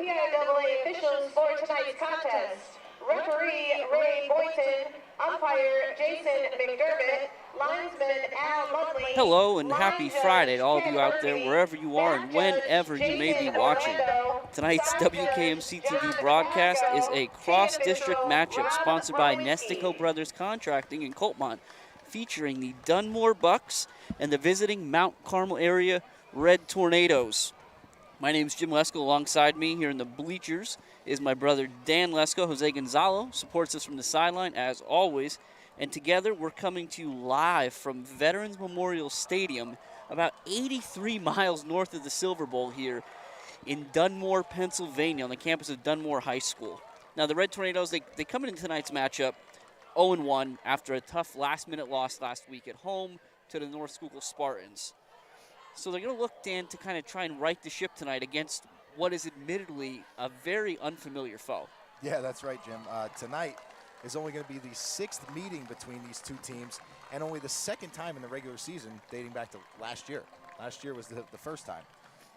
PIAA officials for tonight's contest. Referee Ray Boynton, umpire Jason McDermott, linesman Al Ludley. Hello and happy Friday to all of you out there, wherever you are and whenever you may be watching. Tonight's WKMC TV broadcast is a cross-district matchup sponsored by Nestico Brothers Contracting in Coltmont, featuring the Dunmore Bucks and the visiting Mount Carmel area Red Tornadoes. My name is Jim Lesko. Alongside me here in the bleachers is my brother Dan Lesko. Jose Gonzalo supports us from the sideline as always. And together we're coming to you live from Veterans Memorial Stadium, about 83 miles north of the Silver Bowl here in Dunmore, Pennsylvania, on the campus of Dunmore High School. Now the Red Tornadoes, they come into tonight's matchup 0-1 after a tough last-minute loss last week at home to the North Schuylkill Spartans. So they're going to look, Dan, to kind of try and right the ship tonight against what is admittedly a very unfamiliar foe. Yeah, that's right, Jim. Tonight is only going to be the 6th meeting between these two teams and only the 2nd time in the regular season dating back to last year. Last year was the first time.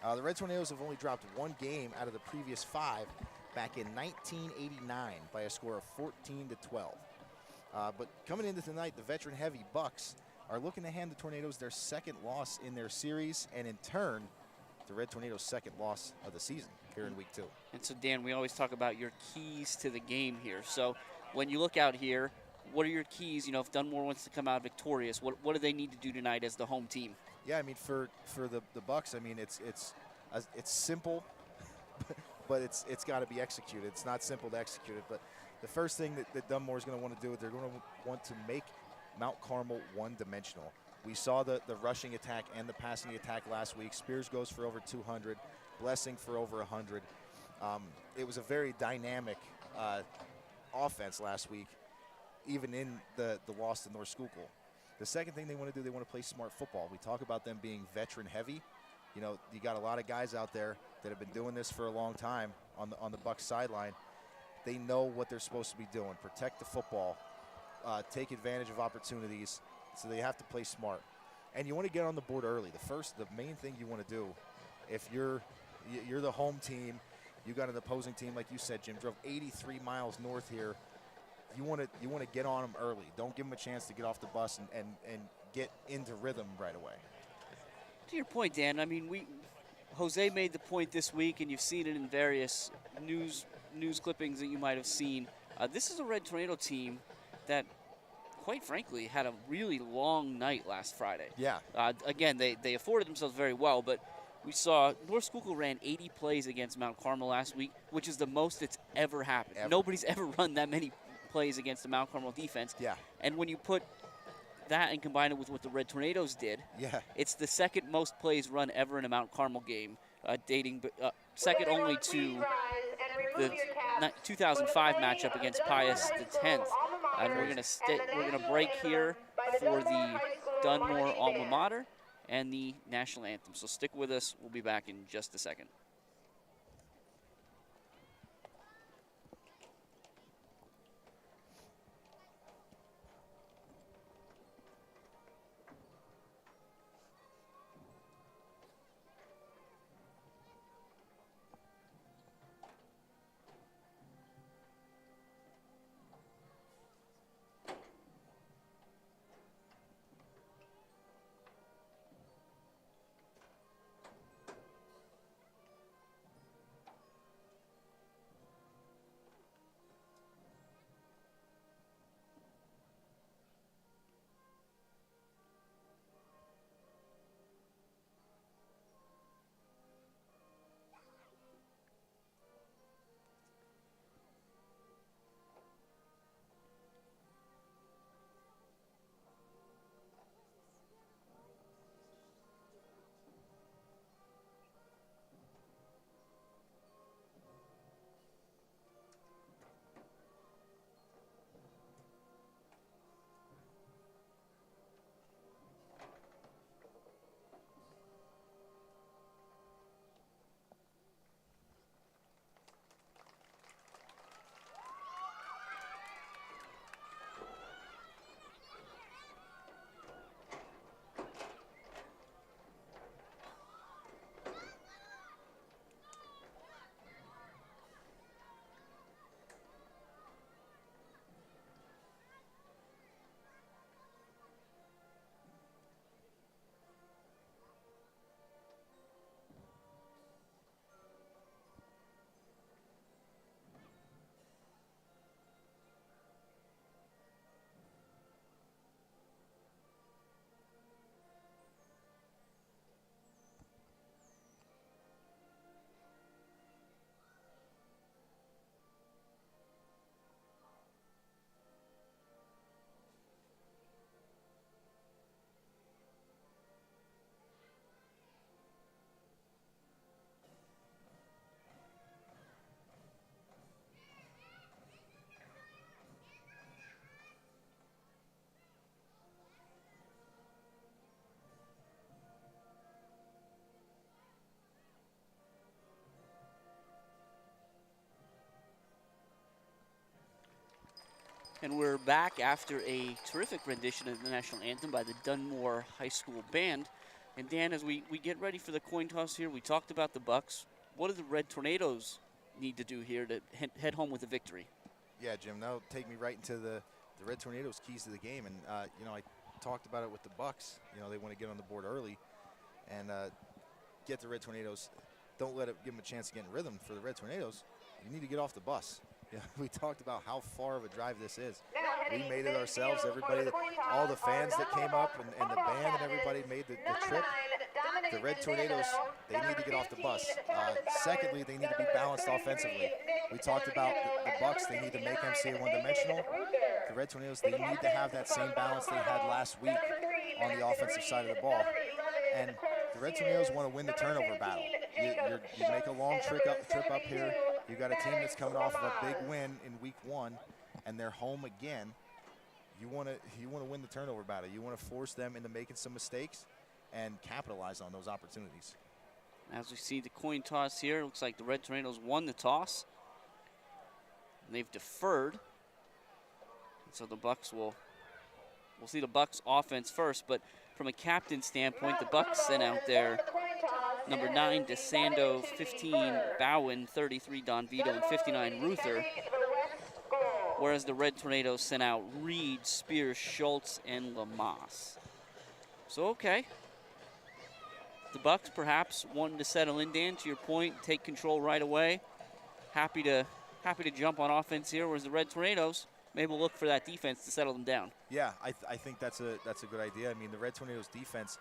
The Red Tornadoes have only dropped one game out of the previous 5 back in 1989 by a score of 14-12. But coming into tonight, the veteran-heavy Bucks are looking to hand the Tornadoes their 2nd loss in their series, and in turn, the Red Tornadoes' 2nd loss of the season here in week 2. And so, Dan, we always talk about your keys to the game here. So when you look out here, what are your keys? You know, if Dunmore wants to come out victorious, what do they need to do tonight as the home team? Yeah, I mean, for the Bucks, I mean, it's simple, but it's got to be executed. It's not simple to execute it, but the first thing that Dunmore is going to want to do is they're going to want to make Mount Carmel one-dimensional. We saw the rushing attack and the passing attack last week. Spears goes for over 200, Blessing for over 100. It was a very dynamic offense last week, even in the loss to North Schuylkill. The second thing they want to do, they want to play smart football. We talk about them being veteran-heavy. You know, you got a lot of guys out there that have been doing this for a long time on the Bucs sideline. They know what they're supposed to be doing. Protect the football, take advantage of opportunities, so they have to play smart. And you want to get on the board early. The main thing you want to do, if you're the home team, you got an opposing team, like you said, Jim, drove 83 miles north here. You want to get on them early. Don't give them a chance to get off the bus and get into rhythm right away. To your point, Dan, I mean, Jose made the point this week, and you've seen it in various news clippings that you might have seen. This is a Red Tornado team that, quite frankly, had a really long night last Friday. Yeah. Again, they afforded themselves very well, but we saw North Schuylkill ran 80 plays against Mount Carmel last week, which is the most that's ever happened. Nobody's ever run that many plays against the Mount Carmel defense. Yeah. And when you put that and combine it with what the Red Tornadoes did, yeah, it's the 2nd most plays run ever in a Mount Carmel game, dating second only to the 2005 matchup against Pius X. And we're gonna break here for the Dunmore alma mater and the national anthem. So stick with us. We'll be back in just a second. And we're back after a terrific rendition of the national anthem by the Dunmore High School Band. And Dan, as we get ready for the coin toss here, we talked about the Bucks. What do the Red Tornadoes need to do here to head home with a victory? Yeah, Jim, that'll take me right into the Red Tornadoes' keys to the game. And, I talked about it with the Bucks. They want to get on the board early and get the Red Tornadoes. Don't give them a chance to get in rhythm. For the Red Tornadoes, you need to get off the bus. We talked about how far of a drive this is. We made it ourselves. Everybody, all the fans that came up and the band and everybody made the trip. The Red Tornadoes, they need to get off the bus. Secondly, they need to be balanced offensively. We talked about the Bucks. They need to make MCA one-dimensional. The Red Tornadoes, they need to have that same balance they had last week on the offensive side of the ball. And the Red Tornadoes want to win the turnover battle. You make a long trip up here. You got a team that's coming off of a big win in week 1, and they're home again. You want to win the turnover battle. You want to force them into making some mistakes and capitalize on those opportunities. As we see the coin toss here, it looks like the Red Tornadoes won the toss. And they've deferred. And so the Bucks we'll see the Bucks offense first, but from a captain standpoint, the Bucks sent out there number 9, DeSando, 15, Bowen, 33, Don Vito, and 59, Ruther. Whereas the Red Tornadoes sent out Reed, Spears, Schultz, and Lamas. So, okay. The Bucks perhaps wanting to settle in, Dan, to your point, take control right away. Happy to jump on offense here, whereas the Red Tornadoes maybe we'll look for that defense to settle them down. Yeah, I think that's a good idea. I mean, the Red Tornadoes defense,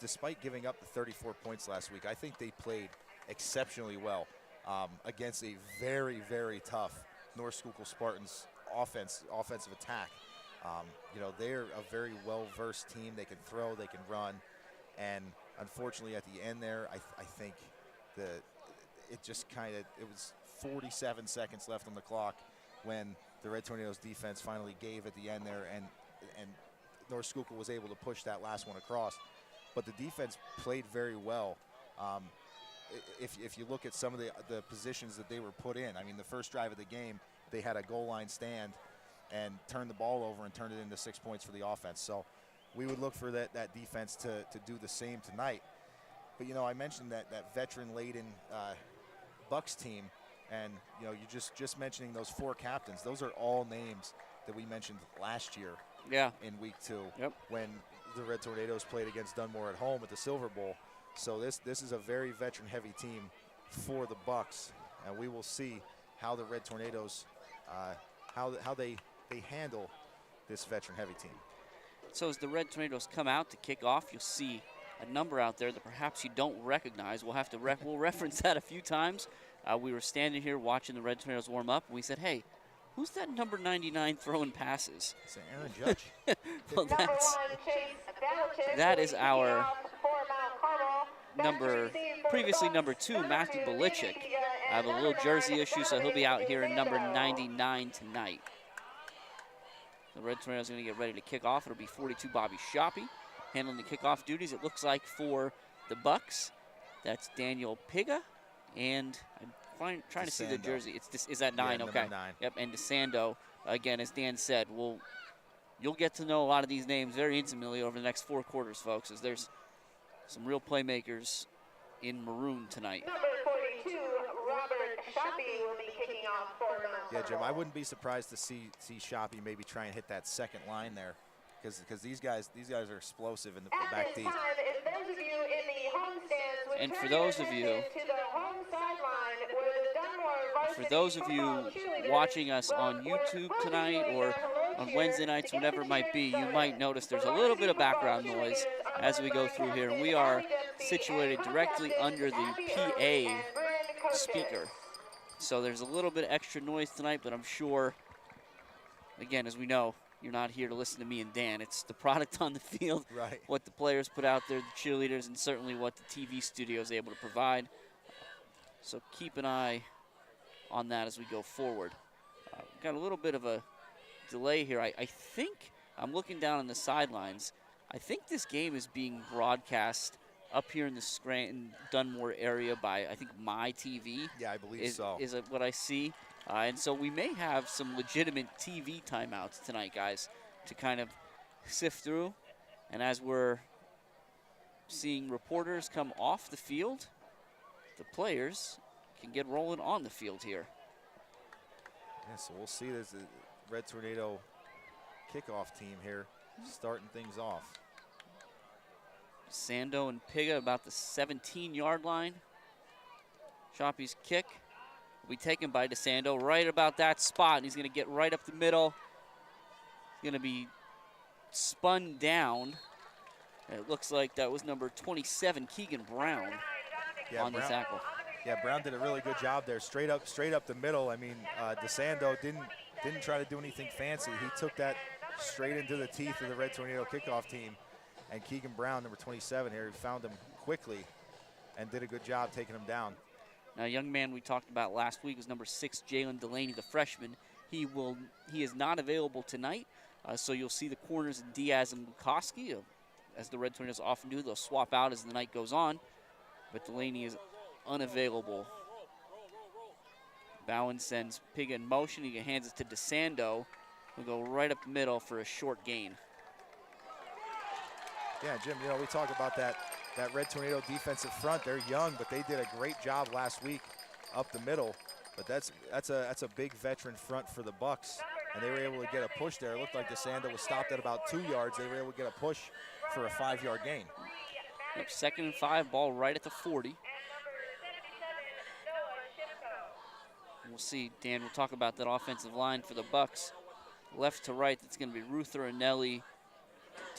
despite giving up the 34 points last week, I think they played exceptionally well against a very, very tough North Schuylkill Spartans offensive attack. They're a very well-versed team. They can throw, they can run, and unfortunately at the end there, I think it was 47 seconds left on the clock when the Red Tornadoes defense finally gave at the end there, and North Schuylkill was able to push that last one across. But the defense played very well. If you look at some of the positions that they were put in, I mean, the first drive of the game, they had a goal line stand and turned the ball over and turned it into 6 points for the offense. So we would look for that defense to do the same tonight. But, I mentioned that veteran-laden Bucks team, and, you're just mentioning those 4 captains. Those are all names that we mentioned last year in week 2 when the Red Tornadoes played against Dunmore at home at the Silver Bowl. So this is a very veteran-heavy team for the Bucks, and we will see how the Red Tornadoes, how they handle this veteran-heavy team. So as the Red Tornadoes come out to kick off, you'll see a number out there that perhaps you don't recognize. We'll have to we'll reference that a few times. We were standing here watching the Red Tornadoes warm up, and we said, hey, who's that number 99 throwing passes? Is it Aaron Judge? Well, that is our previously number 2, Matthew Belichick. I have a little jersey issue, so he'll be out here in number 99 tonight. The Red Tornadoes are going to get ready to kick off. It'll be 42 Bobby Shoppy handling the kickoff duties. It looks like for the Bucks, that's Daniel Piga, and I'm trying to see the jersey. Is that 9? Yeah, okay. Number 9. Yep, and DeSando, again, as Dan said, you'll get to know a lot of these names very intimately over the next 4 quarters, folks, as there's some real playmakers in maroon tonight. Number 42, Robert Shoppy will be kicking off for Mount Yeah, Jim, Carmel. I wouldn't be surprised to see Shoppy maybe try and hit that second line there, because these guys are explosive in the back deep. And for those of you watching us on YouTube tonight or on Wednesday nights, whatever it might be, you might notice there's a little bit of background noise as we go through here. And we are situated directly under the PA speaker. So there's a little bit of extra noise tonight, but I'm sure, again, as we know, you're not here to listen to me and Dan. It's the product on the field, right, what the players put out there, the cheerleaders, and certainly what the TV studio is able to provide. So keep an eye on that as we go forward. Got a little bit of a delay here. I think, I'm looking down on the sidelines, I think this game is being broadcast up here in the Scranton, Dunmore area by, I think, My TV. Yeah, I believe so. Is what I see. And so we may have some legitimate TV timeouts tonight, guys, to kind of sift through. And as we're seeing reporters come off the field, the players can get rolling on the field here. Yeah, so we'll see. There's a Red Tornado kickoff team here starting things off. Sando and Piga about the 17-yard line. Shoppy's kick will be taken by DeSando right about that spot, and he's going to get right up the middle. He's going to be spun down. It looks like that was number 27, Keegan Brown, on the tackle. Yeah, Brown did a really good job there, straight up the middle. I mean, DeSando didn't try to do anything fancy. He took that straight into the teeth of the Red Tornado kickoff team, and Keegan Brown, number 27 here, found him quickly and did a good job taking him down. Now, a young man we talked about last week was number 6, Jalen Delaney, the freshman. He is not available tonight, so you'll see the corners in Diaz and Lukoski, as the Red Tornadoes often do. They'll swap out as the night goes on, but Delaney is unavailable. Bowen sends Piga in motion. He hands it to DeSando. We'll go right up the middle for a short gain. Yeah, Jim, you know, we talk about that Red Tornado defensive front. They're young, but they did a great job last week up the middle. But that's a big veteran front for the Bucks, and they were able to get a push there. It looked like DeSando was stopped at about 2 yards. They were able to get a push for a 5-yard gain. Yep, 2nd and 5, ball right at the 40. We'll see, Dan, we'll talk about that offensive line for the Bucks. Left to right, that's going to be Ruther, Anelli,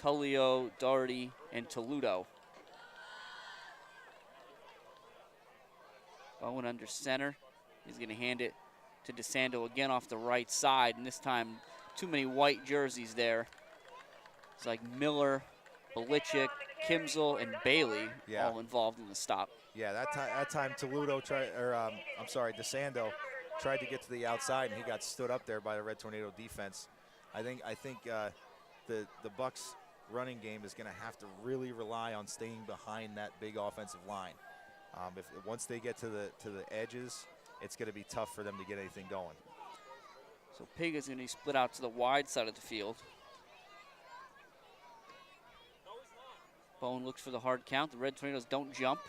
Tullio, Doherty, and Toludo. Bowen under center. He's going to hand it to DeSando again off the right side, and this time too many white jerseys there. It's like Miller, Belichick, Kimzel, and Bailey all involved in the stop. Yeah, that time Toludo DeSando tried to get to the outside, and he got stood up there by the Red Tornado defense. I think the Bucks running game is going to have to really rely on staying behind that big offensive line. Once they get to the edges, it's going to be tough for them to get anything going. So Piga's going to be split out to the wide side of the field. Bowen looks for the hard count. The Red Tornadoes don't jump.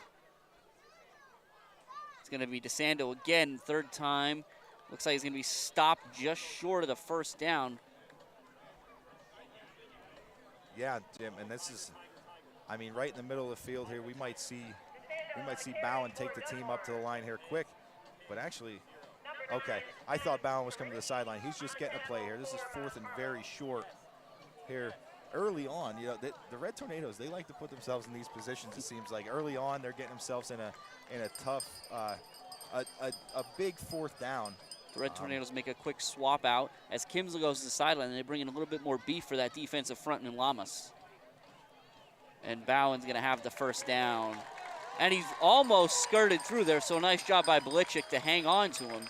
It's going to be DeSando again, 3rd time. Looks like he's going to be stopped just short of the 1st down. Yeah, Jim, and this is, I mean, right in the middle of the field here, we might see Bowen take the team up to the line here quick, but actually, okay, I thought Bowen was coming to the sideline. He's just getting a play here. This is 4th and very short here. Early on, you know, the Red Tornadoes, they like to put themselves in these positions. It seems like early on they're getting themselves in a tough, a big 4th down. The Red Tornadoes make a quick swap out as Kimsel goes to the sideline, and they bring in a little bit more beef for that defensive front in Lamas. And Bowen's going to have the 1st down. And he's almost skirted through there, so nice job by Belichick to hang on to him.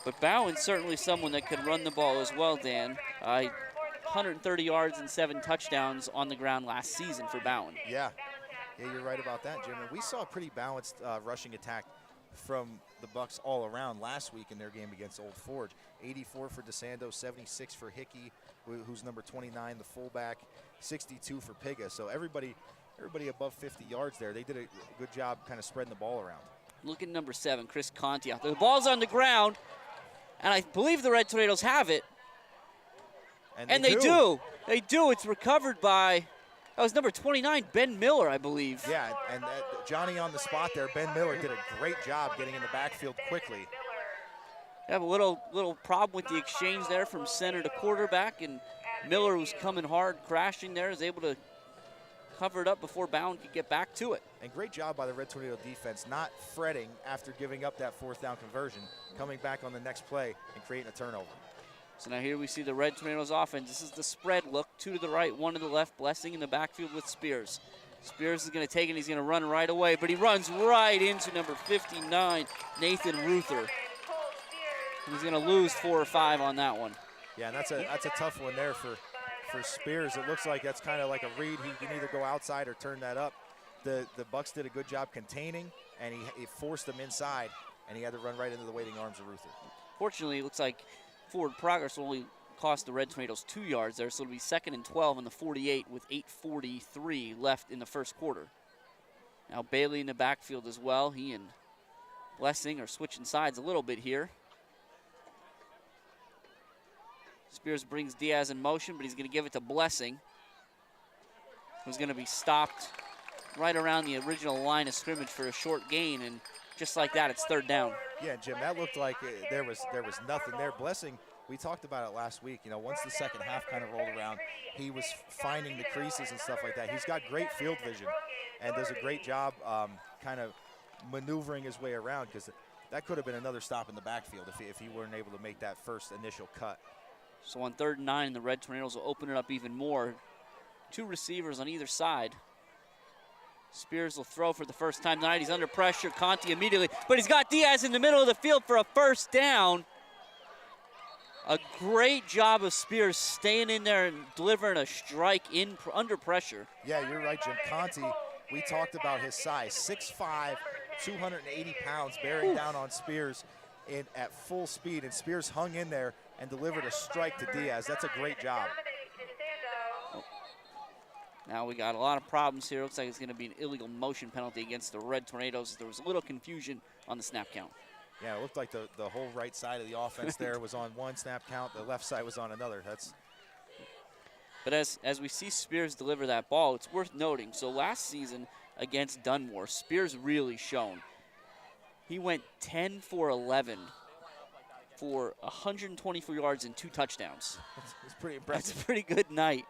But Bowen's certainly someone that could run the ball as well, Dan. 130 yards and 7 touchdowns on the ground last season for Bowen. Yeah, you're right about that, Jim. And we saw a pretty balanced rushing attack from the Bucks all around last week in their game against Old Forge. 84 for DeSando, 76 for Hickey, who's number 29, the fullback, 62 for Piga. So everybody above 50 yards there. They did a good job kind of spreading the ball around. Look at number 7, Chris Conti out there. The ball's on the ground, and I believe the Red Tornadoes have it. And they do. They do. It's recovered by, that was number 29, Ben Miller, I believe. Yeah, and Johnny on the spot there. Ben Miller did a great job getting in the backfield quickly. Have a little problem with the exchange there from center to quarterback, and Miller, who's coming hard, crashing there, is able to cover it up before Bowen could get back to it. And great job by the Red Tornado defense, not fretting after giving up that 4th down conversion, coming back on the next play and creating a turnover. So now here we see the Red Tornadoes offense. This is the spread look, 2 to the right, 1 to the left, Blessing in the backfield with Spears. Spears is going to take it, and he's going to run right away, but he runs right into number 59, Nathan Ruther. He's going to lose 4 or 5 on that one. Yeah, and that's a tough one there for Spears. It looks like that's kind of like a read. He can either go outside or turn that up. the Bucks did a good job containing, and he forced them inside, and he had to run right into the waiting arms of Ruther. Fortunately, it looks like forward progress will only cost the Red Tornadoes 2 yards there, so it'll be 2nd and 12 on the 48 with 8:43 left in the first quarter. Now Bailey in the backfield as well. He and Blessing are switching sides a little bit here. Spears brings Diaz in motion, but he's going to give it to Blessing, who's going to be stopped right around the original line of scrimmage for a short gain, and just like that, it's 3rd down. Yeah, Jim, that looked like there was nothing there. Blessing, we talked about it last week. You know, once the second half kind of rolled around, he was finding the creases and stuff like that. He's got great field vision and does a great job kind of maneuvering his way around, because that could have been another stop in the backfield if he weren't able to make that first initial cut. So on 3rd and 9, the Red Tornadoes will open it up even more. 2 receivers on either side. Spears will throw for the first time tonight. He's under pressure. Conti immediately, but he's got Diaz in the middle of the field for a 1st down. A great job of Spears staying in there and delivering a strike under pressure. Yeah, you're right, Jim. Conti, we talked about his size, 6'5", 280 pounds, bearing down on Spears at full speed, and Spears hung in there and delivered a strike to Diaz. That's a great job. Now we got a lot of problems here. Looks like it's going to be an illegal motion penalty against the Red Tornadoes. There was a little confusion on the snap count. Yeah, it looked like the whole right side of the offense there was on one snap count. The left side was on another. But as we see Spears deliver that ball, it's worth noting. So last season against Dunmore, Spears really shone. He went 10 for 11 for 124 yards and 2 touchdowns. It's pretty impressive. That's a pretty good night.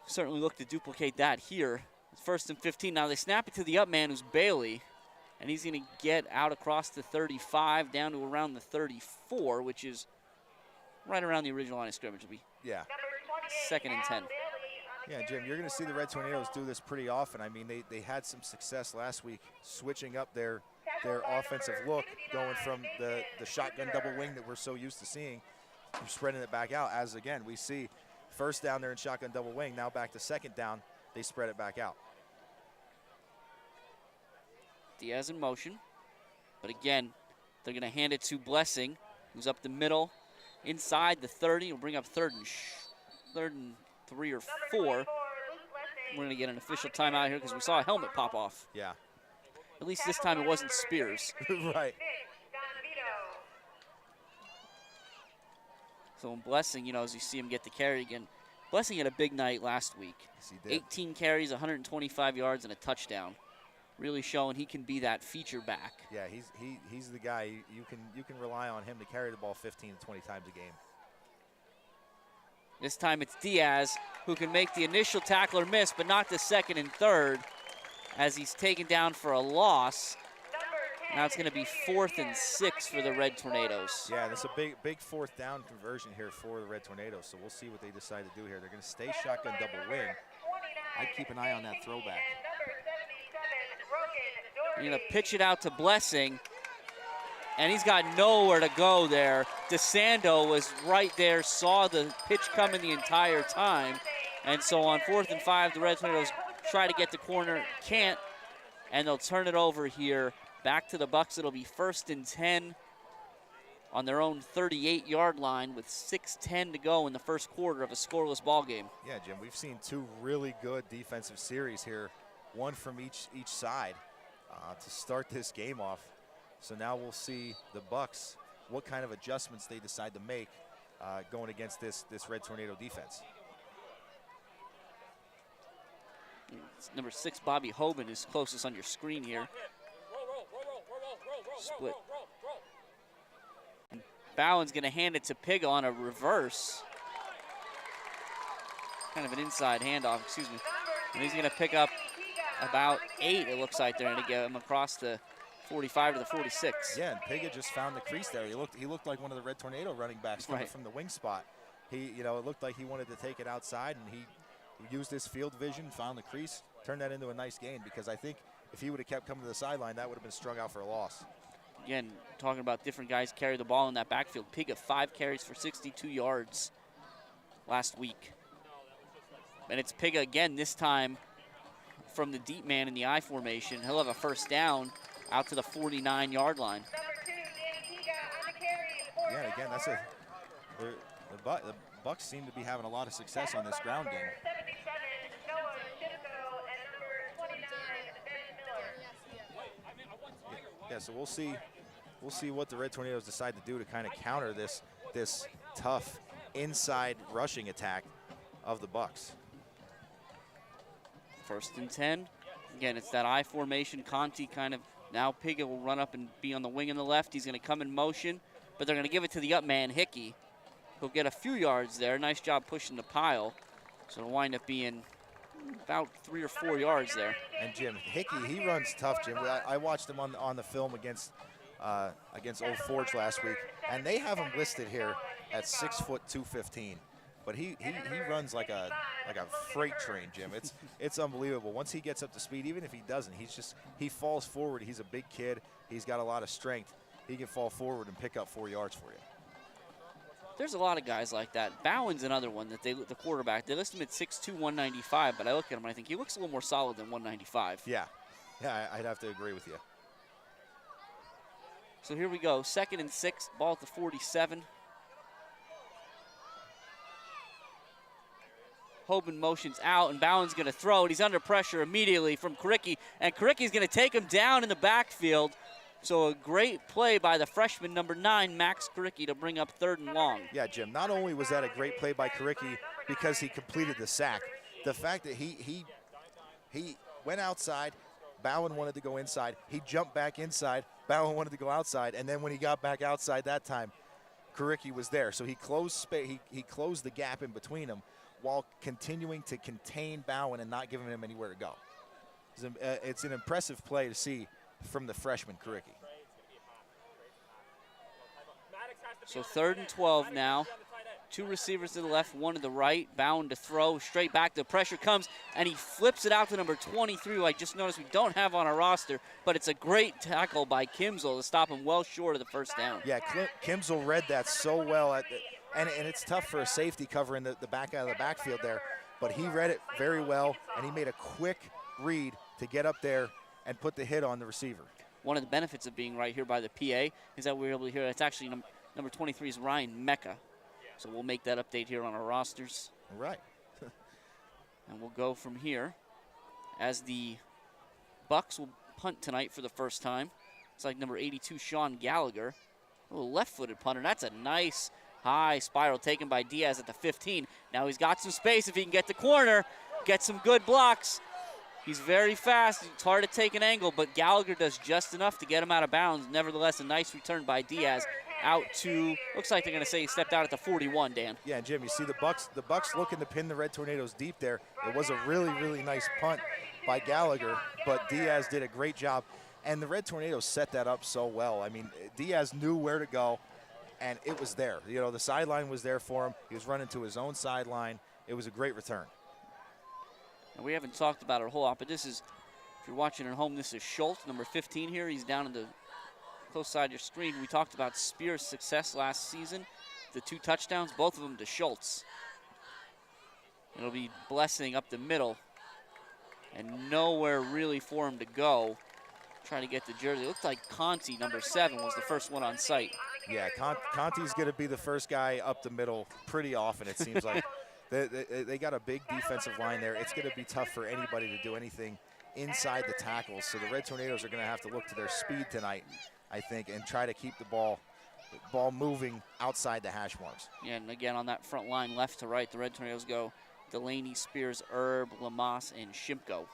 Certainly look to duplicate that here. It's 1st and 15. Now they snap it to the up man, who's Bailey, and he's going to get out across the 35 down to around the 34, which is right around the original line of scrimmage. It'll be 2nd and 10. Yeah, Jim, you're going to see the Red Tornadoes do this pretty often. I mean, they had some success last week switching up their offensive look, going from the shotgun double wing that we're so used to seeing, spreading it back out. As, again, we see 1st down there in shotgun double wing, now back to 2nd down, they spread it back out. Diaz in motion, but again, they're going to hand it to Blessing, who's up the middle, inside the 30. We'll bring up 3rd and 3 or 4. We're going to get an official timeout here because we saw a helmet pop off. Yeah. At least this time it wasn't Spears. Right. So in Blessing, you know, as you see him get the carry again, Blessing had a big night last week. Yes, he did. 18 carries, 125 yards, and a touchdown. Really showing he can be that feature back. Yeah, he's the guy. You can rely on him to carry the ball 15 to 20 times a game. This time it's Diaz who can make the initial tackle or miss, but not the 2nd and 3rd as he's taken down for a loss. Now it's going to be 4th and 6 for the Red Tornadoes. Yeah, that's a big 4th down conversion here for the Red Tornadoes, so we'll see what they decide to do here. They're going to stay shotgun double wing. I'd keep an eye on that throwback. They're going to pitch it out to Blessing, and he's got nowhere to go there. DeSando was right there, saw the pitch coming the entire time, and so on 4th and 5, the Red Tornadoes try to get the corner, can't, and they'll turn it over here. Back to the Bucks. It'll be 1st and 10 on their own 38-yard line with 6:10 to go in the first quarter of a scoreless ball game. Yeah, Jim, we've seen 2 really good defensive series here, one from each side to start this game off. So now we'll see the Bucks, what kind of adjustments they decide to make going against this Red Tornado defense. It's number 6, Bobby Hoban, is closest on your screen here. Split. And Bowen's going to hand it to Piga on a reverse. Kind of an inside handoff, excuse me. And he's going to pick up about 8, it looks like, there, and to get him across the 45 to the 46. Yeah, and Piga just found the crease there. He looked like one of the Red Tornado running backs coming from the wing spot. It looked like he wanted to take it outside, and he used his field vision, found the crease, turned that into a nice gain, because I think if he would have kept coming to the sideline, that would have been strung out for a loss. Again, talking about different guys carry the ball in that backfield. Piga 5 carries for 62 yards last week. And it's Piga again, this time from the deep man in the I formation. He'll have a first down out to the 49-yard line. Yeah, and again, that's the Bucks seem to be having a lot of success on this ground game. Yeah, so we'll see what the Red Tornadoes decide to do to kind of counter this tough inside rushing attack of the Bucks. 1st and 10. Again, it's that I formation. Conti kind of, now Piga will run up and be on the wing on the left. He's going to come in motion, but they're going to give it to the up man, Hickey. He'll get a few yards there. Nice job pushing the pile. So it'll wind up being about 3 or 4 yards there. And Jim, Hickey, he runs tough, Jim. I watched him on the film against Old Forge last week, and they have him listed here at 6 foot 215. But he runs like a freight train, Jim. It's unbelievable. Once he gets up to speed, even if he doesn't, he falls forward. He's a big kid. He's got a lot of strength. He can fall forward and pick up 4 yards for you. There's a lot of guys like that. Bowen's another one that the quarterback, they list him at 6'2", 195, but I look at him and I think he looks a little more solid than 195. Yeah, I'd have to agree with you. So here we go, 2nd and 6, ball at the 47. Hoban motions out, and Bowen's going to throw, and he's under pressure immediately from Karicki, and Karicki's going to take him down in the backfield. So a great play by the freshman, number 9, Max Karicki, to bring up 3rd and long. Yeah, Jim, not only was that a great play by Karicki because he completed the sack, the fact that he went outside, Bowen wanted to go inside, he jumped back inside, Bowen wanted to go outside, and then when he got back outside that time, Karicki was there. So he closed the gap in between them while continuing to contain Bowen and not giving him anywhere to go. It's an impressive play to see from the freshman, Karicki. So 3rd and 12 now. 2 receivers to the left, 1 to the right. Bowen to throw, straight back. The pressure comes, and he flips it out to number 23, who I just noticed we don't have on our roster, but it's a great tackle by Kimsel to stop him well short of the first down. Yeah, Kimsel read that so well, and it's tough for a safety covering the back out of the backfield there, but he read it very well, and he made a quick read to get up there and put the hit on the receiver. One of the benefits of being right here by the PA is that we're able to hear it's actually number 23 is Ryan Mecca. So we'll make that update here on our rosters. All right. And we'll go from here as the Bucks will punt tonight for the first time. It's like number 82, Sean Gallagher. A little left-footed punter. That's a nice high spiral taken by Diaz at the 15. Now he's got some space if he can get the corner, get some good blocks. He's very fast. It's hard to take an angle, but Gallagher does just enough to get him out of bounds. Nevertheless, a nice return by Diaz out to, looks like they're going to say he stepped out at the 41, Dan. Yeah, Jim, you see the Bucks looking to pin the Red Tornadoes deep there. It was a really, really nice punt by Gallagher, but Diaz did a great job. And the Red Tornadoes set that up so well. I mean, Diaz knew where to go, and it was there. You know, the sideline was there for him. He was running to his own sideline. It was a great return. And we haven't talked about it a whole lot, but this is, if you're watching at home, this is Schultz, number 15 here. He's down in the close side of your screen. We talked about Spears' success last season. The 2 touchdowns, both of them to Schultz. It'll be Blessing up the middle, and nowhere really for him to go. Trying to get the jersey. It looked like Conti, number 7, was the first one on site. Yeah, Conti's going to be the first guy up the middle pretty often, it seems like. They got a big defensive line there. It's going to be tough for anybody to do anything inside the tackles. So the Red Tornadoes are going to have to look to their speed tonight, I think, and try to keep the ball moving outside the hash marks. Yeah, and again on that front line, left to right, the Red Tornadoes go Delaney, Spears, Erb, Lamas, and Shimko.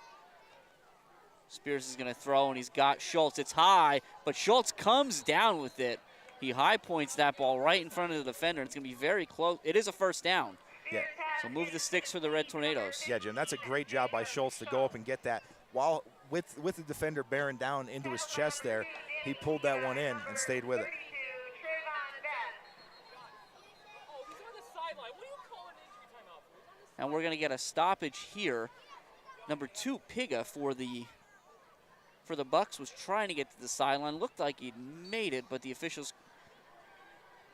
Spears is going to throw, and he's got Schultz. It's high, but Schultz comes down with it. He high points that ball right in front of the defender. It's going to be very close. It is a first down. Yeah. So move the sticks for the Red Tornadoes. Yeah, Jim, that's a great job by Schultz to go up and get that. While with the defender bearing down into his chest there, he pulled that one in and stayed with it. And we're going to get a stoppage here. Number 2, Piga for the Bucks was trying to get to the sideline. Looked like he'd made it, but the officials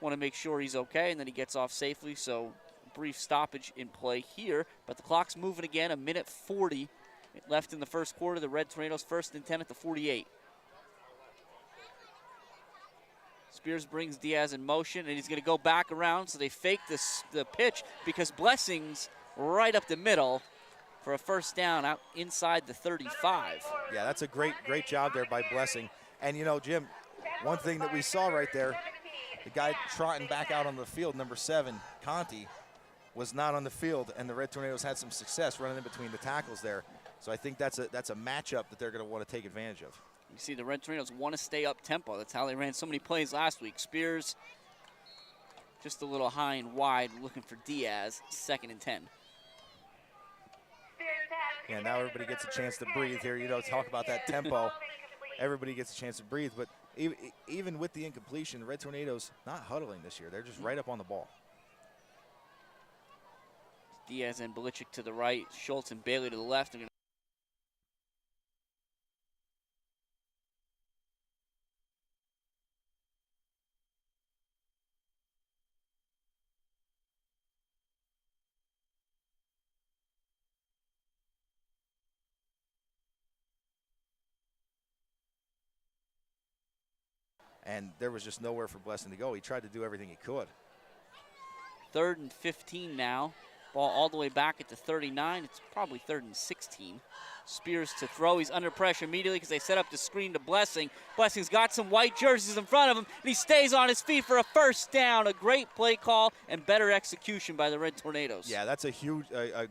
want to make sure he's okay, and then he gets off safely. So brief stoppage in play here, but the clock's moving again. 1:40 left in the first quarter. The Red Tornadoes 1st and 10 at the 48. Spears brings Diaz in motion, and he's going to go back around, so they fake the pitch because Blessing's right up the middle for a first down out inside the 35. Yeah, that's a great job there by Blessing. And, you know, Jim, one thing that we saw right there, the guy trotting back out on the field, number 7, Conti, was not on the field, and the Red Tornadoes had some success running in between the tackles there. So I think that's a matchup that they're going to want to take advantage of. You see the Red Tornadoes want to stay up tempo. That's how they ran so many plays last week. Spears just a little high and wide looking for Diaz, 2nd and 10. Yeah, now everybody gets a chance to breathe here. You know, talk about that tempo. Everybody gets a chance to breathe. But even with the incompletion, the Red Tornadoes not huddling this year. They're just right up on the ball. Diaz and Belichick to the right. Schultz and Bailey to the left. And there was just nowhere for Blessing to go. He tried to do everything he could. 3rd and 15 now. Ball all the way back at the 39. It's probably 3rd and 16. Spears to throw. He's under pressure immediately because they set up the screen to Blessing. Blessing's got some white jerseys in front of him, and he stays on his feet for a first down. A great play call and better execution by the Red Tornadoes. Yeah, that's a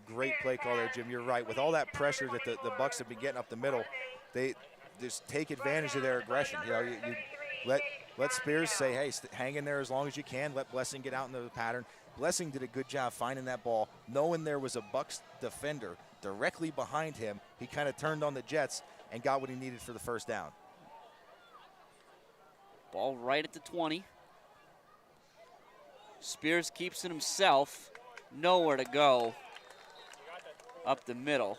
great play call there, Jim. You're right. With all that pressure that the Bucks have been getting up the middle, they just take advantage of their aggression. You know, you let Spears say, hey, hang in there as long as you can. Let Blessing get out into the pattern. Blessing did a good job finding that ball, knowing there was a Bucks defender directly behind him. He kind of turned on the Jets and got what he needed for the first down. Ball right at the 20. Spears keeps it himself. Nowhere to go up the middle.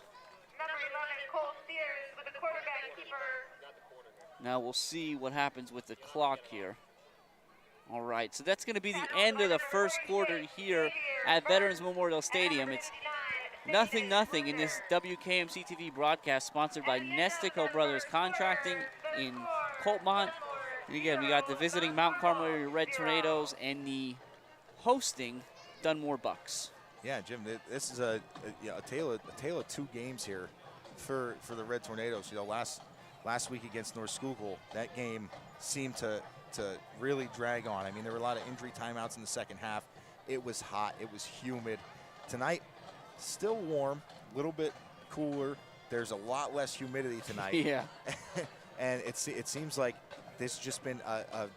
Now we'll see what happens with the clock here. All right, so that's going to be the end of the first quarter here at Veterans Memorial Stadium. It's 0-0 in this WKMC TV broadcast sponsored by Nestico Brothers Contracting in Coltmont. And again, we got the visiting Mount Carmel Red Tornadoes and the hosting Dunmore Bucks. Yeah, Jim, this is a tale of 2 games here for the Red Tornadoes. You know, last week against North Schuylkill, that game seemed to really drag on. I mean, there were a lot of injury timeouts in the second half. It was hot. It was humid. Tonight, still warm, a little bit cooler. There's a lot less humidity tonight. Yeah. And it seems like this has just been a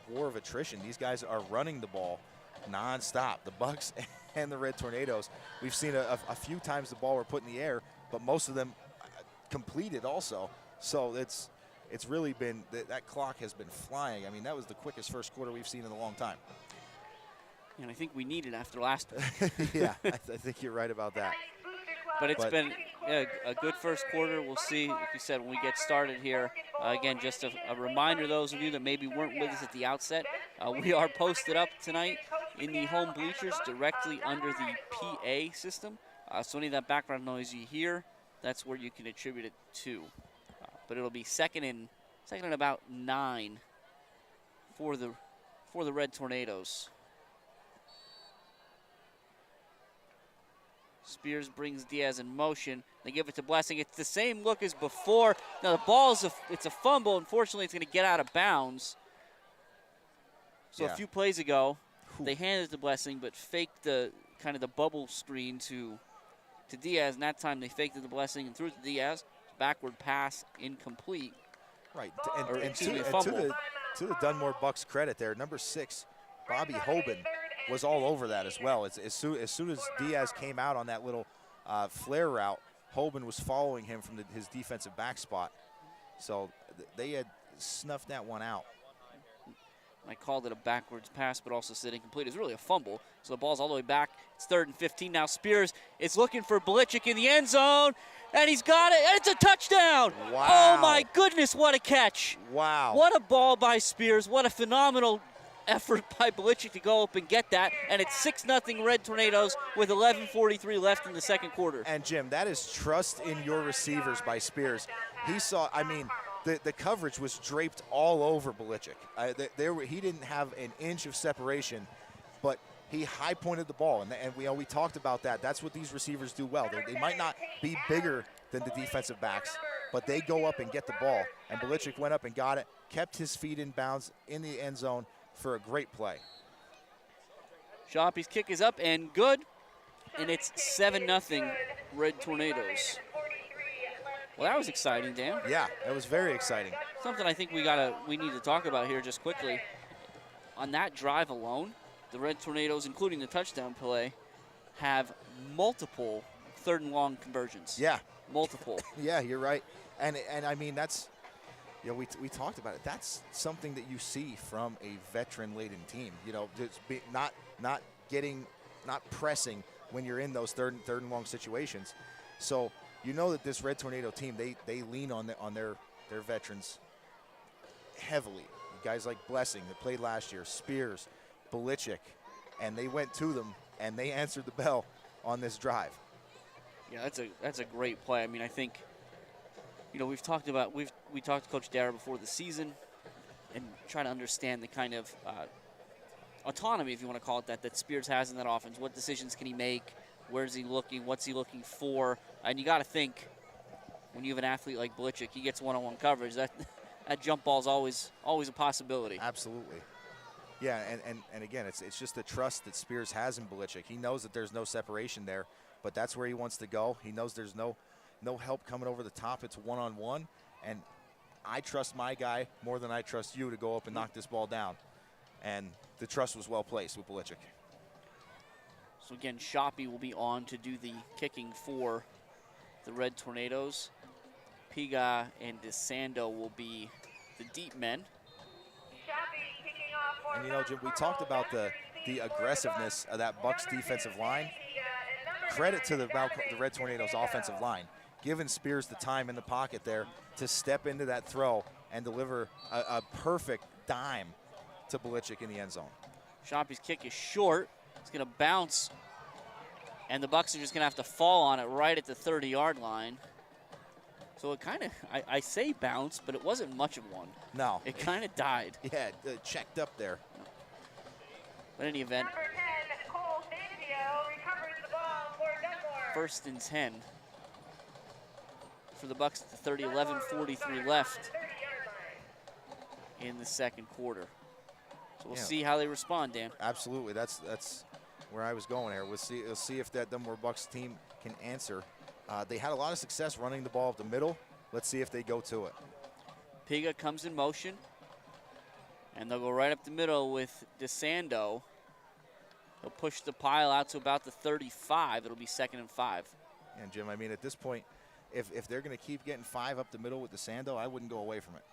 war of attrition. These guys are running the ball nonstop. The Bucks and the Red Tornadoes. We've seen a few times the ball were put in the air, but most of them completed also. So it's really been, that clock has been flying. I mean, that was the quickest first quarter we've seen in a long time. And I think we need it after last week. Yeah, I think you're right about that. But it's been a good first quarter. We'll see, like you said, when we get started here. Again, just a reminder, those of you that maybe weren't with us at the outset, we are posted up tonight in the home bleachers directly under the PA system. So any of that background noise you hear, that's where you can attribute it to. But it'll be second and about 9 for the Red Tornadoes. Spears brings Diaz in motion. They give it to Blessing. It's the same look as before. Now the ball it's a fumble. Unfortunately, it's going to get out of bounds. So a few plays ago, they handed it to Blessing, but faked the kind of the bubble screen to Diaz. And that time they faked it to Blessing and threw it to Diaz. Backward pass incomplete. Right, and to the Dunmore Bucks credit there, number 6, Bobby Hoban, was all over that as well. As soon as Diaz came out on that little flare route, Hoban was following him from his defensive back spot. So they had snuffed that one out. I called it a backwards pass, but also said incomplete. It's really a fumble. So the ball's all the way back. It's 3rd and 15 now. Spears is looking for Belichick in the end zone, and he's got it, and it's a touchdown. Wow. Oh, my goodness, what a catch. Wow. What a ball by Spears. What a phenomenal effort by Belichick to go up and get that, and it's 6-0 Red Tornadoes with 11:43 left in the second quarter. And, Jim, that is trust in your receivers by Spears. He saw, I mean, the coverage was draped all over Belichick. He didn't have an inch of separation, but he high-pointed the ball, and we talked about that. That's what these receivers do well. They might not be bigger than the defensive backs, but they go up and get the ball. And Belichick went up and got it, kept his feet in bounds in the end zone for a great play. Shoppy's kick is up and good, and it's 7-0 Red Tornadoes. Well, that was exciting, Dan. Yeah, that was very exciting. Something I think we need to talk about here just quickly. On that drive alone, the Red Tornadoes, including the touchdown play, have multiple 3rd and long conversions. Yeah. Multiple. Yeah, you're right. And I mean, that's, you know, we talked about it. That's something that you see from a veteran-laden team. You know, just not pressing when you're in those third and long situations. So you know that this Red Tornado team, they lean on their veterans heavily. Guys like Blessing that played last year, Spears, Belichick, and they went to them and they answered the bell on this drive. Yeah, that's a great play. I mean, I think, you know, we talked to Coach Dara before the season and try to understand the kind of autonomy, if you want to call it that Spears has in that offense. What decisions can he make? Where's he looking? What's he looking for? And you got to think, when you have an athlete like Belichick, he gets one-on-one coverage. That jump ball is always a possibility. Absolutely. Yeah, and again, it's just the trust that Spears has in Belichick. He knows that there's no separation there, but that's where he wants to go. He knows there's no help coming over the top. It's one-on-one, and I trust my guy more than I trust you to go up and knock this ball down. And the trust was well placed with Belichick. So again, Shoppy will be on to do the kicking for the Red Tornadoes. Piga and DeSando will be the deep men. And you know, Jim, we talked about the aggressiveness of that Bucs defensive line. Credit to the Red Tornadoes offensive line, giving Spears the time in the pocket there to step into that throw and deliver a perfect dime to Belichick in the end zone. Shoppy's kick is short. It's going to bounce, and the Bucs are just going to have to fall on it right at the 30-yard line. So it kind of, I say bounce, but it wasn't much of one. No. It kind of died. Yeah, checked up there. But in any event, Number 10, Cole Fangio recovers the ball for Dunmore. 1st and 10 for the Bucs at the 30, 11:43 left in the second quarter. So we'll see how they respond, Dan. Absolutely, that's where I was going here. We'll see if that Dunmore Bucs team can answer. They had a lot of success running the ball up the middle. Let's see if they go to it. Piga comes in motion, and they'll go right up the middle with DeSando. They'll push the pile out to about the 35. It'll be 2nd and 5. And Jim, I mean, at this point, if they're going to keep getting 5 up the middle with DeSando, I wouldn't go away from it.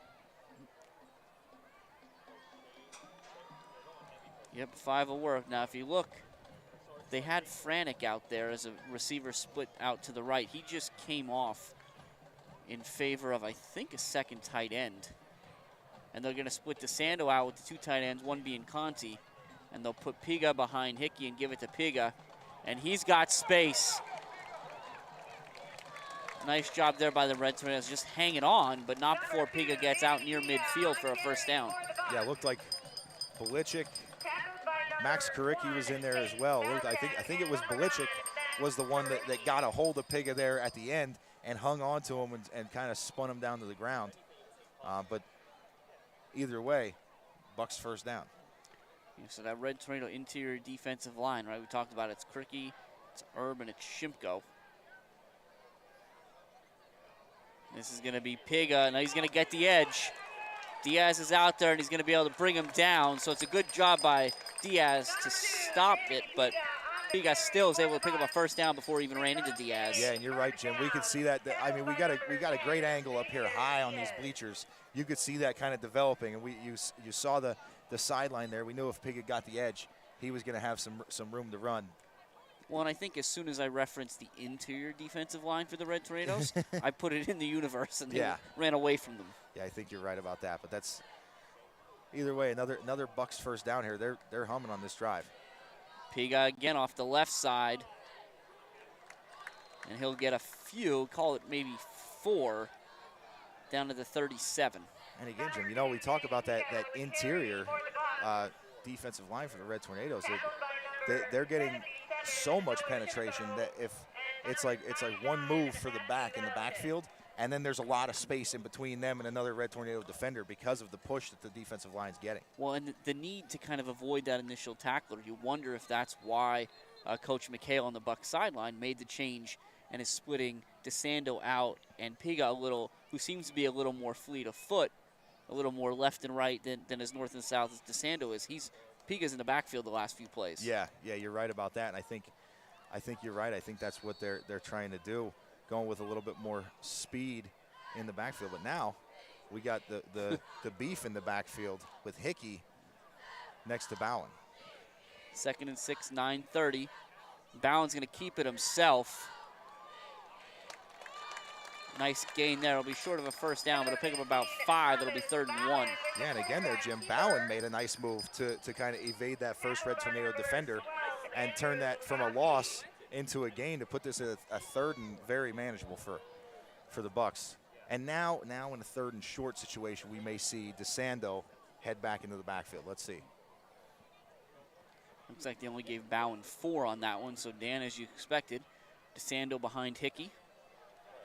Yep, 5 will work. Now, if you look, they had Franek out there as a receiver split out to the right. He just came off in favor of, I think, a second tight end. And they're going to split DeSando out with the 2 tight ends, one being Conti. And they'll put Piga behind Hickey and give it to Piga. And he's got space. Nice job there by the Red Tornadoes, just hanging on, but not before Piga gets out near midfield for a first down. Yeah, it looked like Belichick, Max Karicki was in there as well. I think it was Belichick was the one that got a hold of Piga there at the end and hung on to him and kind of spun him down to the ground. But either way, Bucs first down. Yeah, so that Red Tornado interior defensive line, right? We talked about it's Karicki, it's Erb, and it's Shimko. This is going to be Piga. Now he's going to get the edge. Diaz is out there, and he's going to be able to bring him down. So it's a good job by Diaz to stop it, but Piga still is able to pick up a first down before he even ran into Diaz. Yeah, and you're right, Jim. We could see that. I mean, we got a great angle up here high on these bleachers. You could see that kind of developing, and you saw the sideline there. We knew if Piga got the edge, he was going to have some room to run. Well, and I think as soon as I referenced the interior defensive line for the Red Tornadoes, I put it in the universe, and they ran away from them. Yeah, I think you're right about that. But that's either way, another Bucks first down here. They're humming on this drive. Piga again off the left side. And he'll get a few, call it maybe 4, down to the 37. And again, Jim, you know, we talk about that interior defensive line for the Red Tornadoes. They're getting so much penetration that if it's like one move for the back in the backfield, and then there's a lot of space in between them and another Red Tornado defender because of the push that the defensive line's getting. Well, and the need to kind of avoid that initial tackler, you wonder if that's why Coach McHale on the Bucs sideline made the change and is splitting DeSando out and Piga a little, who seems to be a little more fleet of foot, a little more left and right than as north and south as DeSando is. Piga's in the backfield the last few plays. Yeah, you're right about that, and I think you're right. I think that's what they're trying to do, going with a little bit more speed in the backfield. But now we got the beef in the backfield with Hickey next to Bowen. 2nd and 6, 9:30. Bowen's going to keep it himself. Nice gain there. It'll be short of a first down, but it'll pick up about 5. It'll be 3rd and 1. Yeah, and again there, Jim, Bowen made a nice move to kind of evade that first Red Tornado defender and turn that from a loss into a gain to put this at a 3rd and very manageable for the Bucs. And now in a 3rd and short situation, we may see DeSando head back into the backfield. Let's see. Looks like they only gave Bowen 4 on that one, so Dan, as you expected, DeSando behind Hickey.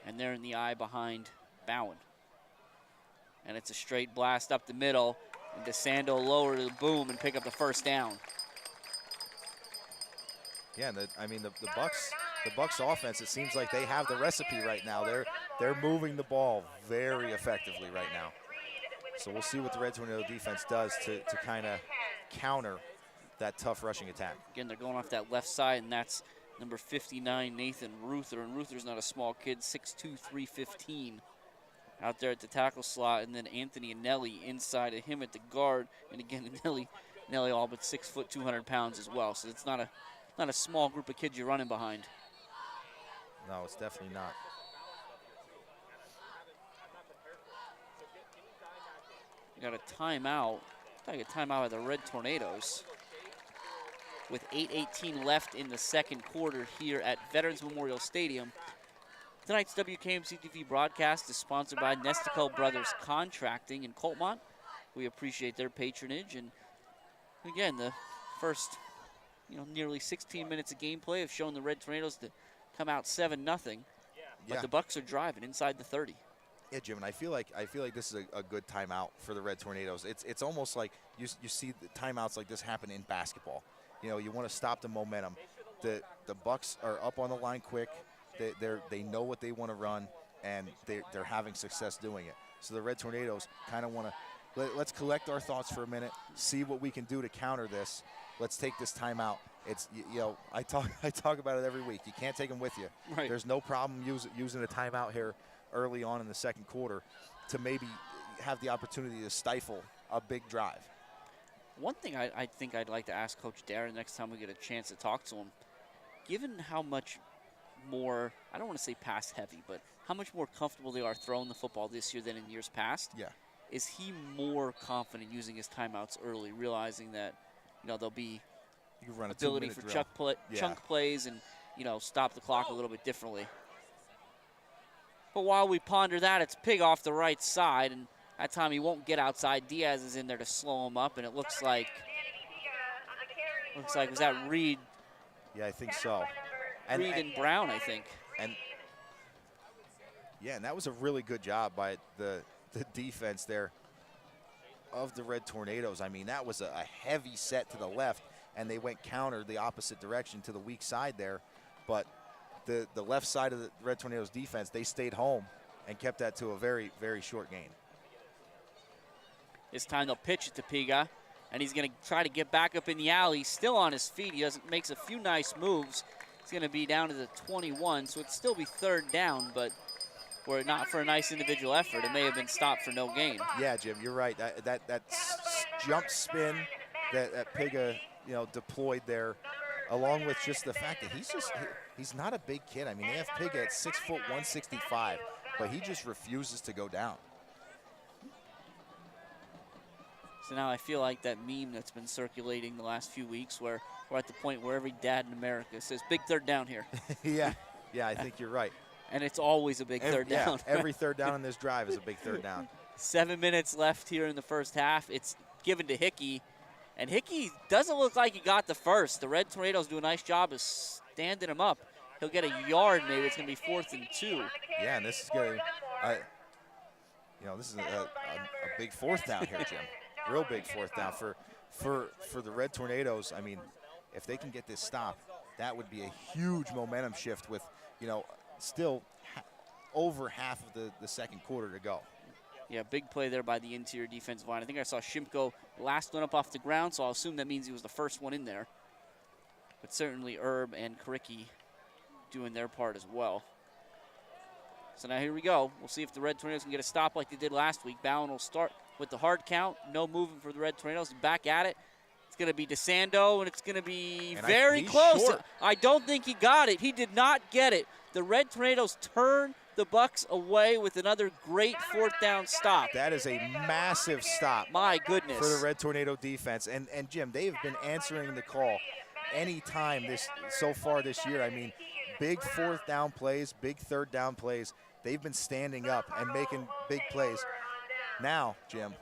And they're in the eye behind Bowen. And it's a straight blast up the middle. And DeSando lower to the boom and pick up the first down. Yeah, the Bucs offense, it seems like they have the recipe right now. They're moving the ball very effectively right now. So we'll see what the Red Tornado defense does to kind of counter that tough rushing attack. Again, they're going off that left side, and that's number 59, Nathan Ruther. And Ruther's not a small kid, 6'2", 315 out there at the tackle slot. And then Anthony Anelli inside of him at the guard. And again, Anelli all but 6 foot, 200 pounds as well. So it's not a small group of kids you're running behind. No, it's definitely not. You got a timeout. I think a timeout of the Red Tornadoes. With 8:18 left in the second quarter here at Veterans Memorial Stadium. Tonight's WKMC TV broadcast is sponsored by Nestico Brothers Contracting in Coltmont. We appreciate their patronage. And again, the first nearly 16 minutes of gameplay have shown the Red Tornadoes to come out 7-0. But the Bucs are driving inside the 30. Yeah, Jim, and I feel like this is a good timeout for the Red Tornadoes. It's almost like you see the timeouts like this happen in basketball. You want to stop the momentum. The Bucs are up on the line quick. They know what they want to run, and they're having success doing it. So the Red Tornadoes kind of want to let's collect our thoughts for a minute, see what we can do to counter this. Let's take this timeout. It's I talk about it every week. You can't take them with you. Right. There's no problem using a timeout here early on in the second quarter to maybe have the opportunity to stifle a big drive. One thing I think I'd like to ask Coach Darren next time we get a chance to talk to him, given how much more, I don't want to say pass heavy, but how much more comfortable they are throwing the football this year than in years past. Yeah. Is he more confident using his timeouts early, realizing that there'll be you can run a ability for chunk plays and stop the clock a little bit differently? But while we ponder that, it's Pig off the right side, and that time he won't get outside. Diaz is in there to slow him up, and it looks like was that Reed? Yeah, I think so. Reed and Brown, I think. And that was a really good job by the defense there of the Red Tornadoes. I mean, that was a heavy set to the left, and they went counter the opposite direction to the weak side there. But the left side of the Red Tornadoes defense, they stayed home and kept that to a very, very short gain. This time they'll pitch it to Piga, and he's going to try to get back up in the alley. Still on his feet. He makes a few nice moves. He's going to be down to the 21, so it'd still be 3rd down, but were it not for a nice individual effort, it may have been stopped for no gain. Yeah, Jim, you're right. That jump spin that Piga deployed there, along with just the fact that he's not a big kid. I mean, they have Piga at 6 foot 165, but he just refuses to go down. So now I feel like that meme that's been circulating the last few weeks where we're at the point where every dad in America says, big third down here. Yeah, I think you're right. And it's always a big third down. Every third down in this drive is a big third down. 7 minutes left here in the first half. It's given to Hickey. And Hickey doesn't look like he got the first. The Red Tornadoes do a nice job of standing him up. He'll get a yard maybe. It's going to be 4th and 2. Yeah, and this is going to, this is a big 4th down here, Jim. Real big 4th down for the Red Tornadoes. I mean, if they can get this stop, that would be a huge momentum shift with, still over half of the second quarter to go. Yeah, big play there by the interior defensive line. I think I saw Shimko last one up off the ground, so I'll assume that means he was the first one in there. But certainly Herb and Karicki doing their part as well. So now here we go. We'll see if the Red Tornadoes can get a stop like they did last week. Bowen will start with the hard count. No movement for the Red Tornadoes. Back at it. It's going to be DeSando, and it's going to be very close. Short. I don't think he got it. He did not get it. The Red Tornadoes turn the Bucks away with another great 4th down stop. That is a massive stop. My goodness. For the Red Tornado defense. And Jim, they have been answering the call anytime so far this year. I mean, big 4th down plays, big 3rd down plays. They've been standing up and making big plays. Now, Jim,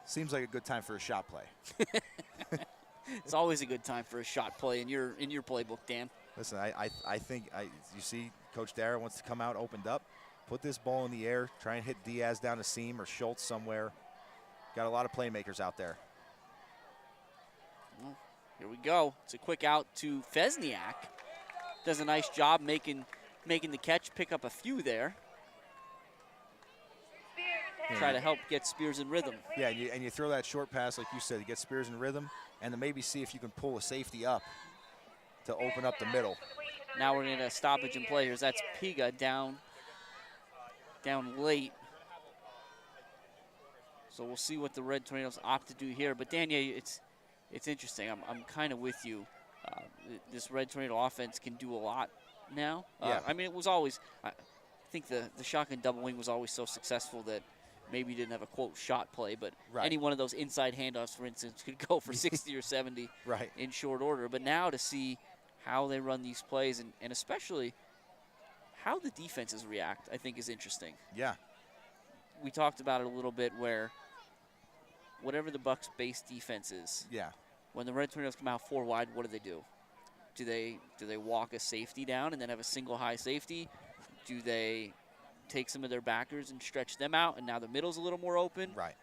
seems like a good time for a shot play. It's always a good time for a shot play in your playbook, Dan. Listen, I think you see Coach Dara wants to come out opened up, put this ball in the air, try and hit Diaz down the seam or Schultz somewhere. Got a lot of playmakers out there. Well, here we go. It's a quick out to Fesniak. Does a nice job making the catch, pick up a few there. Try to help get Spears in rhythm. Yeah, and you throw that short pass, like you said, to get Spears in rhythm, and then maybe see if you can pull a safety up to open up the middle. Now we're in a stoppage and play here. That's Piga down late. So we'll see what the Red Tornadoes opt to do here. But Dan, yeah, it's interesting. I'm kind of with you. This Red Tornado offense can do a lot now. Yeah. I mean, it was always, I think the shotgun double wing was always so successful that maybe you didn't have a, quote, shot play, but any one of those inside handoffs, for instance, could go for 60 or 70 in short order. But now to see how they run these plays and especially how the defenses react, I think is interesting. Yeah. We talked about it a little bit where whatever the Bucks' base defense is, when the Red Tornadoes come out 4 wide, what do? Do they walk a safety down and then have a single high safety? Do they take some of their backers and stretch them out, and now the middle's a little more open? Right.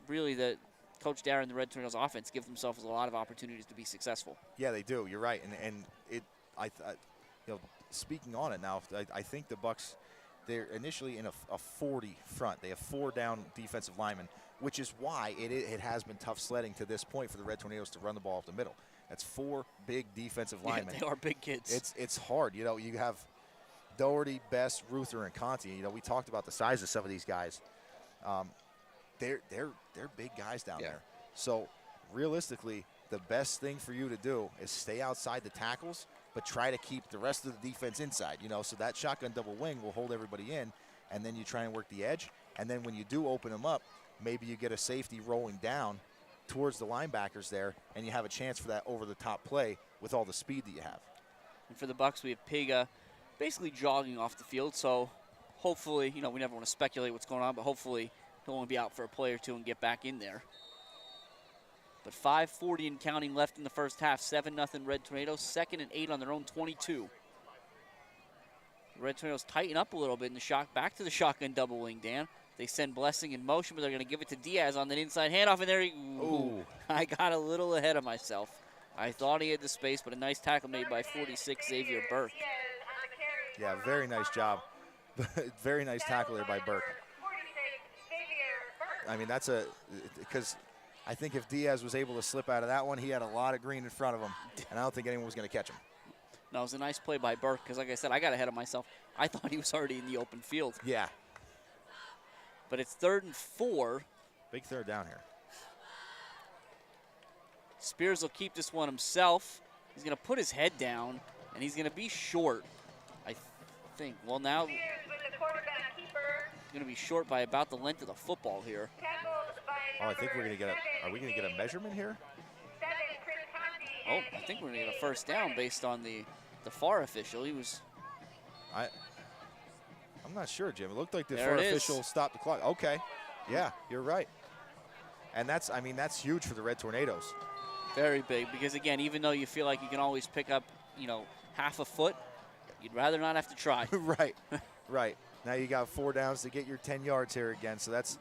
Really, the Coach Dara and the Red Tornadoes offense give themselves a lot of opportunities to be successful. Yeah, they do. You're right, and speaking on it now, I think the Bucks, they're initially in a 40 front. They have 4 down defensive linemen, which is why it has been tough sledding to this point for the Red Tornadoes to run the ball up the middle. That's 4 big defensive linemen. They are big kids. It's hard. You have Doherty, Best, Ruther, and Conti. We talked about the size of some of these guys. They're big guys down there. So realistically, the best thing for you to do is stay outside the tackles, but try to keep the rest of the defense inside. So that shotgun double wing will hold everybody in, and then you try and work the edge. And then when you do open them up, maybe you get a safety rolling down towards the linebackers there, and you have a chance for that over-the-top play with all the speed that you have. And for the Bucks, we have Piga basically jogging off the field, so hopefully, we never want to speculate what's going on, but hopefully he'll only be out for a play or two and get back in there. But 5:40 and counting left in the first half, 7-0 Red Tornadoes, 2nd and 8 on their own 22. The Red Tornadoes tighten up a little bit in the back to the shotgun double wing, Dan. They send Blessing in motion, but they're going to give it to Diaz on the inside handoff, and there I got a little ahead of myself. I thought he had the space, but a nice tackle made by 46 Xavier Burke. Yeah, very nice job. Very nice tackle there by Burke. I mean, because I think if Diaz was able to slip out of that one, he had a lot of green in front of him, and I don't think anyone was going to catch him. No, it was a nice play by Burke because, like I said, I got ahead of myself. I thought he was already in the open field. Yeah. But it's 3rd and 4. Big third down here. Spears will keep this one himself. He's going to put his head down, and he's going to be short, I think. Well, now he's going to be short by about the length of the football here. Tackled by Oh, I think we're gonna get are we gonna get a measurement here? Oh, I think we're gonna get a first down based on the FAR official. He was. I'm not sure, Jim. It looked like the There FAR it is. official stopped the clock. Okay, yeah, you're right. And that's huge for the Red Tornadoes. Very big, because again, even though you feel like you can always pick up, half a foot, you'd rather not have to try. Right, right. Now you got 4 downs to get your 10 yards here again. So that's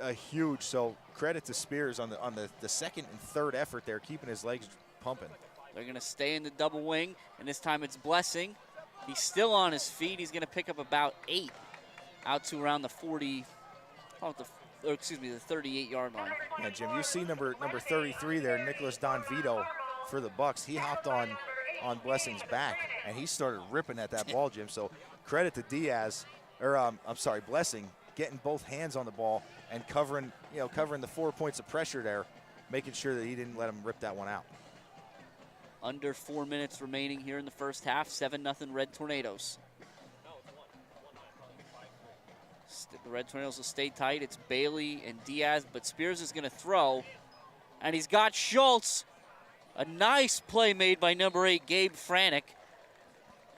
a huge. So credit to Spears on the second and third effort there, keeping his legs pumping. They're going to stay in the double wing, and this time it's Blessing. He's still on his feet. He's going to pick up about 8 out to around the the 38-yard line. Yeah, Jim, you see number 33 there, Nicholas Don Vito for the Bucks. He hopped on Blessing's back, and he started ripping at that ball, Jim. So credit to Blessing, getting both hands on the ball and covering the 4 points of pressure there, making sure that he didn't let him rip that one out. Under 4 minutes remaining here in the first half, 7-0 Red Tornadoes. The Red Tornadoes will stay tight. It's Bailey and Diaz, but Spears is going to throw, and he's got Schultz. A nice play made by number 8, Gabe Franek,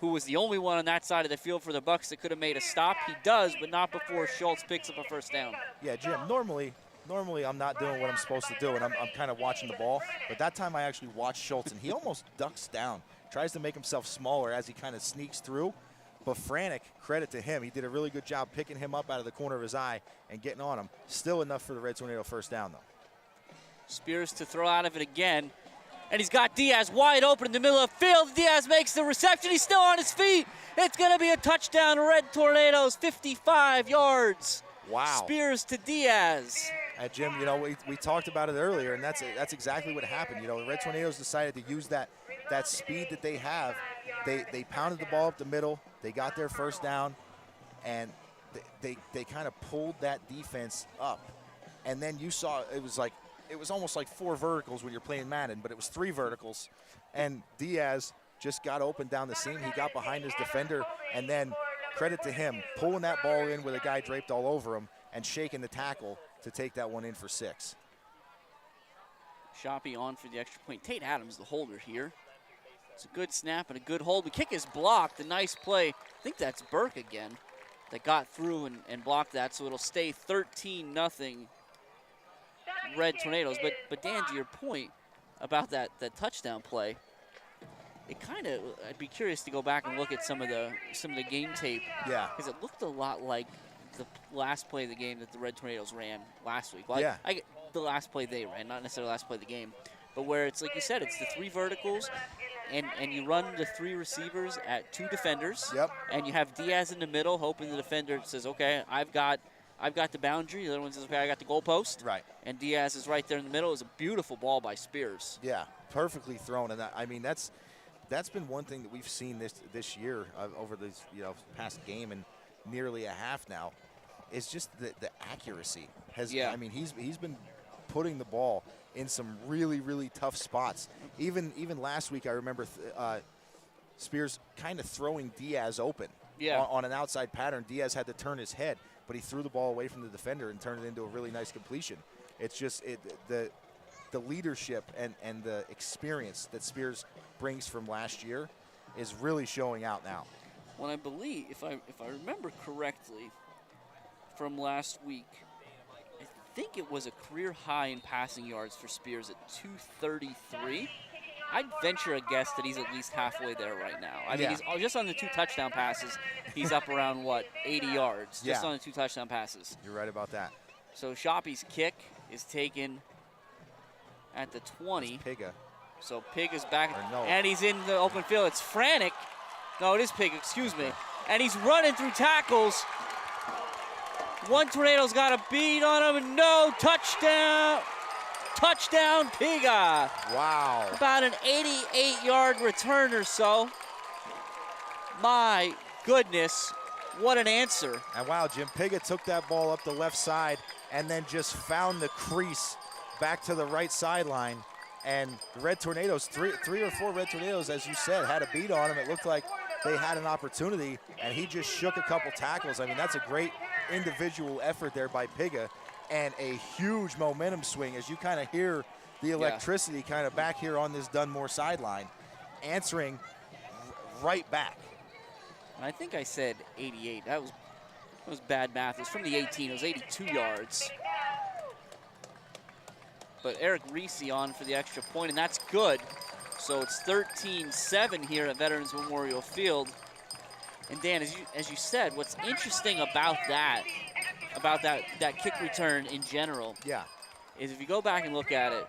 who was the only one on that side of the field for the Bucks that could have made a stop. He does, but not before Schultz picks up a first down. Yeah, Jim, normally I'm not doing what I'm supposed to do, and I'm kind of watching the ball. But that time I actually watched Schultz, and he almost ducks down, tries to make himself smaller as he kind of sneaks through. But Franek, credit to him, he did a really good job picking him up out of the corner of his eye and getting on him. Still enough for the Red Tornado first down, though. Spears to throw out of it again. And he's got Diaz wide open in the middle of the field. Diaz makes the reception. He's still on his feet. It's going to be a touchdown, Red Tornadoes, 55 yards. Wow. Spears to Diaz. And Jim, we talked about it earlier, and that's exactly what happened. The Red Tornadoes decided to use that speed that they have. They pounded the ball up the middle. They got their first down, and they kind of pulled that defense up. And then you saw it was almost like 4 verticals when you're playing Madden, but it was 3 verticals. And Diaz just got open down the seam. He got behind his defender, and then credit to him, pulling that ball in with a guy draped all over him and shaking the tackle to take that one in for 6. Shoppy on for the extra point. Tate Adams, the holder here. It's a good snap and a good hold. The kick is blocked. A nice play. I think that's Burke again that got through and blocked that, so it'll stay 13-0 Red Tornadoes. But Dan, to your point about that touchdown play, I'd be curious to go back and look at some of the game tape. Yeah. Because it looked a lot like the last play of the game that the Red Tornadoes ran last week. Yeah. The last play they ran, not necessarily the last play of the game, but where it's like you said, it's the 3 verticals, and you run the 3 receivers at 2 defenders. Yep. And you have Diaz in the middle, hoping the defender says, okay, I've got the boundary. The other one says, okay, I got the goalpost. Right. And Diaz is right there in the middle. It was a beautiful ball by Spears. Yeah, perfectly thrown. And that's been one thing that we've seen this year over this past game and nearly a half now. It's just the accuracy has. Yeah. He's been putting the ball in some really, really tough spots. Even last week, I remember Spears kind of throwing Diaz open. Yeah. On an outside pattern. Diaz had to turn his head, but he threw the ball away from the defender and turned it into a really nice completion. It's just the leadership and the experience that Spears brings from last year is really showing out now. Well, I believe, if I remember correctly, from last week, I think it was a career high in passing yards for Spears at 233. I'd venture a guess that he's at least halfway there right now. I mean, he's just on the 2 touchdown passes. He's up around, 80 yards just on the 2 touchdown passes. You're right about that. So Shoppy's kick is taken at the 20. Piga. So Pig is back, no. and he's in the open field. It's Franek. No, it is Pig, excuse me. And he's running through tackles. One Tornado's got a beat on him, and no, touchdown. Touchdown, Piga. Wow. About an 88-yard return or so. My goodness, what an answer. And wow, Jim, Piga took that ball up the left side and then just found the crease back to the right sideline. And the Red Tornadoes, three or four Red Tornadoes, as you said, had a beat on him. It looked like they had an opportunity, and he just shook a couple tackles. I mean, that's a great individual effort there by Piga and a huge momentum swing as you kind of hear the electricity kind of back here on this Dunmore sideline, answering right back. And I think I said 88. That was bad math. It was from the 18. It was 82 yards. But Eric Reese on for the extra point, and that's good. So it's 13-7 here at Veterans Memorial Field. And Dan, as you said, what's interesting about that kick return in general, is if you go back and look at it,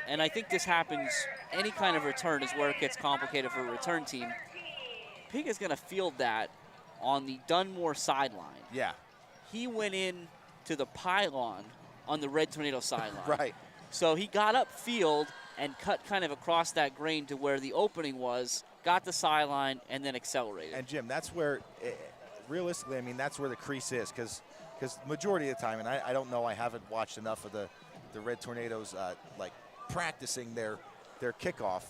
and I think this happens, any kind of return is where it gets complicated for a return team. Pig is going to field that on the Dunmore sideline. Yeah. He went in to the pylon on the Red Tornado sideline. Right. So he got upfield and cut kind of across that grain to where the opening was, got the sideline, and then accelerated. And, Jim, that's where, realistically, I mean, that's where the crease is, because majority of the time, and I don't know, I haven't watched enough of the Red Tornadoes, like, practicing their kickoff,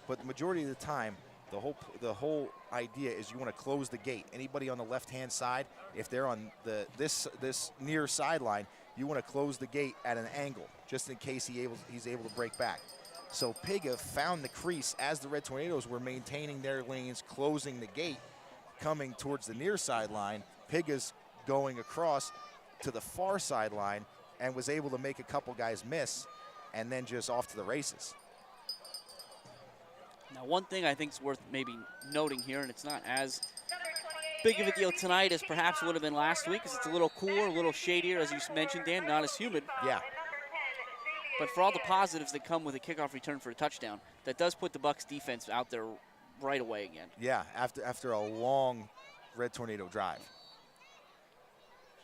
but the majority of the time, the whole idea is you want to close the gate. Anybody on the left-hand side, if they're on this near sideline, you want to close the gate at an angle, just in case he's able to break back. So Piga found the crease as the Red Tornadoes were maintaining their lanes, closing the gate, coming towards the near sideline. Piga's going across to the far sideline and was able to make a couple guys miss, and then just off to the races. Now, one thing I think is worth maybe noting here, and it's not as big of a deal tonight as perhaps it would have been last week, because it's a little cooler, a little shadier, as you mentioned, Dan, not as humid. Yeah. But for all the positives that come with a kickoff return for a touchdown, that does put the Bucs defense out there right away again. Yeah, after a long Red Tornado drive.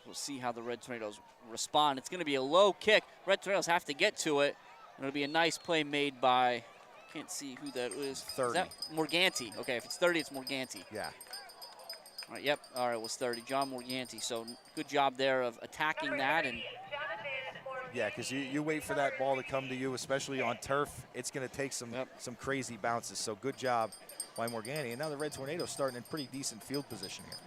We'll see how the Red Tornadoes respond. It's going to be a low kick. Red Tornadoes have to get to it. It'll be a nice play made by, can't see who that is. 30. Is that Morganti? Okay, if it's 30, it's Morganti. Yeah. All right, yep, all right, it was 30, John Morganti. So good job there of attacking that. And yeah, because you wait for that ball to come to you, especially on turf. It's going to take some crazy bounces. So good job by Morganti. And now the Red Tornadoes starting in pretty decent field position here.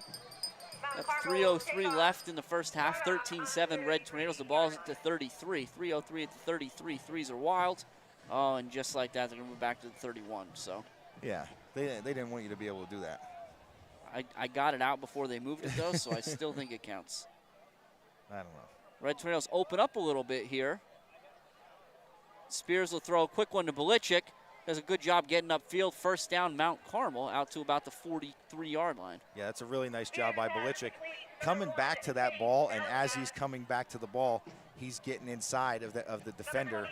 3:03 left in the first half, 13-7 Red Tornadoes. The ball's at the 33. 3:03 at the 33. Threes are wild. Oh, and just like that, they're going to move back to the 31. So yeah, they didn't want you to be able to do that. I got it out before they moved it, though, so I still think it counts. I don't know. Red Tornadoes open up a little bit here. Spears will throw a quick one to Belichick. Does a good job getting upfield. First down, Mount Carmel, out to about the 43-yard line. Yeah, that's a really nice job by Belichick. Coming back to that ball, and as he's coming back to the ball, he's getting inside of the defender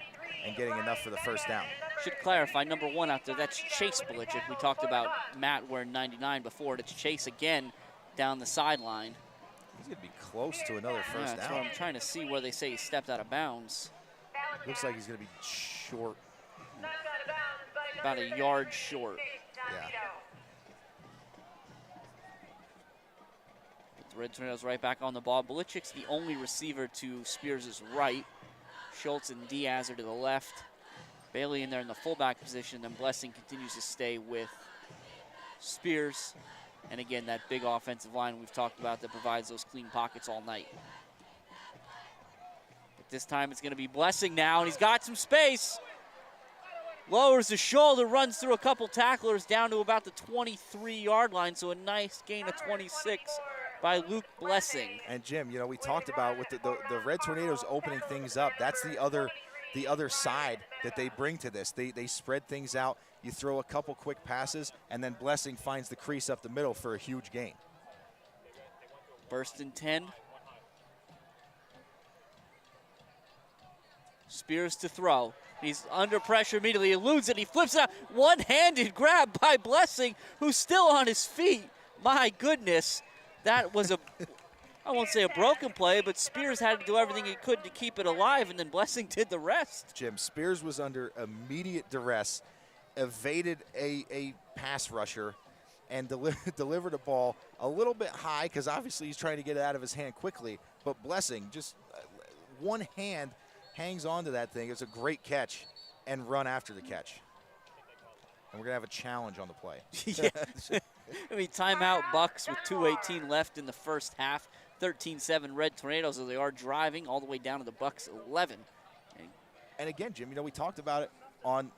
and getting enough for the first down. Should clarify, number one out there, that's Chase Belichick. We talked about Matt wearing 99 before. It's Chase again down the sideline. He's going to be close to another first down. That's what I'm trying to see where they say he stepped out of bounds. Looks like he's going to be short. About a yard short. Yeah. The Red Tornadoes right back on the ball. Belichick's the only receiver to Spears' right. Schultz and Diaz are to the left. Bailey in there in the fullback position. Then Blessing continues to stay with Spears. And again, that big offensive line we've talked about that provides those clean pockets all night. But this time it's going to be Blessing now, and he's got some space. Lowers the shoulder, runs through a couple tacklers down to about the 23-yard line, so a nice gain of 26 by Luke Blessing. And Jim, you know, we talked about with the Red Tornadoes opening things up. That's the other side that they bring to this. They spread things out. You throw a couple quick passes, and then Blessing finds the crease up the middle for a huge gain. First and 10. Spears to throw. He's under pressure immediately, eludes it, he flips it out. One-handed grab by Blessing, who's still on his feet. My goodness, that was I won't say a broken play, but Spears had to do everything he could to keep it alive, and then Blessing did the rest. Jim, Spears was under immediate duress, evaded a pass rusher, and delivered a ball a little bit high, because obviously he's trying to get it out of his hand quickly, but Blessing just one hand hangs on to that thing. It's a great catch and run after the catch. And we're going to have a challenge on the play. Yeah. I mean, timeout Bucks with 2:18 left in the first half. 13-7 Red Tornadoes, as they are driving all the way down to the Bucks 11. And again, Jim, we talked about it on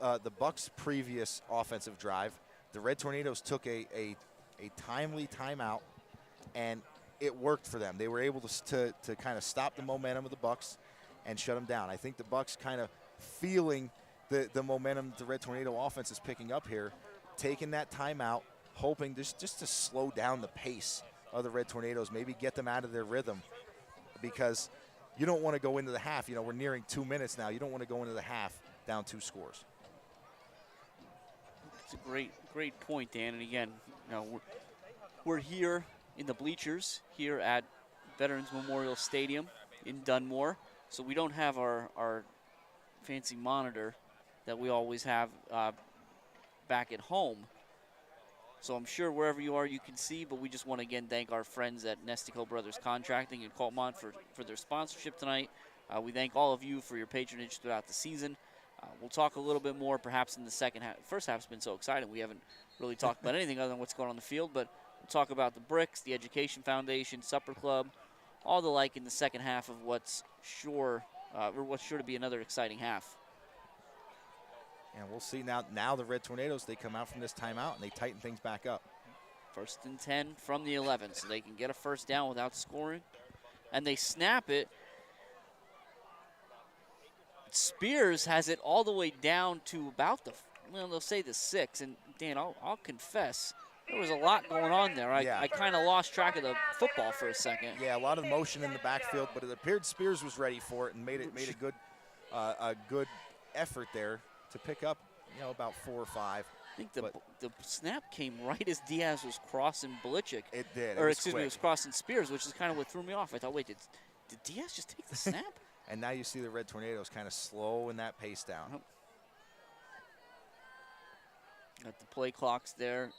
the Bucks' previous offensive drive. The Red Tornadoes took a timely timeout, and it worked for them. They were able to kind of stop the momentum of the Bucks and shut them down. I think the Bucks kind of feeling the momentum the Red Tornado offense is picking up here, taking that timeout, hoping just to slow down the pace of the Red Tornadoes, maybe get them out of their rhythm, because you don't want to go into the half. We're nearing 2 minutes now. You don't want to go into the half down 2 scores. It's a great point, Dan. And again, we're here in the bleachers here at Veterans Memorial Stadium in Dunmore, so we don't have our fancy monitor that we always have back at home. So I'm sure wherever you are you can see, but we just want to again thank our friends at Nestico Brothers Contracting in Coltmont for their sponsorship tonight. We thank all of you for your patronage throughout the season. We'll talk a little bit more perhaps in the second half. First half's been so exciting we haven't really talked about anything other than what's going on the field, but we'll talk about the Bricks, the Education Foundation, Supper Club, all the like in the second half of what's sure to be another exciting half. And we'll see now the Red Tornadoes, they come out from this timeout and they tighten things back up. 1st and 10 from the 11, so they can get a first down without scoring. And they snap it. Spears has it all the way down to about they'll say the 6. And Dan, I'll confess, there was a lot going on there. I kind of lost track of the football for a second. Yeah, a lot of motion in the backfield, but it appeared Spears was ready for it and made a good effort there to pick up, about 4 or 5. I think the snap came right as Diaz was crossing Belichick. It did. Or excuse me, it was crossing Spears, which is kind of what threw me off. I thought, wait, did Diaz just take the snap? And now you see the Red Tornadoes kind of slowing that pace down. Got the play clocks there.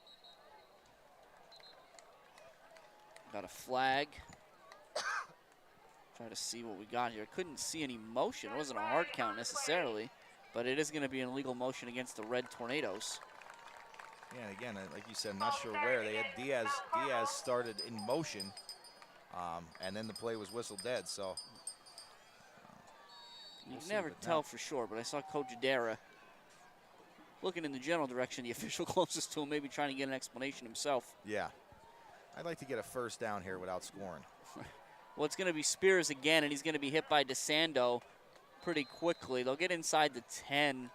Got a flag. Try to see what we got here. Couldn't see any motion. It wasn't a hard count necessarily, but it is going to be an illegal motion against the Red Tornadoes. Yeah, and again, like you said, not sure where. They had Diaz started in motion, and then the play was whistled dead, so. You can never tell for sure, but I saw Coach Adara looking in the general direction, the official closest to him, maybe trying to get an explanation himself. Yeah. I'd like to get a first down here without scoring. Well, it's going to be Spears again, and he's going to be hit by DeSando pretty quickly. They'll get inside the 10,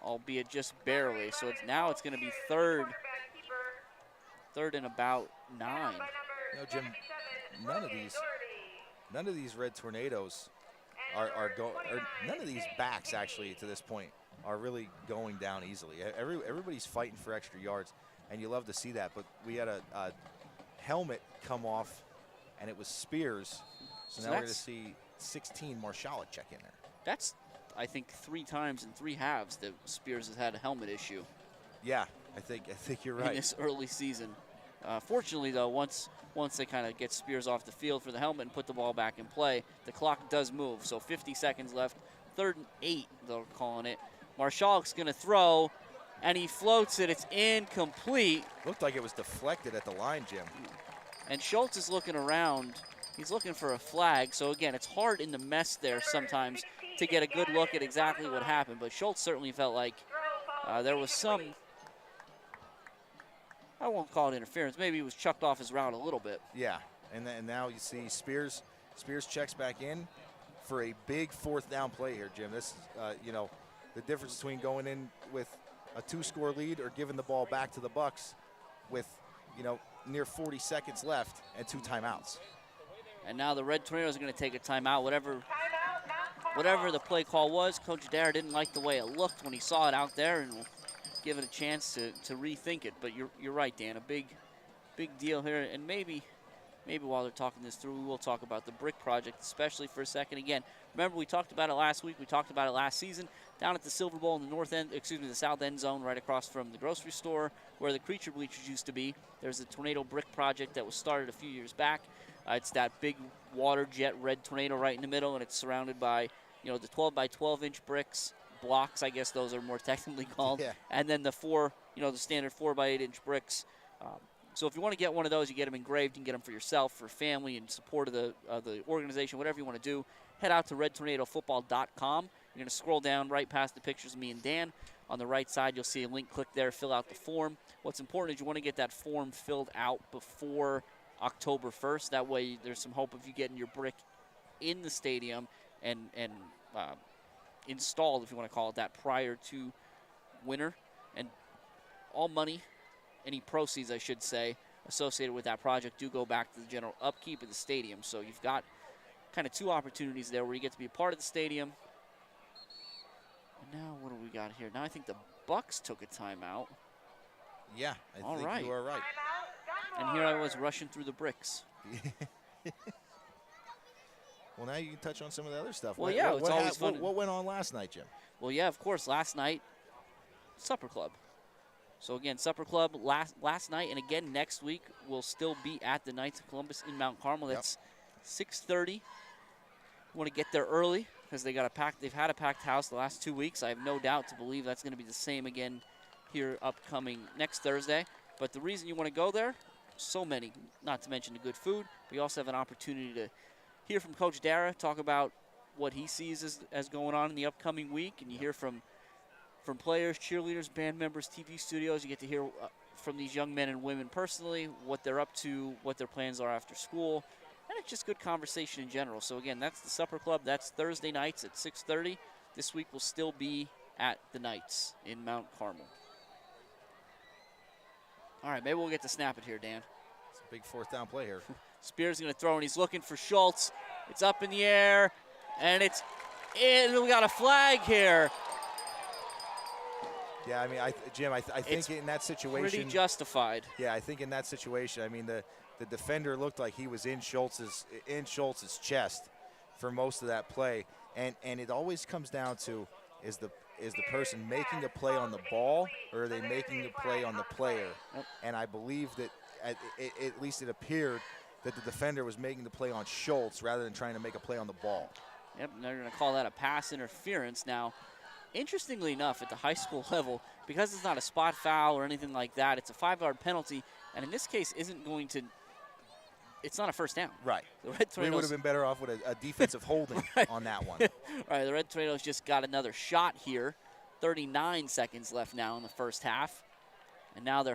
albeit just barely. So now it's going to be third and about 9. Jim, none of these Red Tornadoes none of these backs actually to this point are really going down easily. Everybody's fighting for extra yards, and you love to see that. But we had a helmet come off, and it was Spears. So now we're going to see 16 Marshall check in there. That's, I think, 3 times in 3 halves that Spears has had a helmet issue. Yeah, I think you're right. In this early season. Fortunately, though, once they kind of get Spears off the field for the helmet and put the ball back in play, the clock does move. So 50 seconds left. 3rd and 8, they're calling it. Marshall's going to throw, and he floats it. It's incomplete. Looked like it was deflected at the line, Jim. And Schultz is looking around. He's looking for a flag. So, again, it's hard in the mess there sometimes to get a good look at exactly what happened. But Schultz certainly felt like there was some, I won't call it interference. Maybe he was chucked off his route a little bit. Yeah, and now you see Spears checks back in for a big 4th down play here, Jim. This is, the difference between going in with a 2-score lead or giving the ball back to the Bucks with, near 40 seconds left and 2 timeouts. And now the Red Tornadoes are going to take a timeout. Whatever the play call was, Coach Adair didn't like the way it looked when he saw it out there, and will give it a chance to rethink it. But you're right, Dan. A big deal here, and maybe while they're talking this through, we will talk about the brick project, especially for a second. Again, remember we talked about it last week. We talked about it last season down at the Silver Bowl in the south end zone, right across from the grocery store where the creature bleachers used to be. There's a tornado brick project that was started a few years back. It's that big water jet red tornado right in the middle, and it's surrounded by, the 12 by 12 inch bricks, blocks, I guess those are more technically called, yeah. And then the 4, the standard 4 by 8 inch bricks So if you want to get one of those, you get them engraved. You can get them for yourself, for family, in support of the organization, whatever you want to do. Head out to redtornadofootball.com. You're going to scroll down right past the pictures of me and Dan. On the right side, you'll see a link. Click there, fill out the form. What's important is you want to get that form filled out before October 1st. That way there's some hope of you getting your brick in the stadium and installed, if you want to call it that, prior to winter. And all money, any proceeds, I should say, associated with that project do go back to the general upkeep of the stadium. So you've got kind of two opportunities there where you get to be a part of the stadium. And now what do we got here? Now I think the Bucks took a timeout. Yeah, I think you are right. And here I was rushing through the bricks. Well, now you can touch on some of the other stuff. Well, it's always fun. What went on last night, Jim? Well, yeah, of course, last night, Supper Club. So, again, Supper Club last night, and again next week, will still be at the Knights of Columbus in Mount Carmel. That's 6:30. You want to get there early because they've had a packed house the last 2 weeks. I have no doubt to believe that's going to be the same again here upcoming next Thursday. But the reason you want to go there, so many, not to mention the good food. We also have an opportunity to hear from Coach Dara, talk about what he sees as going on in the upcoming week, and you hear from players, cheerleaders, band members, TV studios. You get to hear from these young men and women personally, what they're up to, what their plans are after school, and it's just good conversation in general. So again, that's the Supper Club. That's Thursday nights at 6:30. This week will still be at the Knights in Mount Carmel. All right, maybe we'll get to snap it here, Dan. It's a big fourth down play here. Spears going to throw, and he's looking for Schultz. It's up in the air, and it's in. We got a flag here. Yeah, I mean, Jim, I think in that situation, pretty justified. Yeah, I think in that situation, I mean, the defender looked like he was in Schultz's chest for most of that play, and it always comes down to is the person making a play on the ball, or are they making a play on the player? Yep. And I believe that at least it appeared that the defender was making the play on Schultz rather than trying to make a play on the ball. Yep, and they're going to call that a pass interference. Now, interestingly enough, at the high school level, because it's not a spot foul or anything like that, it's a 5-yard penalty, and in this case it's not a first down. Right. The Red Tornadoes, we would have been better off with a defensive holding on that one. All right, the Red Tornadoes just got another shot here. 39 seconds left now in the first half, and now they're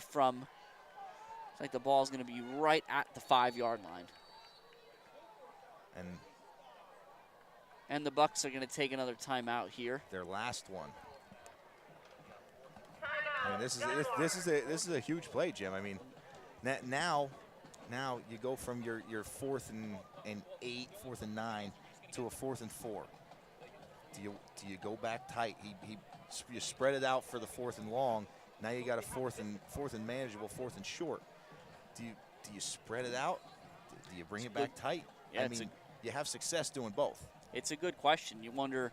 it's like the ball's going to be right at the 5-yard line. And the Bucks are going to take another timeout here. Their last one. I mean, this is a huge play, Jim. I mean, now you go from your 4th and 8, 4th and 9 to a 4th and 4. Do you go back tight? You spread it out for the 4th and long. Now you got a 4th and manageable, 4th and short. Do you spread it out? Do you bring it back tight? Yeah, I mean, you have success doing both. It's a good question. You wonder.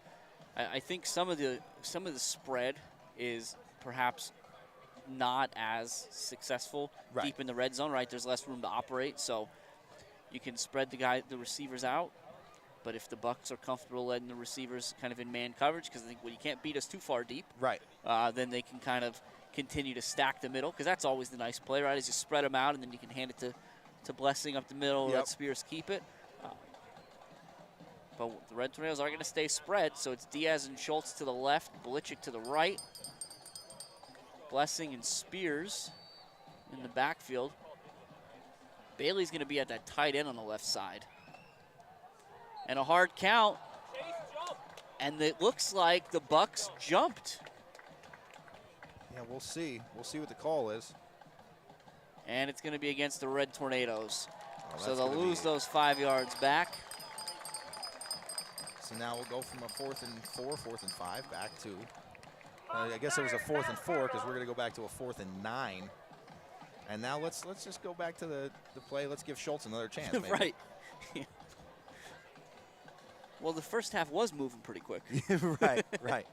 I think some of the spread is perhaps not as successful deep in the red zone. Right, there's less room to operate, so you can spread the receivers out. But if the Bucks are comfortable letting the receivers kind of in man coverage, because I think you can't beat us too far deep, right? Then they can kind of continue to stack the middle, because that's always the nice play, right? Is you spread them out and then you can hand it to Blessing up the middle. Let Spears keep it. But the Red Tornadoes are going to stay spread, so it's Diaz and Schultz to the left, Belichick to the right. Blessing and Spears in the backfield. Bailey's going to be at that tight end on the left side. And a hard count. And it looks like the Bucks jumped. Yeah, we'll see. We'll see what the call is. And it's going to be against the Red Tornadoes. Oh, so they'll lose those 5 yards back. So now we'll go from a 4th and 4, 4th and 5 back to, I guess it was a 4th and 4 because we're going to go back to a 4th and 9. And now let's just go back to the play. Let's give Schultz another chance. Maybe. Right. Well, the first half was moving pretty quick. Right.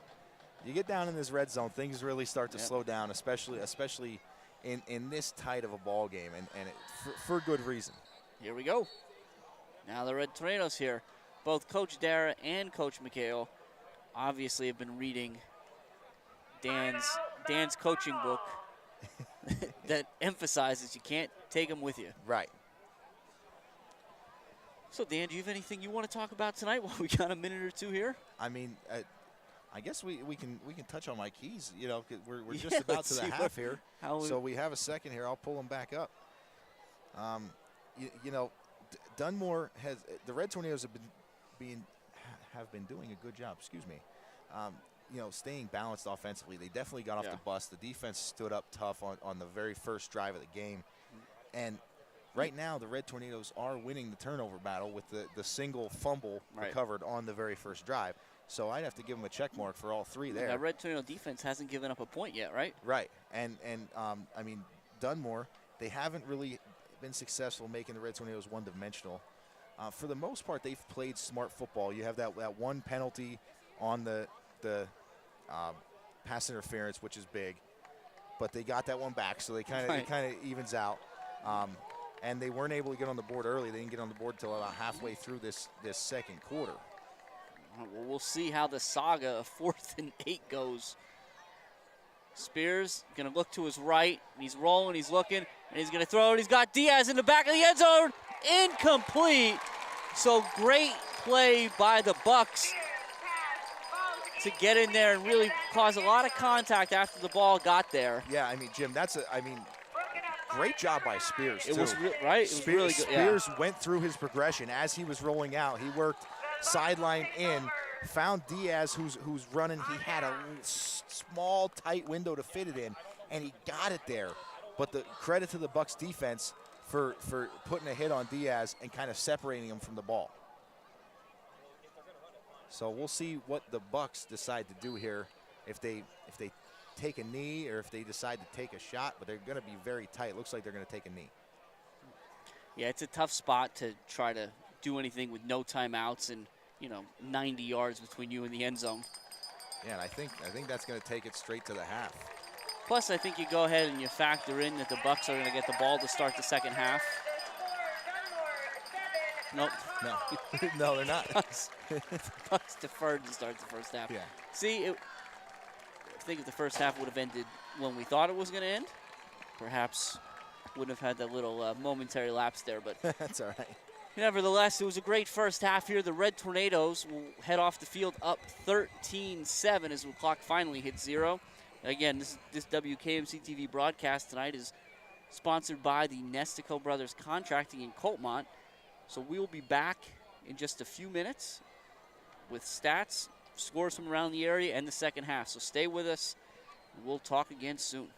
You get down in this red zone, things really start to slow down, especially in this tight of a ball game, and for good reason. Here we go. Now the Red Tornadoes here. Both Coach Dara and Coach McHale obviously have been reading Dan's coaching book that emphasizes you can't take them with you. Right. So, Dan, do you have anything you want to talk about tonight while we got a minute or two here? I mean, I guess we can touch on my keys. You know, 'cause we're just about to the half here, so we have a second here. I'll pull them back up. You know, Dunmore has the Red Tornadoes have been doing a good job. Excuse me. You know, staying balanced offensively. They definitely got off the bus. The defense stood up tough on the very first drive of the game, and right now the Red Tornadoes are winning the turnover battle with the single fumble recovered on the very first drive. So I'd have to give them a check mark for all three there. That Red Tornado defense hasn't given up a point yet, right? Right, and I mean, Dunmore, they haven't really been successful making the Red Tornadoes one-dimensional. For the most part, they've played smart football. You have that one penalty on the pass interference, which is big, but they got that one back, so they kind of evens out. And they weren't able to get on the board early. They didn't get on the board until about halfway through this second quarter. Well, we'll see how the saga of 4th and 8 goes. Spears going to look to his right. He's rolling, he's looking, and he's going to throw it. He's got Diaz in the back of the end zone. Incomplete. So great play by the Bucks to get in there and really cause a lot of contact after the ball got there. Yeah, I mean, Jim, great job by Spears, too. It was right. It was really good. Spears went through his progression as he was rolling out. He worked sideline in, found Diaz who's running. He had a small, tight window to fit it in, and he got it there. But the credit to the Bucks defense for putting a hit on Diaz and kind of separating him from the ball. So we'll see what the Bucks decide to do here, if they take a knee or if they decide to take a shot, but they're going to be very tight. Looks like they're going to take a knee. Yeah, it's a tough spot to try to do anything with no timeouts and, 90 yards between you and the end zone. Yeah, and I think that's going to take it straight to the half. Plus, I think you go ahead and you factor in that the Bucks are going to get the ball to start the second half. Nope. No. No, they're not. The Bucks deferred to start the first half. Yeah. See, I think if the first half would have ended when we thought it was going to end, perhaps wouldn't have had that little momentary lapse there. But that's all right. Nevertheless, it was a great first half here. The Red Tornadoes will head off the field up 13-7 as the clock finally hits 0. Again, this WKMC TV broadcast tonight is sponsored by the Nestico Brothers Contracting in Coltmont. So we will be back in just a few minutes with stats, scores from around the area, and the second half. So stay with us. We'll talk again soon.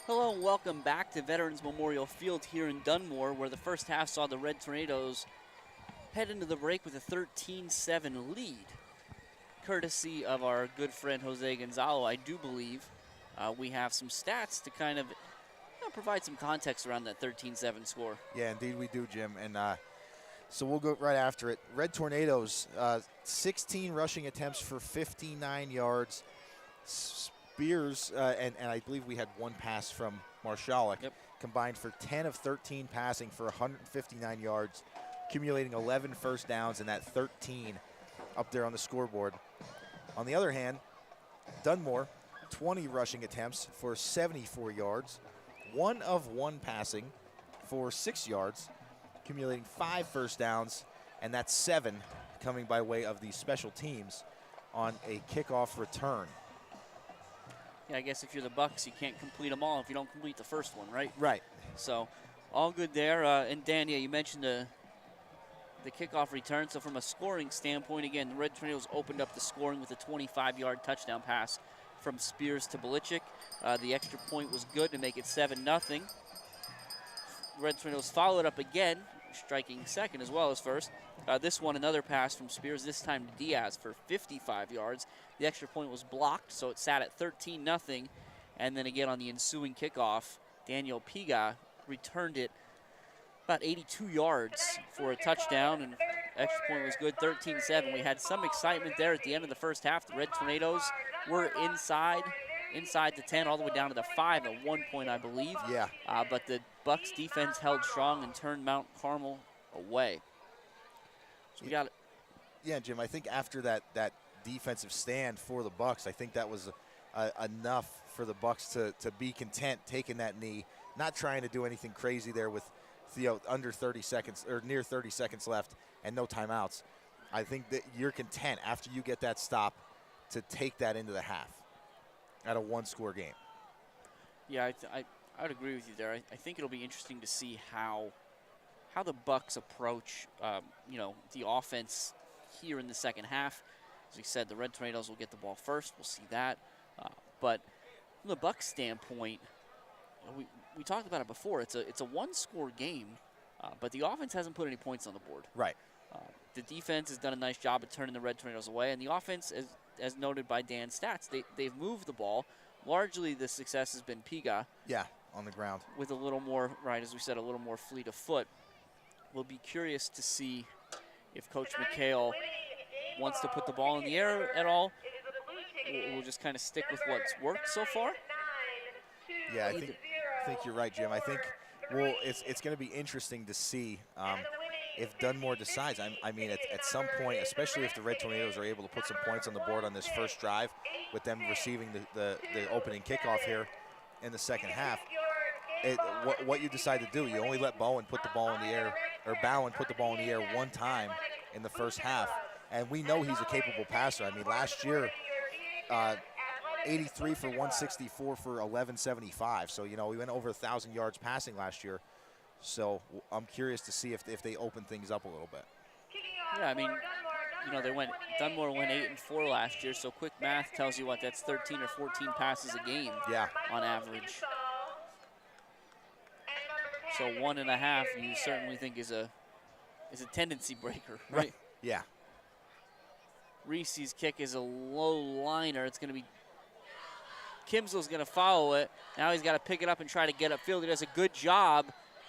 Hello and welcome back to Veterans Memorial Field here in Dunmore, where the first half saw the Red Tornadoes head into the break with a 13-7 lead, courtesy of our good friend Jose Gonzalo. I do believe we have some stats to kind of provide some context around that 13-7 score. Yeah, indeed we do, Jim. And so we'll go right after it. Red Tornadoes, 16 rushing attempts for 59 yards. Spears, and I believe we had one pass from Marshalik, combined for 10 of 13 passing for 159 yards, accumulating 11 first downs and that 13 up there on the scoreboard. On the other hand, Dunmore, 20 rushing attempts for 74 yards, 1 of 1 passing for 6 yards, accumulating 5 first downs, and that's 7 coming by way of the special teams on a kickoff return. Yeah, I guess if you're the Bucks, you can't complete them all if you don't complete the first one, right? Right. So, all good there. And Dan, yeah, you mentioned the kickoff return. So from a scoring standpoint, again, the Red Tornadoes opened up the scoring with a 25-yard touchdown pass from Spears to Belichick. The extra point was good to make it 7-0. Red Tornadoes followed up again, striking second as well as first. This one, another pass from Spears, this time to Diaz for 55 yards. The extra point was blocked, so it sat at 13-0. And then again on the ensuing kickoff, Daniel Piga returned it about 82 yards for a touchdown, and extra point was good, 13-7. We had some excitement there at the end of the first half. The Red Tornadoes were inside the 10 all the way down to the 5 at one point, I believe. Yeah. But the Bucks defense held strong and turned Mount Carmel away. So we got it. Yeah, Jim, I think after that defensive stand for the Bucks, I think that was enough for the Bucks to be content taking that knee, not trying to do anything crazy there with under 30 seconds or near 30 seconds left and no timeouts. I think that you're content after you get that stop to take that into the half at a one-score game. Yeah, I would agree with you there. I think it'll be interesting to see how the Bucks approach, the offense here in the second half. As we said, the Red Tornadoes will get the ball first. We'll see that. But from the Bucks standpoint, we talked about it before. It's a one-score game, but the offense hasn't put any points on the board. Right. The defense has done a nice job of turning the Red Tornadoes away, and the offense, as noted by Dan's stats, they've moved the ball. Largely, the success has been Piga. Yeah, on the ground. With a little more, right, as we said, a little more fleet of foot. We'll be curious to see if Coach McHale wants to put the ball in the air at all. We'll just kind of stick with what's worked so far. Yeah, I think you're right, Jim. I think, well, it's going to be interesting to see if Dunmore decides. I mean, at some point, especially if the Red Tornadoes are able to put some points on the board on this first drive, with them receiving the opening kickoff here in the second half, what you decide to do, you only let Bowen put the ball in the air, or Bowen put the ball in the air one time in the first half. And we know he's a capable passer. I mean, last year, 83 for 164 for 1175. So, we went over 1,000 yards passing last year. So I'm curious to see if they open things up a little bit. Yeah, I mean, Dunmore went 8-4 last year. So quick math tells you what, that's 13 or 14 passes a game. Yeah. On average. So 1.5, you certainly think is a tendency breaker, right? Yeah. Reese's kick is a low liner. It's going to be Kimsel's going to follow it. Now he's got to pick it up and try to get upfield. He does a good job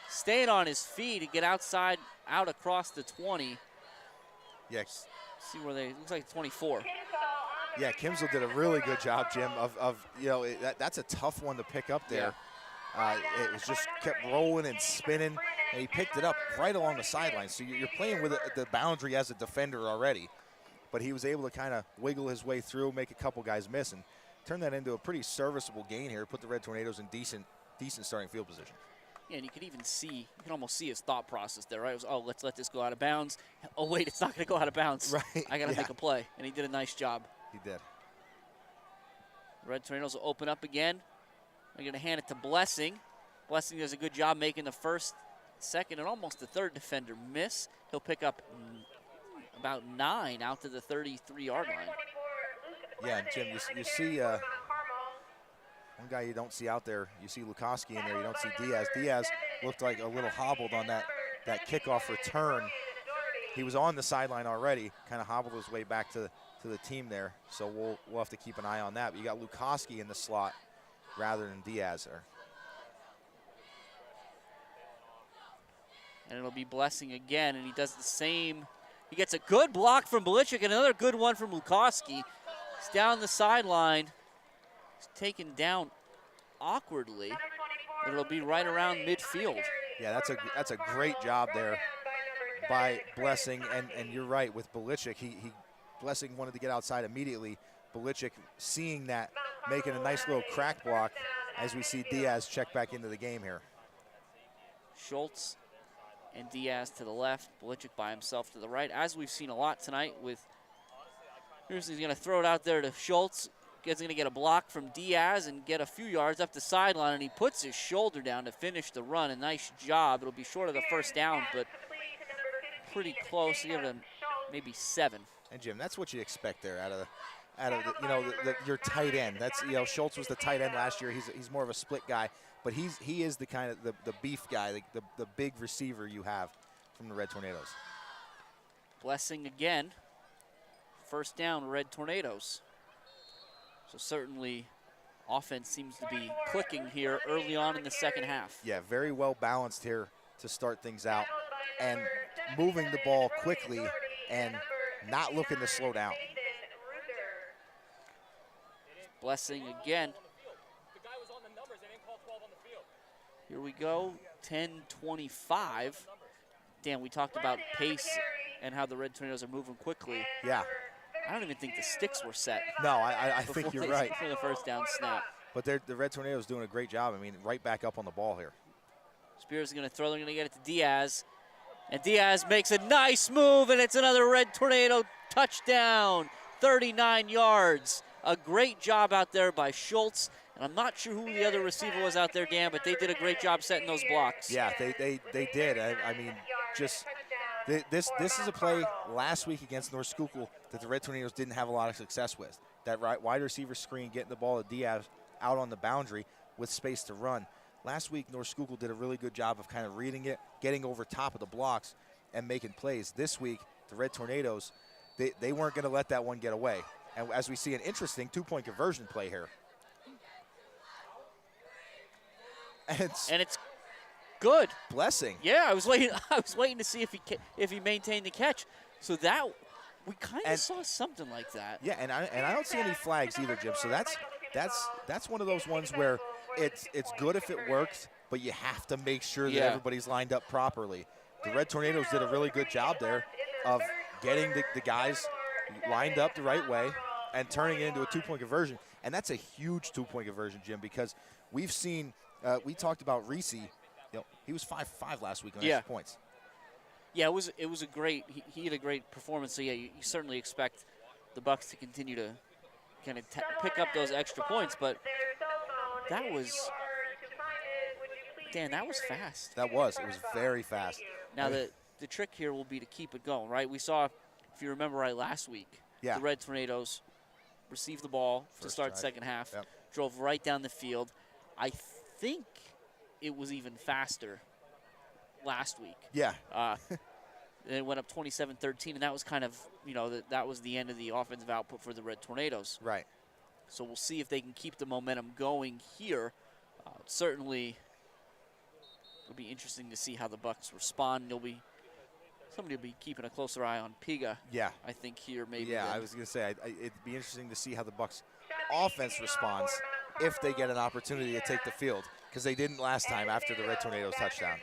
staying on his feet to get out across the 20. Yes. See where looks like 24. Yeah, Kimsel did a really good job, Jim, that's a tough one to pick up there. Yeah. It was just kept rolling and spinning, and he picked it up right along the sideline. So you're playing with the boundary as a defender already, but he was able to kind of wiggle his way through, make a couple guys miss, and turn that into a pretty serviceable gain here, put the Red Tornadoes in decent starting field position. Yeah, and you can almost see his thought process there, right? It was, oh, let's let this go out of bounds. Oh, wait, it's not going to go out of bounds. Right. I got to make a play, and he did a nice job. He did. Red Tornadoes will open up again. They're going to hand it to Blessing. Blessing does a good job making the first, second, and almost the third defender miss. He'll pick up about 9 out to the 33-yard line. Yeah, and Jim, you see, One guy you don't see out there, you see Lukoski in there, you don't see Diaz. Diaz looked like a little hobbled on that kickoff return. He was on the sideline already, kind of hobbled his way back to the team there. So we'll have to keep an eye on that. But you got Lukoski in the slot rather than Diaz there. And it'll be Blessing again, and he does the same. He gets a good block from Belichick and another good one from Lukoski. He's down the sideline. He's taken down awkwardly. It'll be right around midfield. Yeah, that's a great job there by Blessing, and you're right, with Belichick, Blessing wanted to get outside immediately. Belichick seeing that, making a nice little crack block as we see Diaz check back into the game here. Schultz and Diaz to the left, Belichick by himself to the right, as we've seen a lot tonight with, he's going to throw it out there to Schultz. He's going to get a block from Diaz and get a few yards up the sideline, and he puts his shoulder down to finish the run. A nice job. It'll be short of the first down, but pretty close. Give him maybe 7. And Jim, that's what you expect there out of your tight end. That's, Schultz was the tight end last year. He's more of a split guy, but he is the kind of the beef guy, the big receiver you have from the Red Tornadoes. Blessing again. First down, Red Tornadoes. So certainly offense seems to be clicking here early on in the second half. Yeah, very well balanced here to start things out and moving the ball quickly and not looking to slow down. Blessing again. Here we go, 10-25. Dan, we talked about pace and how the Red Tornadoes are moving quickly. Yeah. I don't even think the sticks were set. No, I think you're right. For the first down snap. But the Red Tornadoes doing a great job. I mean, right back up on the ball here. Spears is going to throw. They're going to get it to Diaz. And Diaz makes a nice move, and it's another Red Tornado touchdown. 39 yards. A great job out there by Schultz. And I'm not sure who the other receiver was out there, Dan, but they did a great job setting those blocks. Yeah, they did. I mean, just this is a play last week against North Schuylkill that the Red Tornadoes didn't have a lot of success with. That wide receiver screen, getting the ball to Diaz out on the boundary with space to run. Last week, North Schuylkill did a really good job of kind of reading it, getting over top of the blocks, and making plays. This week, the Red Tornadoes, they weren't going to let that one get away. And as we see an interesting two-point conversion play here. And it's good. Blessing. Yeah, I was waiting to see if he maintained the catch. So that we kind of saw something like that. Yeah, and I don't see any flags either, Jim. So that's one of those ones where it's good if it works, but you have to make sure that everybody's lined up properly. The Red Tornadoes did a really good job there of getting the guys lined up the right way and turning it into a two-point conversion. And that's a huge two-point conversion, Jim, because we've seen we talked about Reese. He was 5-5 last week on extra points. Yeah, it was a great. He had a great performance. So yeah, you certainly expect the Bucks to continue to kind of pick up those extra points. But that was, Dan, that was fast. It was very fast. Now the trick here will be to keep it going, right? We saw, if you remember right, last week, the Red Tornadoes received the ball to start second half, drove right down the field. I think it was even faster last week. Yeah. It went up 27-13, and that was kind of, that was the end of the offensive output for the Red Tornadoes. Right. So we'll see if they can keep the momentum going here. Certainly, it'll be interesting to see how the Bucks respond. Somebody will be keeping a closer eye on Piga. Yeah. I think here maybe. Yeah, I was going to say, it'd be interesting to see how the Bucks offense responds if they get an opportunity to take the field, because they didn't last time after the Red Tornadoes touchdown.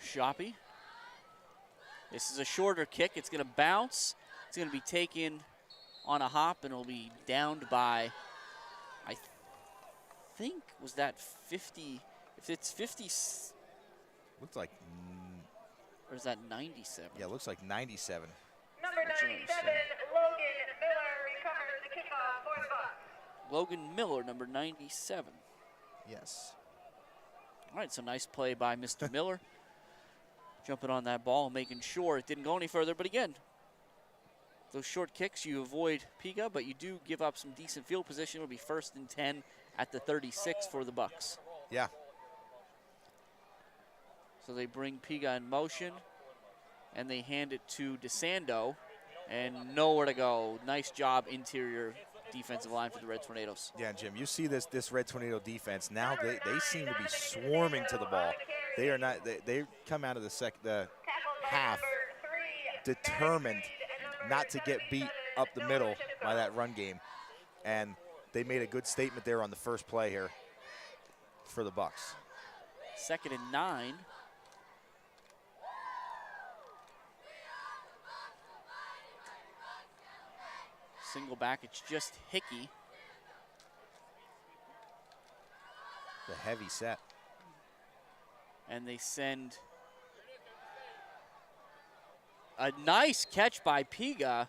Shoppy. This is a shorter kick. It's going to bounce. It's going to be taken on a hop, and it'll be downed by, I think, was that 50? If it's 50. Looks like. Or is that 97? Yeah, it looks like 97. Number 97, Logan Miller recovers the kickoff for the Bucks. Logan Miller, number 97. Yes. All right, so nice play by Mr. Miller. Jumping on that ball and making sure it didn't go any further. But again, those short kicks, you avoid Piga, but you do give up some decent field position. It'll be 1st and 10 at the 36 for the Bucks. Yeah. So they bring Piga in motion, and they hand it to DeSando, and nowhere to go. Nice job, interior defensive line for the Red Tornadoes. Yeah, Jim, you see this Red Tornado defense. Now they seem to be swarming to the ball. They are not. They come out of the half determined not to get beat up the middle by that run game, and they made a good statement there on the first play here for the Bucks. 2nd and 9. Single back, it's just Hickey. The heavy set. And they send a nice catch by Piga.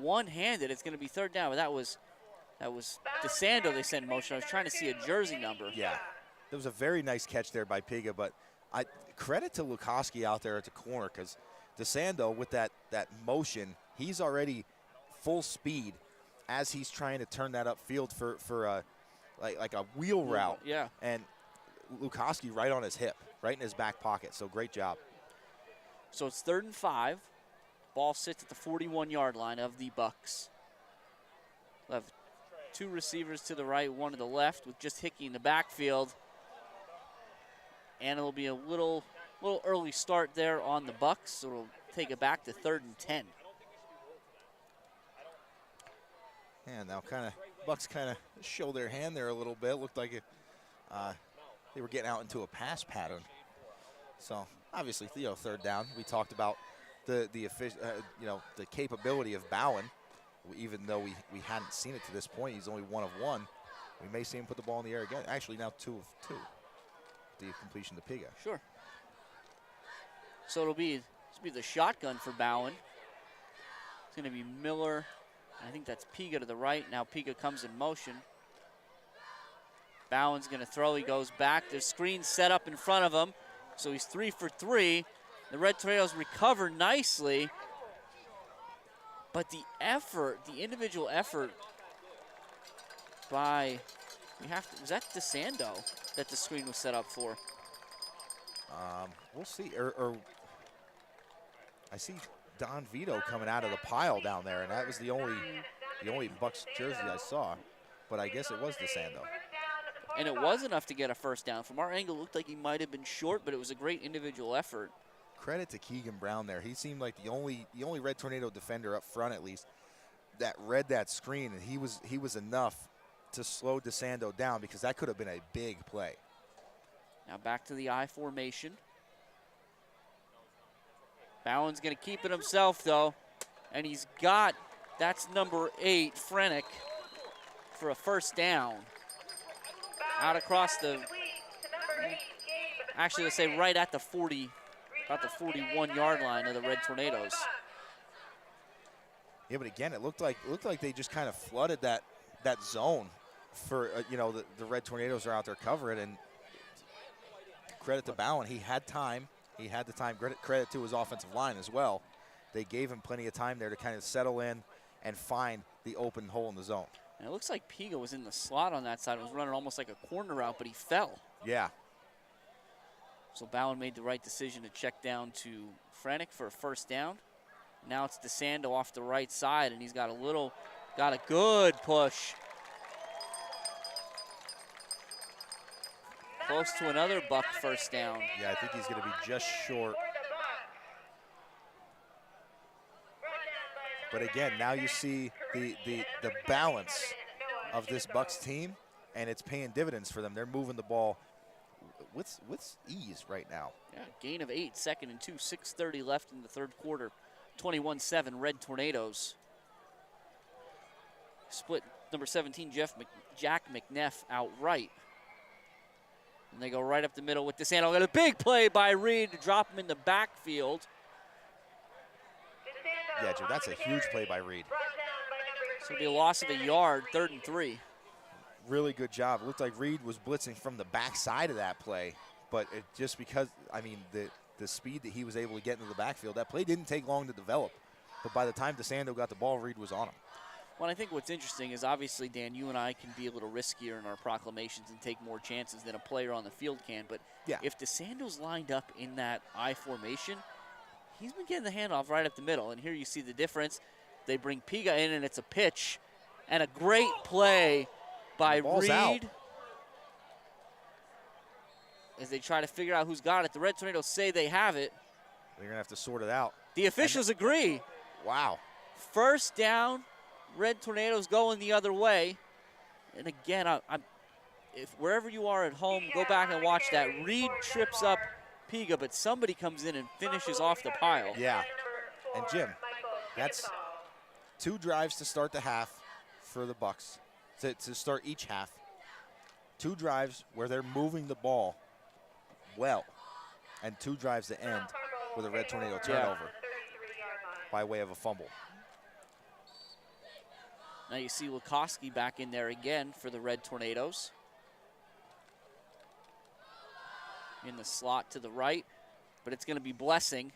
One-handed, it's gonna be 3rd down, but that was DeSando they sent in motion. I was trying to see a jersey number. Yeah, there was a very nice catch there by Piga, but credit to Lukoski out there at the corner, because DeSando with that motion, he's already full speed as he's trying to turn that upfield for like a wheel route. Yeah. And Lukoski right on his hip, right in his back pocket. So great job. So it's 3rd and 5. Ball sits at the 41-yard line of the Bucks. We'll have 2 receivers to the right, 1 to the left, with just Hickey in the backfield. And it'll be a little early start there on the Bucks, so it'll take it back to 3rd and 10. And now Bucks kind of show their hand there a little bit. Looked like they were getting out into a pass pattern. So obviously, 3rd down. We talked about the capability of Bowen. Even though we hadn't seen it to this point, he's only 1 of 1. We may see him put the ball in the air again. Actually, now 2 of 2. The completion to Piga. Sure. So it'll be the shotgun for Bowen. It's going to be Miller. I think that's Piga to the right. Now Piga comes in motion. Bowen's going to throw. He goes back. There's screen set up in front of him. So he's 3 for 3. The Red Tornadoes recover nicely. But the effort, the individual effort by, was that DeSando that the screen was set up for? We'll see. Or I see Don Vito coming out of the pile down there, and that was the only Bucks jersey I saw. But I guess it was DeSando. And it was enough to get a 1st down. From our angle, it looked like he might have been short, but it was a great individual effort. Credit to Keegan Brown there. He seemed like the only Red Tornado defender up front, at least, that read that screen, and he was enough to slow DeSando down, because that could have been a big play. Now back to the I formation. Bowen's going to keep it himself, though, and that's number 8, Frenick, for a 1st down. Out across actually, let's say right at the 40, about the 41-yard line of the Red Tornadoes. Yeah, but again, it looked like they just kind of flooded that zone for the Red Tornadoes are out there covering, and credit to Bowen, he had time. He had the time. Credit to his offensive line as well. They gave him plenty of time there to kind of settle in and find the open hole in the zone. And it looks like Piga was in the slot on that side. It was running almost like a corner route, but he fell. Yeah. So Bowen made the right decision to check down to Frenick for a 1st down. Now it's DeSando off the right side, and he's got a good push. Close to another Buck 1st down. Yeah, I think he's going to be just short. But again, now you see the balance of this Bucks team, and it's paying dividends for them. They're moving the ball with ease right now. Yeah, gain of 8, 2nd and 2, 6:30 left in the 3rd quarter. 21-7 Red Tornadoes. Split number 17, Jack McNeff outright. And they go right up the middle with DeSando. Got a big play by Reed to drop him in the backfield. Yeah, Jim, that's a huge play by Reed. So it'll be a loss of a yard, 3rd and 3. Really good job. It looked like Reed was blitzing from the backside of that play, but it just because, I mean, the speed that he was able to get into the backfield, that play didn't take long to develop. But by the time DeSando got the ball, Reed was on him. Well, I think what's interesting is obviously, Dan, you and I can be a little riskier in our proclamations and take more chances than a player on the field can. But Yeah. if DeSando's lined up in that I formation, he's been getting the handoff right up the middle. And here you see the difference. They bring Piga in, and it's a pitch. And a great play by Reed. Out. As they try to figure out who's got it. The Red Tornadoes say they have it. They're going to have to sort it out. The officials agree. Wow. First down, Red Tornadoes going the other way. And again, if wherever you are at home, go back and watch that. Reed trips up Piga, but somebody comes in and finishes off the pile. Yeah. And Jim, that's 2 drives to start the half for the Bucks, to start each half. 2 drives where they're moving the ball well, and 2 drives to end with a Red Tornado turnover by way of a fumble. Now you see Lukoski back in there again for the Red Tornadoes. In the slot to the right, but it's going to be Blessing.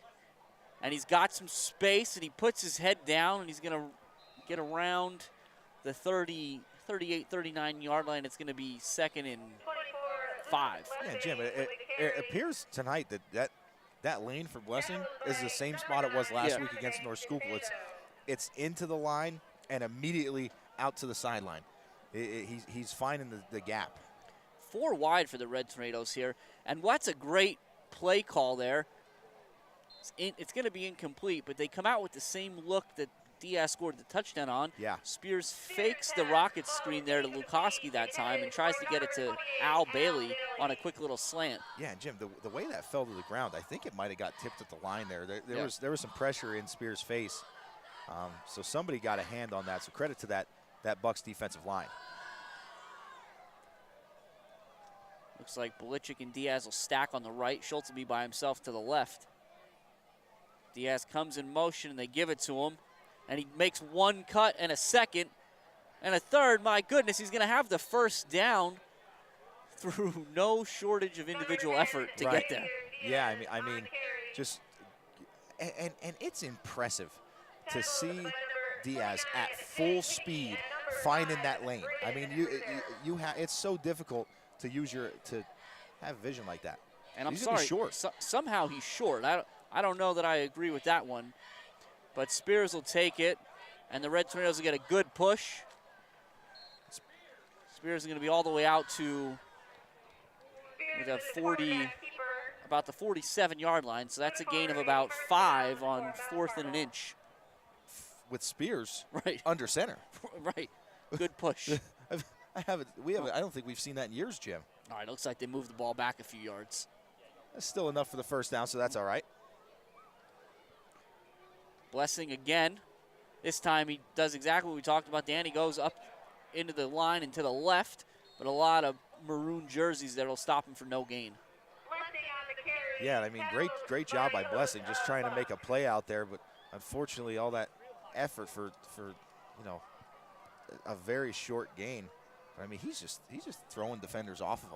And he's got some space, and he puts his head down, and he's going to get around the 38, 39-yard line. It's going to be 2nd and 5. Yeah, Jim, it appears tonight that lane for Blessing is the same spot it was last week against North Schuylkill. It's into the line and immediately out to the sideline. He's finding the gap. 4 wide for the Red Tornadoes here. And what's a great play call there. It's going to be incomplete, but they come out with the same look that Diaz scored the touchdown on. Yeah. Spears fakes the rocket screen there to Lukoski that time and tries to get it to Al Bailey on a quick little slant. Yeah, and Jim, the way that fell to the ground, I think it might have got tipped at the line there. There was some pressure in Spears' face. So somebody got a hand on that. So credit to that Bucks defensive line. Looks like Belichick and Diaz will stack on the right. Schultz will be by himself to the left. Diaz comes in motion, and they give it to him. And he makes 1 cut and a 2nd and a 3rd. My goodness, he's going to have the first down through no shortage of individual effort to get there. Yeah, I mean, just and it's impressive to see Diaz at full speed finding that lane. I mean, you have it's so difficult to to have vision like that. And I'm he's sorry, short. Somehow he's short. I don't know that I agree with that one. But Spears will take it, and the Red Tornadoes will get a good push. Spears is going to be all the way out to about the 47-yard line, so that's a gain of about 5 on 4th and an inch. With Spears under center. Right, good push. I don't think we've seen that in years, Jim. All right, looks like they moved the ball back a few yards. That's still enough for the first down, so that's all right. Blessing again. This time he does exactly what we talked about, Dan. He goes up into the line and to the left, but a lot of maroon jerseys there will stop him for no gain. Yeah, I mean, great job by Blessing, just trying to make a play out there, but unfortunately all that effort for a very short gain. I mean, he's just throwing defenders off of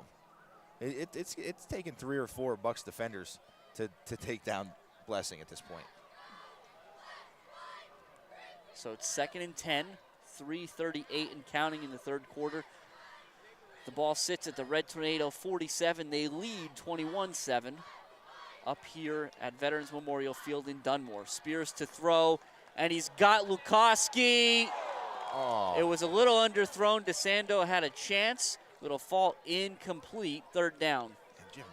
him. It's taken 3 or 4 Bucks defenders to take down Blessing at this point. So it's 2nd and 10, 3:38 and counting in the 3rd quarter. The ball sits at the Red Tornado 47. They lead 21-7 up here at Veterans Memorial Field in Dunmore. Spears to throw, and he's got Lukoski. Oh. It was a little underthrown. DeSando had a chance. It'll fall incomplete. 3rd down. And Jim,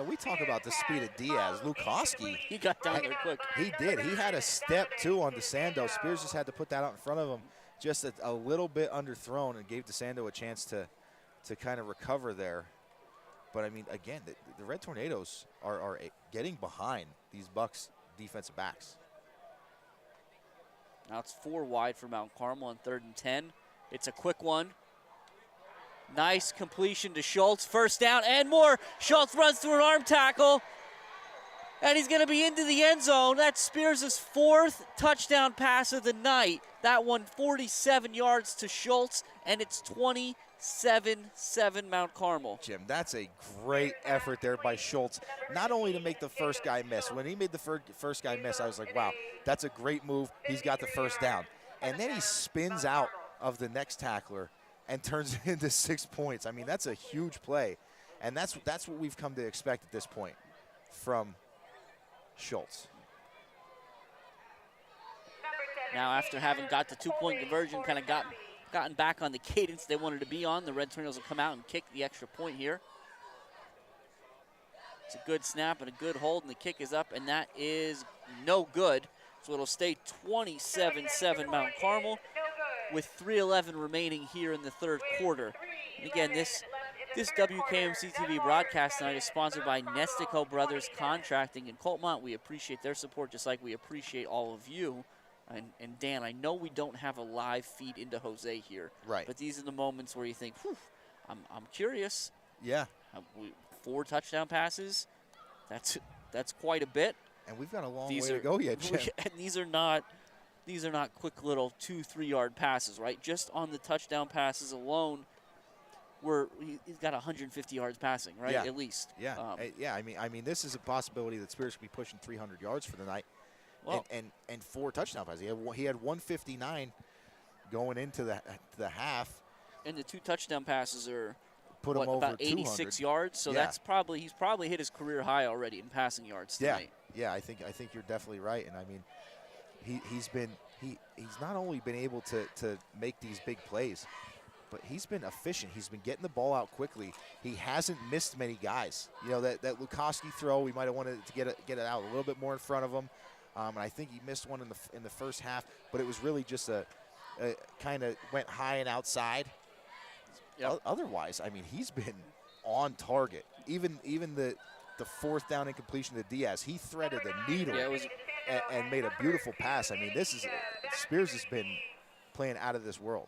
we talk about the speed of Diaz. Lukoski. He got down there quick. He did. He had a step, too, on DeSando. Spears just had to put that out in front of him. Just a little bit underthrown and gave DeSando a chance to kind of recover there. But, I mean, again, the Red Tornadoes are getting behind these Bucks defensive backs. Now it's 4 wide for Mount Carmel on 3rd and 10. It's a quick one. Nice completion to Schultz. First down and more. Schultz runs through an arm tackle. And he's going to be into the end zone. That's Spears' 4th touchdown pass of the night. That one 47 yards to Schultz, and it's 7-7 Mount Carmel. Jim, that's a great effort there by Schultz. Not only to make the first guy miss. When he made the first guy miss, I was like, wow, that's a great move. He's got the first down. And then he spins out of the next tackler and turns it into 6 points. I mean, that's a huge play. And that's what we've come to expect at this point from Schultz. Now, after having got the 2-point conversion, kind of gotten back on the cadence they wanted to be on, the Red Tornadoes will come out and kick the extra point here. It's a good snap and a good hold, and the kick is up, and that is no good. So it'll stay 27-7 Mount Carmel with 3:11 remaining here in the third quarter. And again, this WKMC TV broadcast tonight is sponsored by Nestico Brothers Contracting in Coltmont. We appreciate their support just like we appreciate all of you. And Dan, I know we don't have a live feed into Jose here. Right. But these are the moments where you think, whew, I'm curious. Yeah. 4 touchdown passes. That's quite a bit. And we've got a long way to go yet, Jim. And these are not quick little 2-3 yard passes, right? Just on the touchdown passes alone, he's got 150 yards passing, right? Yeah. At least. Yeah. I mean, this is a possibility that Spears could be pushing 300 yards for the night. Well, and 4 touchdown passes. He had 159 going into the half. And the 2 touchdown passes are put him over about 86 yards. So yeah. he's probably hit his career high already in passing yards tonight. Yeah. I think you're definitely right. And I mean, he's not only been able to make these big plays, but he's been efficient. He's been getting the ball out quickly. He hasn't missed many guys. You know, that Lukowski throw, we might have wanted to get it out a little bit more in front of him. And I think he missed one in the first half, but it was really just a kind of went high and outside. Yep. Otherwise, I mean, he's been on target. Even the 4th down incompletion to Diaz, he threaded the needle and made a beautiful pass. I mean, Spears has been playing out of this world.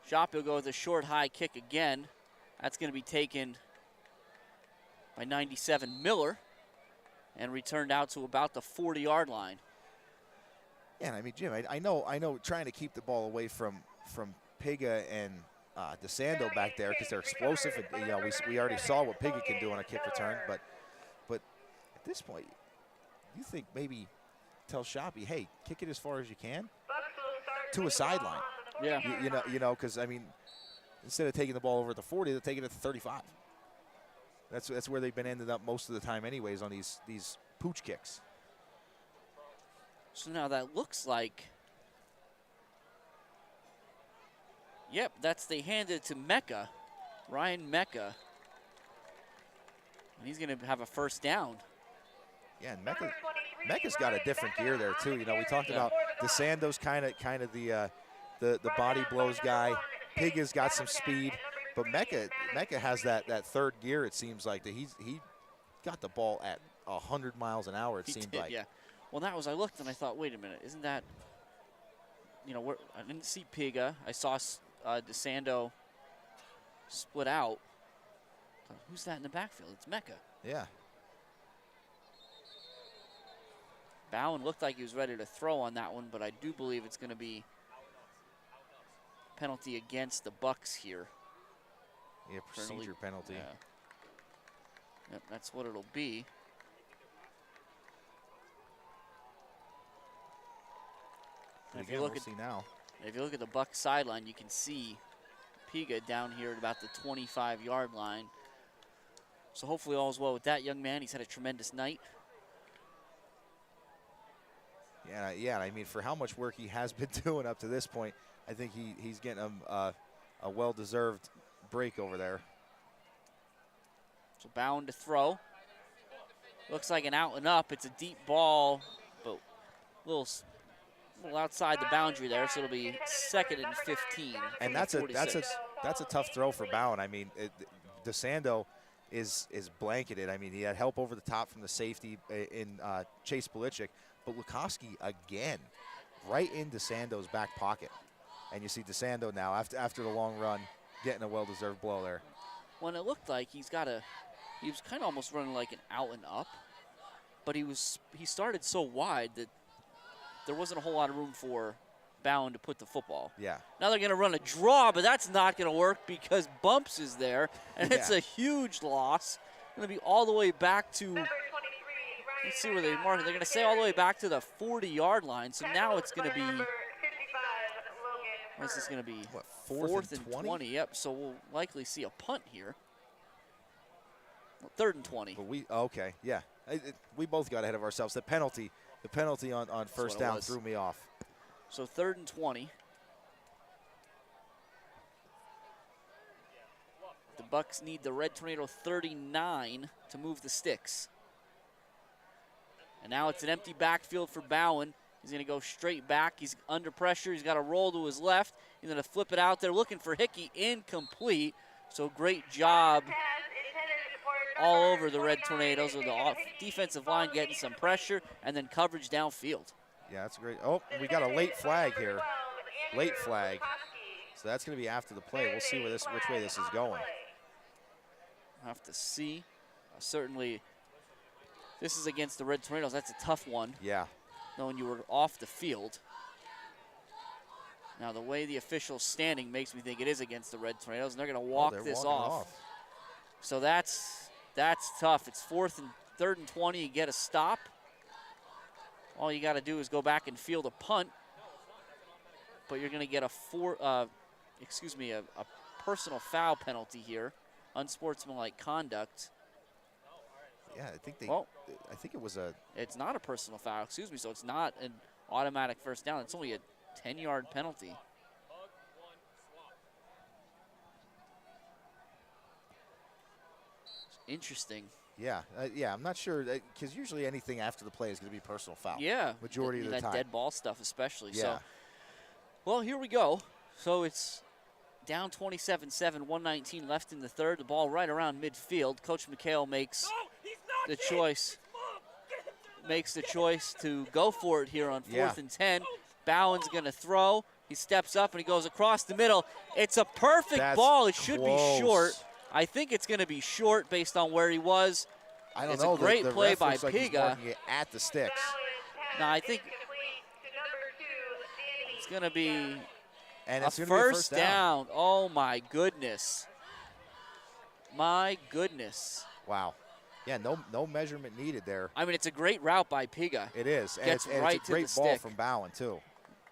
Shop will go with a short high kick again. That's going to be taken by 97 Miller and returned out to about the 40-yard line. Yeah, and I mean, Jim, I know trying to keep the ball away from Piga and DeSando back there because they're explosive. And, you know, we already saw what Piga can do on a kick return, but at this point, you think maybe tell Shoppy, hey, kick it as far as you can to a sideline. Yeah. You know, because I mean, instead of taking the ball over at the 40, they're taking it to 35. That's where they've been ended up most of the time, anyways, on these pooch kicks. So now that looks like, yep, they handed it to Mecca, Ryan Mecca, and he's going to have a first down. Yeah, and Mecca's got a different gear there too. You know, we talked about DeSando's kind of the body blows guy. Piga's got some speed. But Mecca has that 3rd gear, it seems like. That he got the ball at 100 miles an hour, it seemed like. Yeah. Well, I looked and I thought, wait a minute, isn't that, you know, I didn't see Piga. I saw DeSando split out. Who's that in the backfield? It's Mecca. Yeah. Bowen looked like he was ready to throw on that one, but I do believe it's going to be penalty against the Bucks here. Yeah, procedure penalty. Yeah. Yep, that's what it'll be. If you look at the Bucks sideline, you can see Piga down here at about the 25-yard line. So hopefully all's well with that young man. He's had a tremendous night. Yeah. I mean, for how much work he has been doing up to this point, I think he's getting a well-deserved break over there. So Bowen to throw. Looks like an out and up. It's a deep ball, but a little outside the boundary there. So it'll be 2nd and 15. And that's a tough throw for Bowen. I mean, DeSando is blanketed. I mean, he had help over the top from the safety in Chase Belichick, but Lukowski again, right in DeSando's back pocket. And you see DeSando now after the long run, getting a well-deserved blow there. When it looked like he was kind of almost running like an out and up, but he started so wide that there wasn't a whole lot of room for Bowen to put the football. Yeah. Now they're going to run a draw, but that's not going to work because Bumps is there, and Yeah. it's a huge loss. Going to be all the way back to, let's see where they mark it. They're going to say all the way back to the 40-yard line. So now it's going to be, what's this going to be? What, Fourth and 20? Yep, so we'll likely see a punt here. Well, 3rd and 20. But okay, yeah. We both got ahead of ourselves. The penalty on first down threw me off. So 3rd and 20. The Bucks need the Red Tornado 39 to move the sticks. And now it's an empty backfield for Bowen. He's going to go straight back. He's under pressure. He's got a roll to his left. He's going to flip it out there, looking for Hickey. Incomplete. So great job all over the Red Tornadoes with the defensive line getting some pressure and then coverage downfield. Yeah, that's great. Oh, we got a late flag here. Late flag. So that's going to be after the play. We'll see which way this is going. We'll have to see. Certainly, this is against the Red Tornadoes. That's a tough one. Yeah. Knowing you were off the field. Now, the way the official's standing makes me think it is against the Red Tornadoes, and they're going to walk this off. So that's tough. It's 3rd and 20. You get a stop. All you got to do is go back and field a punt. But you're going to get a personal foul penalty here. Unsportsmanlike conduct. Yeah, I think it was a. It's not a personal foul, so it's not an automatic first down. It's only a 10-yard penalty. Interesting. Yeah, I'm not sure because usually anything after the play is going to be personal foul. Yeah, majority of the that time. Dead ball stuff, especially. Yeah. So, well, here we go. So it's down 27-7, 119 left in the third. The ball right around midfield. Coach McHale makes the choice. Makes the choice to go for it here on 4th and 10. Bowen's going to throw. He steps up and he goes across the middle. It's a perfect ball. It should be short. I think it's going to be short based on where he was. I don't it's know. A great the play ref by looks like he's Piga. marking it at the sticks. No, I think it's going to be and it's a gonna first be a first down. Oh, my goodness. My goodness. Wow. Yeah, no measurement needed there. I mean, it's a great route by Piga. It is. And Gets right it's a great to the ball stick. from Bowen, too.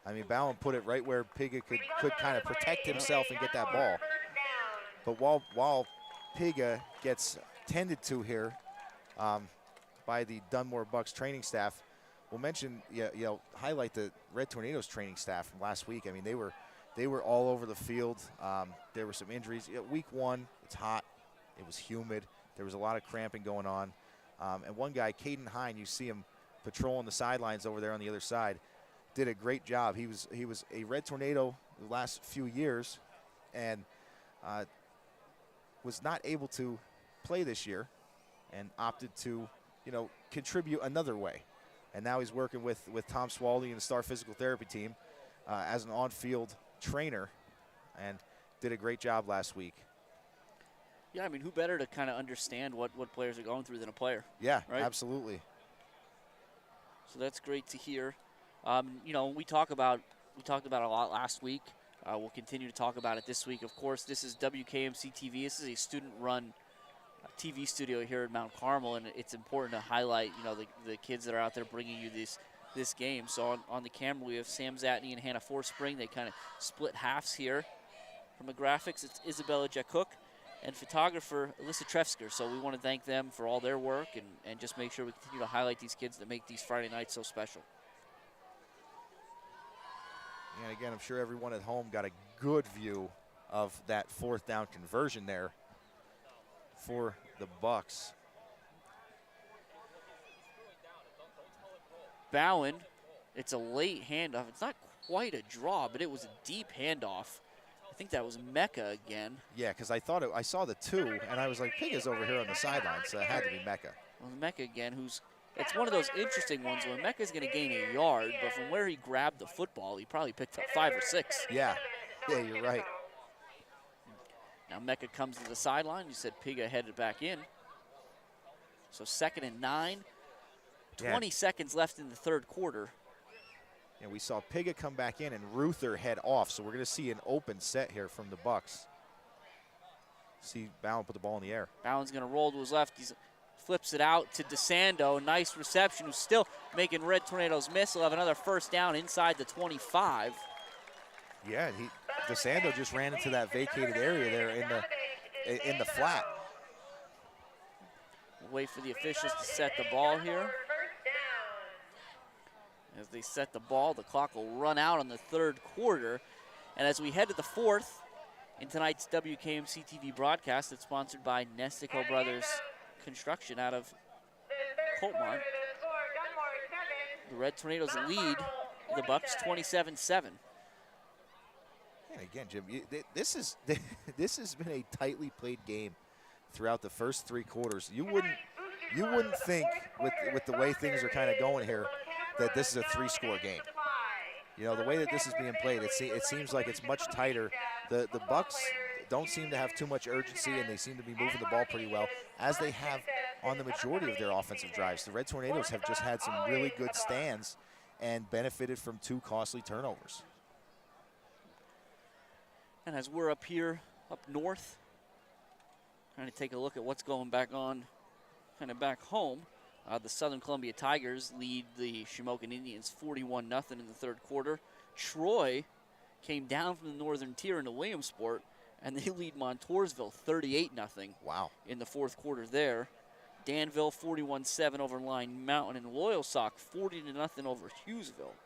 I mean, Bowen put it right where Piga could kind of protect himself and get that ball. But while Piga gets tended to here by the Dunmore Bucks training staff, we'll mention, highlight the Red Tornadoes training staff from last week. I mean, they were all over the field. There were some injuries. Week 1, it's hot. It was humid. There was a lot of cramping going on. And one guy, Caden Hine, you see him patrolling the sidelines over there on the other side, did a great job. He was a Red Tornado the last few years and was not able to play this year and opted to, contribute another way. And now he's working with Tom Swaley and the Star Physical Therapy team as an on-field trainer and did a great job last week. Yeah, I mean, who better to kind of understand what players are going through than a player? Yeah, right? Absolutely. So that's great to hear. We talked about it a lot last week. We'll continue to talk about it this week. Of course, this is WKMC TV. This is a student-run TV studio here in Mount Carmel, and it's important to highlight, the kids that are out there bringing you this game. So on the camera, we have Sam Zatney and Hannah Forspring. They kind of split halves here. From the graphics, it's Isabella Jacook and photographer Alyssa Trefsker. So we want to thank them for all their work and just make sure we continue to highlight these kids that make these Friday nights so special. And again, I'm sure everyone at home got a good view of that 4th down conversion there for the Bucks. Bowen, it's a late handoff. It's not quite a draw, but it was a deep handoff. I think that was Mecca again. Yeah, because I saw the 2, and I was like, Piga's over here on the sideline, so it had to be Mecca. Well, Mecca again, it's one of those interesting ones where Mecca's going to gain a yard, but from where he grabbed the football, he probably picked up 5 or 6. Yeah, you're right. Now Mecca comes to the sideline. You said Piga headed back in. So 2nd and 9. 20 seconds left in the third quarter. And we saw Piga come back in and Ruther head off, so we're going to see an open set here from the Bucks. See Bowen put the ball in the air. Bowen's going to roll to his left. He flips it out to DeSando. Nice reception, who's still making Red Tornadoes miss. He'll have another first down inside the 25. Yeah, DeSando just ran into that vacated area there in the flat. We'll wait for the officials to set the ball here. As they set the ball, the clock will run out on the third quarter. And as we head to the fourth, in tonight's WKMC TV broadcast, it's sponsored by Nestico Brothers Construction out of Coltmont. The Red Tornadoes lead the Bucks 27-7. And again, Jim, this has been a tightly played game throughout the first three quarters. You wouldn't think with the way things are kind of going here that this is a three-score game. You know, the way that this is being played, it seems like it's much tighter. The Bucks don't seem to have too much urgency, and they seem to be moving the ball pretty well, as they have on the majority of their offensive drives. The Red Tornadoes have just had some really good stands and benefited from 2 costly turnovers. And as we're up here, up north, trying to take a look at what's going back on kind of back home, the Southern Columbia Tigers lead the Shamokin Indians 41-0 in the third quarter. Troy came down from the northern tier into Williamsport, and they lead Montoursville 38-0. Wow. In the fourth quarter there. Danville 41-7 over Line Mountain, and Loyalsock 40-0 over Hughesville.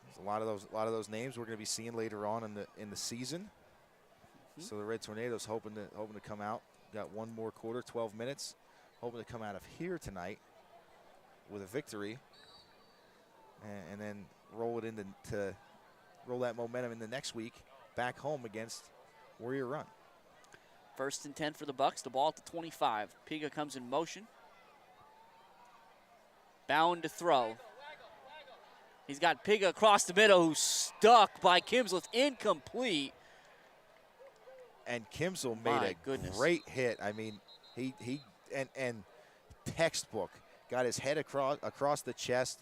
There's a lot of those names we're going to be seeing later on in the season. So the Red Tornadoes hoping to come out. Got one more quarter, 12 minutes. Hoping to come out of here tonight with a victory, and then roll that momentum in the next week back home against Warrior Run. 1st and 10 for the Bucks. The ball at the 25. Piga comes in motion. Bound to throw. He's got Piga across the middle, who's stuck by Kimsel. Incomplete. And Kimsel made a great hit. I mean, he and textbook got his head across the chest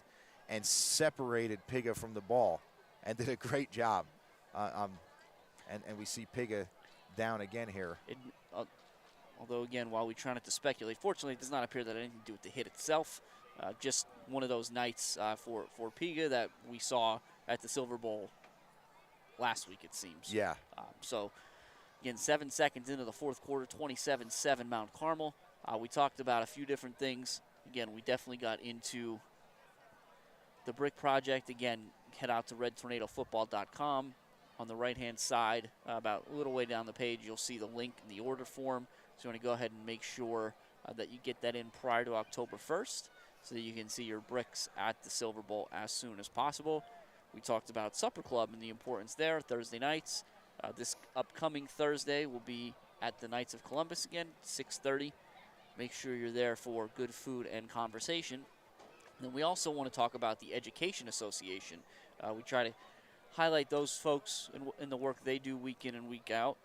and separated Piga from the ball and did a great job. And we see Piga down again here. Although, again, while we try not to speculate, fortunately it does not appear that it had anything to do with the hit itself. Just one of those nights for Piga that we saw at the Silver Bowl last week, it seems. Yeah. So, again, 7 seconds into the fourth quarter, 27-7 Mount Carmel. We talked about a few different things. Again, we definitely got into the brick project. Again, head out to redtornadofootball.com. On the right-hand side, about a little way down the page, you'll see the link in the order form. So you want to go ahead and make sure that you get that in prior to October 1st so that you can see your bricks at the Silver Bowl as soon as possible. We talked about Supper Club and the importance there, Thursday nights. This upcoming Thursday will be at the Knights of Columbus again, 6:30. Make sure you're there for good food and conversation. And then we also want to talk about the Education Association. We try to highlight those folks in the work they do week in and week out.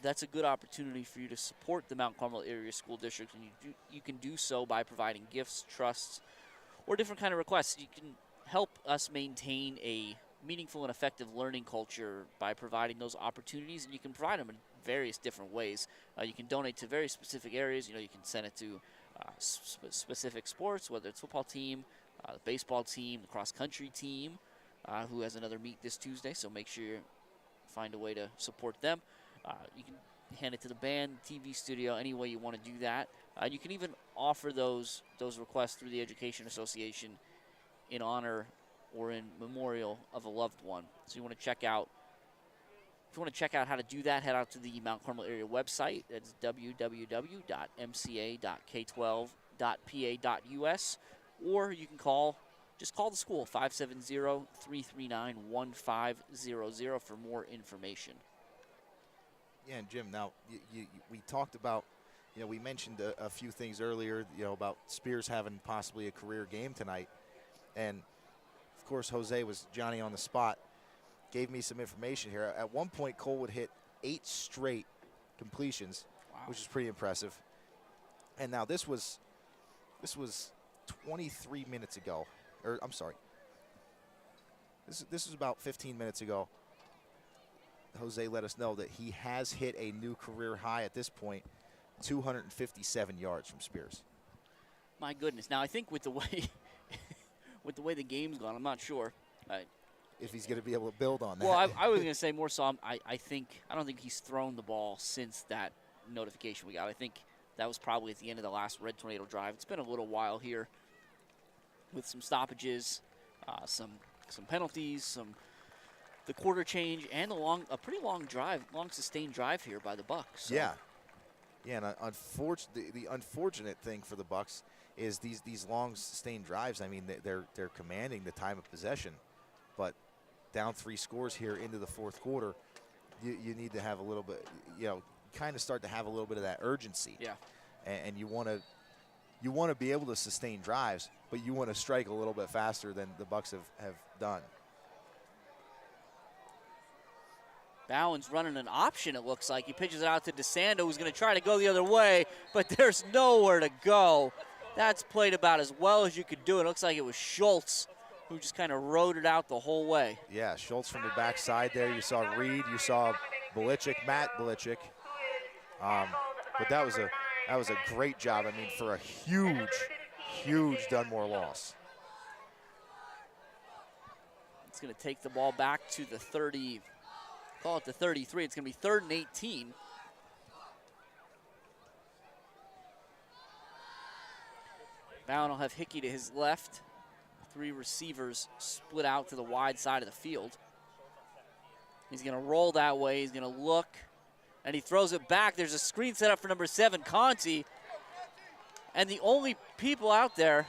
That's a good opportunity for you to support the Mount Carmel Area School District, and you can do so by providing gifts, trusts, or different kind of requests. You can help us maintain a meaningful and effective learning culture by providing those opportunities, and you can provide them in various different ways. You can donate to very specific areas. You can send it to specific sports, whether it's football team, the baseball team, the cross-country team, who has another meet this Tuesday, so make sure you find a way to support them. You can hand it to the band, TV studio, any way you want to do that. You can even offer those requests through the Education Association in honor or in memorial of a loved one. So you want to check out. If you want to check out how to do that, head out to the Mount Carmel area website. That's www.mca.k12.pa.us, or you can just call the school, 570-339-1500 for more information. Yeah, and Jim, now we talked about, we mentioned a few things earlier, about Spears having possibly a career game tonight. And, of course, Jose was Johnny on the spot, gave me some information here. At one point, Cole would hit 8 straight completions, which is pretty impressive. And now this was 23 minutes ago, or I'm sorry. This is about 15 minutes ago. Jose let us know that he has hit a new career high at this point, 257 yards from Spears. My goodness. Now I think with the way the game's gone, I'm not sure. If he's going to be able to build on that. Well, I was going to say more so. I don't think he's thrown the ball since that notification we got. I think that was probably at the end of the last Red Tornado drive. It's been a little while here with some stoppages, some penalties, the quarter change, and a pretty long sustained drive here by the Bucks. So. Yeah. Yeah, and the unfortunate thing for the Bucks is these long sustained drives. I mean, they're commanding the time of possession, but down 3 scores here into the fourth quarter, you need to have a little bit, kind of start to have a little bit of that urgency. Yeah. And you want to be able to sustain drives, but you want to strike a little bit faster than the Bucks have done. Bowen's running an option, it looks like. He pitches it out to DeSando, who's going to try to go the other way, but there's nowhere to go. That's played about as well as you could do. It looks like it was Schultz who just kind of rode it out the whole way. Yeah, Schultz from the backside there. You saw Reed, you saw Matt Belichick. But that was a great job. I mean, for a huge Dunmore loss. It's going to take the ball back to the 30. Call it the 33. It's going to be 3rd and 18. Bowen will have Hickey to his left. 3 receivers split out to the wide side of the field. He's going to roll that way. He's going to look, and he throws it back. There's a screen set up for number 7, Conti. And the only people out there,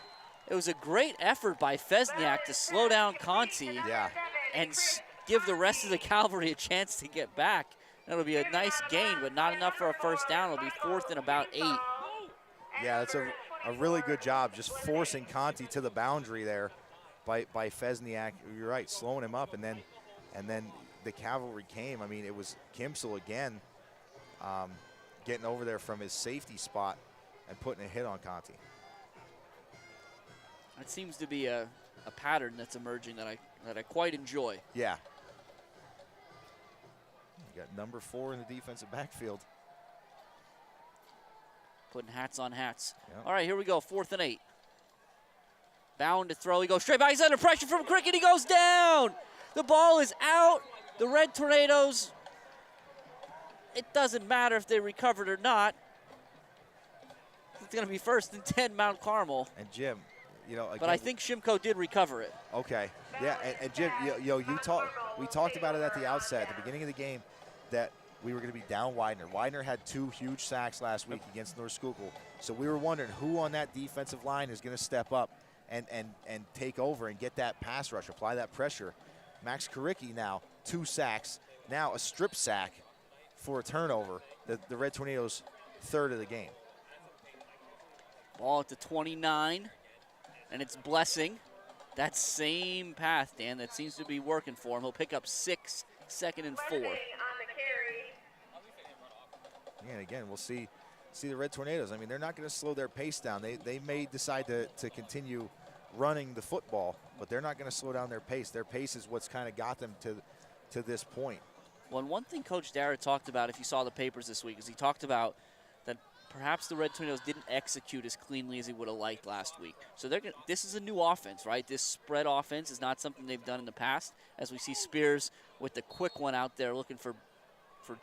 it was a great effort by Fesniak to slow down Conti. Yeah. And give the rest of the cavalry a chance to get back. That'll be a nice gain, but not enough for a first down. It'll be 4th and about 8. Yeah, that's a really good job just forcing Conti to the boundary there by Fesniak. You're right, slowing him up, and then the cavalry came. I mean, it was Kimsel again getting over there from his safety spot and putting a hit on Conti. It seems to be a pattern that's emerging that I quite enjoy. Yeah. You got number 4 in the defensive backfield. Putting hats on hats. Yep. All right, here we go, 4th and 8. Bound to throw, he goes straight back, he's under pressure from Cricket, he goes down! The ball is out, the Red Tornadoes, it doesn't matter if they recovered or not. It's gonna be 1st and 10 Mount Carmel. And Jim, again, but I think Shimko did recover it. Okay, yeah, and Jim, we talked about it at the outset, at the beginning of the game, that we were going to be down Widener. Widener had 2 huge sacks last week against North Schuylkill. So we were wondering who on that defensive line is going to step up and take over and get that pass rush, apply that pressure. Max Karicki now, 2 sacks, now a strip sack for a turnover, the Red Tornadoes' 3rd of the game. Ball at the 29, and it's Blessing. That same path, Dan, that seems to be working for him. He'll pick up 6, 2nd and 4. And again, we'll see the Red Tornadoes. I mean, they're not going to slow their pace down. They may decide to continue running the football, but they're not going to slow down their pace. Their pace is what's kind of got them to this point. Well, and one thing Coach Dara talked about, if you saw the papers this week, is he talked about that perhaps the Red Tornadoes didn't execute as cleanly as he would have liked last week. So this is a new offense, right? This spread offense is not something they've done in the past, as we see Spears with the quick one out there looking for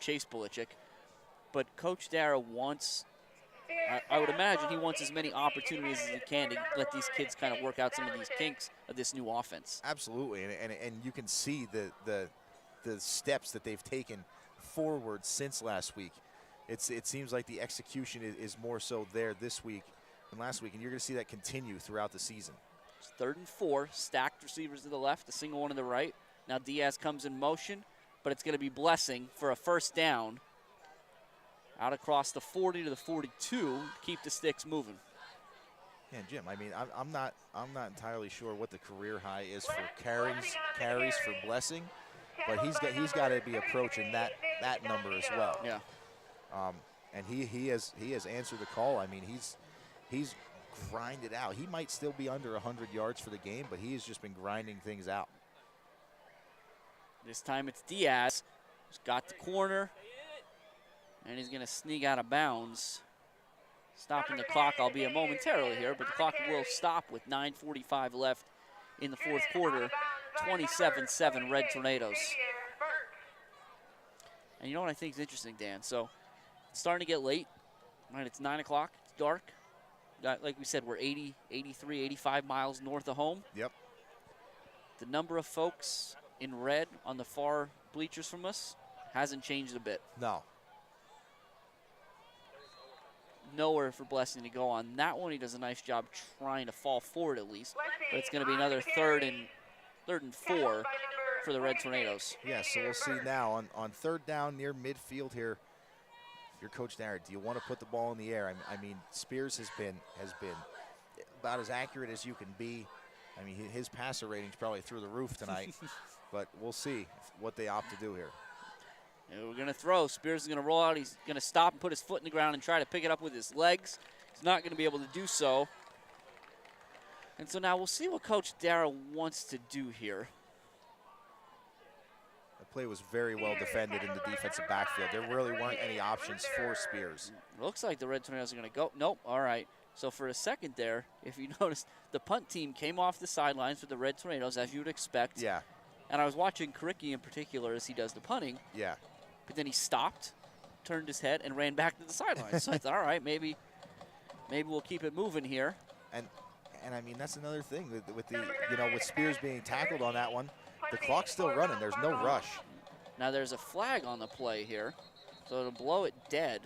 Chase Belichick. But Coach Dara wants, I would imagine he wants as many opportunities as he can to let these kids kind of work out some of these kinks of this new offense. Absolutely, and you can see the steps that they've taken forward since last week. It seems like the execution is more so there this week than last week, and you're going to see that continue throughout the season. It's 3rd and 4, stacked receivers to the left, a single one to the right. Now Diaz comes in motion, but it's going to be Blessing for a first down. Out across the 40 to the 42, keep the sticks moving. Yeah, Jim, I mean, I'm not entirely sure what the career high is for carries for Blessing, but he's got to be approaching that number as well. Yeah. And he has answered the call. I mean, he's grind it out. He might still be under 100 yards for the game, but he has just been grinding things out. This time it's Diaz, who's got the corner, and he's going to sneak out of bounds. Stopping the clock, albeit momentarily here, but the clock will stop with 9:45 left in the fourth quarter. 27-7 Red Tornadoes. And you know what I think is interesting, Dan? So it's starting to get late. Right, it's 9 o'clock. It's dark. Like we said, we're 80, 83, 85 miles north of home. Yep. The number of folks in red on the far bleachers from us hasn't changed a bit. No. Nowhere for Blessing to go on that one. He does a nice job trying to fall forward at least. But it's going to be another third and 4 for the Red Tornadoes. Yeah, so we'll see now on third down near midfield here. If you're Coach Darrett, do you want to put the ball in the air? I mean, Spears has been about as accurate as you can be. I mean, his passer rating's probably through the roof tonight. But we'll see what they opt to do here. And we're going to throw. Spears is going to roll out. He's going to stop and put his foot in the ground and try to pick it up with his legs. He's not going to be able to do so. And so now we'll see what Coach Darrell wants to do here. The play was very well defended in the defensive backfield. There really weren't any options for Spears. Looks like the Red Tornadoes are going to go. Nope. All right. So for a second there, if you notice, the punt team came off the sidelines for the Red Tornadoes, as you would expect. Yeah. And I was watching Karicki in particular as he does the punting. Yeah. But then he stopped, turned his head, and ran back to the sidelines. So I thought, all right, maybe we'll keep it moving here. And I mean, that's another thing with the with Spears being tackled on that one, the clock's still running. There's no rush. Now there's a flag on the play here, so it'll blow it dead.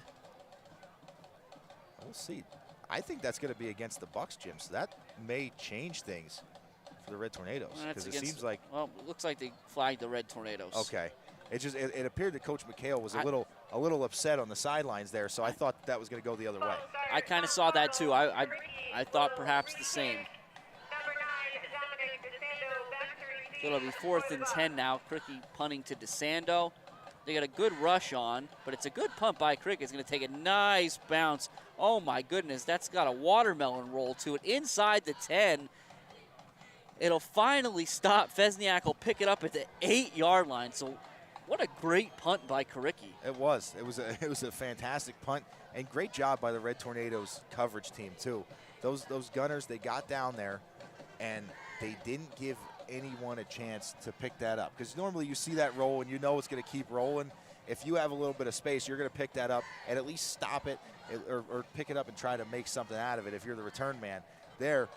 We'll see. I think that's going to be against the Bucks, Jim. So that may change things for the Red Tornadoes because it seems like. Well, it looks like they flagged the Red Tornadoes. Okay. It appeared that Coach McHale was a little upset on the sidelines there, so I thought that was going to go the other way. I kind of saw that too. I thought perhaps the same. So it'll be 4th and 10 now. Cricky punting to DeSando. They got a good rush on, but it's a good punt by Crick. It's going to take a nice bounce. Oh my goodness, that's got a watermelon roll to it inside the 10. It'll finally stop. Fesniak will pick it up at the 8-yard line. So what a great punt by Karicki. It was a fantastic punt, and great job by the Red Tornadoes coverage team too. Those gunners, they got down there, and they didn't give anyone a chance to pick that up. Because normally you see that roll and you know it's going to keep rolling. If you have a little bit of space, you're going to pick that up and at least stop it or pick it up and try to make something out of it if you're the return man. The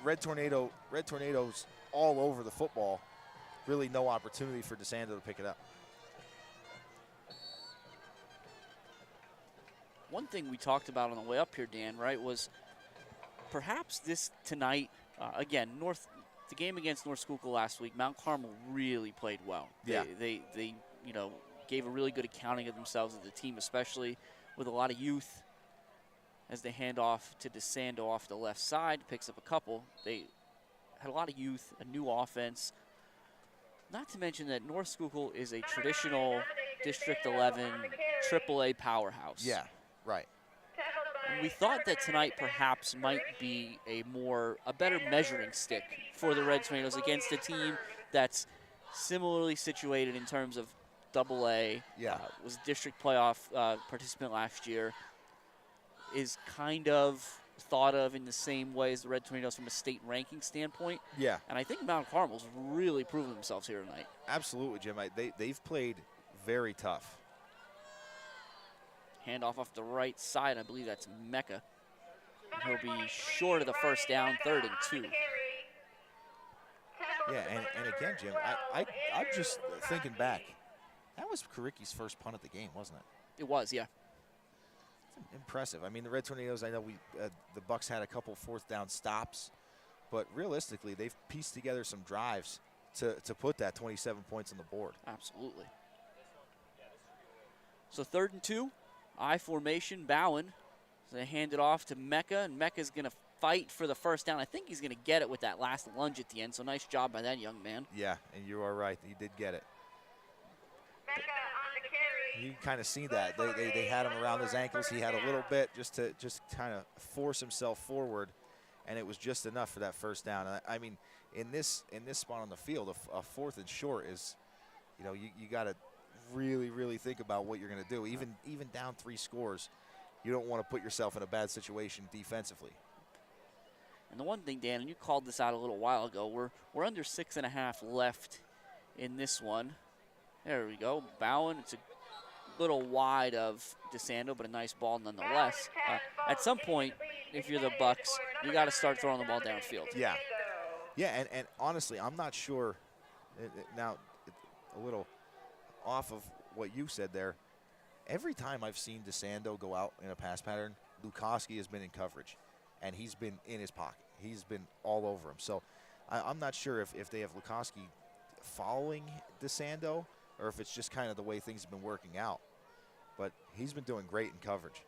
Red Tornadoes all over the football. Really no opportunity for DeSando to pick it up. One thing we talked about on the way up here, Dan, right, was perhaps this tonight, again, the game against North Schuylkill last week, Mount Carmel really played well. Yeah. They gave a really good accounting of themselves as a team, especially with a lot of youth. As they hand off to DeSando off the left side, picks up a couple. They had a lot of youth, a new offense. Not to mention that North Schuylkill is a traditional District 11 AAA powerhouse. Yeah, right. We thought that tonight perhaps might be a better measuring stick for the Red Tornadoes against a team that's similarly situated in terms of AA. Yeah. Was district playoff participant last year. Is kind of thought of in the same way as the Red Tornadoes from a state ranking standpoint. Yeah. And I think Mount Carmel's really proven themselves here tonight. Absolutely, Jim. They've played very tough. Handoff off the right side. I believe that's Mecca. He'll be short of the first down, 3rd and 2. Yeah, and again, Jim, I'm just thinking back. That was Karicki's first punt of the game, wasn't it? It was, yeah. It's impressive. I mean, the Red Tornadoes, I know the Bucks had a couple 4th down stops, but realistically, they've pieced together some drives to put that 27 points on the board. Absolutely. So 3rd and 2. I formation, Bowen. So they hand it off to Mecca, and Mecca's going to fight for the first down. I think he's going to get it with that last lunge at the end, so nice job by that young man. Yeah, and you are right. He did get it. you kind of see that. They had him around his ankles. He had a little bit just to kind of force himself forward, and it was just enough for that first down. I mean, in this spot on the field, a 4th and short is, you know, you got to really think about what you're going to do. Even down 3 scores, you don't want to put yourself in a bad situation defensively. And the one thing, Dan, and you called this out a little while ago, we're under 6.5 left in this one. There we go. Bowen, it's a little wide of DeSando, but a nice ball nonetheless. At some point, if you're the Bucks, you got to start throwing the ball downfield. Yeah. Yeah, and honestly, I'm not sure. Now, a little off of what you said there. Every time I've seen DeSando go out in a pass pattern, Lukoski has been in coverage, and he's been in his pocket. He's been all over him. So I'm not sure if they have Lukoski following DeSando or if it's just kind of the way things have been working out. But he's been doing great in coverage.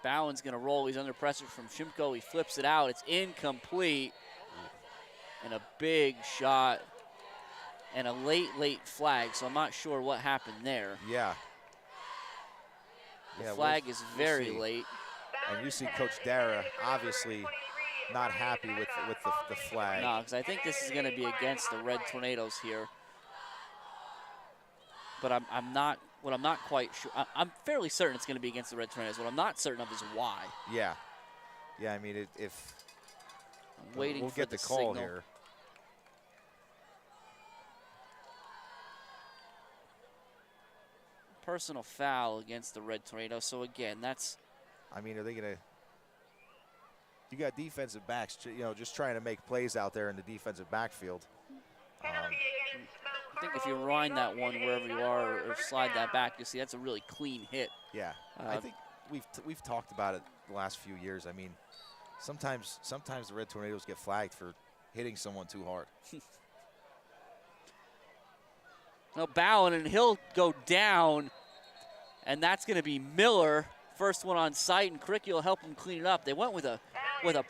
Bowen's going to roll. He's under pressure from Shimko. He flips it out. It's incomplete. And a big shot and a late flag, so I'm not sure what happened there. Yeah. The flag is very late. And you see Coach Dara obviously not happy with the flag. No, because I think this is going to be against the Red Tornadoes here. But I'm not quite sure. I'm fairly certain it's going to be against the Red Tornadoes. What I'm not certain of is why. Yeah. Yeah, I mean, if I'm waiting we'll for get the call signal here. Personal foul against the Red Tornadoes. So again, that's. I mean, are they going to? You got defensive backs, you know, just trying to make plays out there in the defensive backfield. I think if you rewind that one wherever you are or slide that back, you'll see that's a really clean hit. Yeah, I think we've talked about it the last few years. I mean, sometimes the Red Tornadoes get flagged for hitting someone too hard. No, Bowen, and he'll go down, and that's going to be Miller. First one on site, and Karicki will help him clean it up. They went with a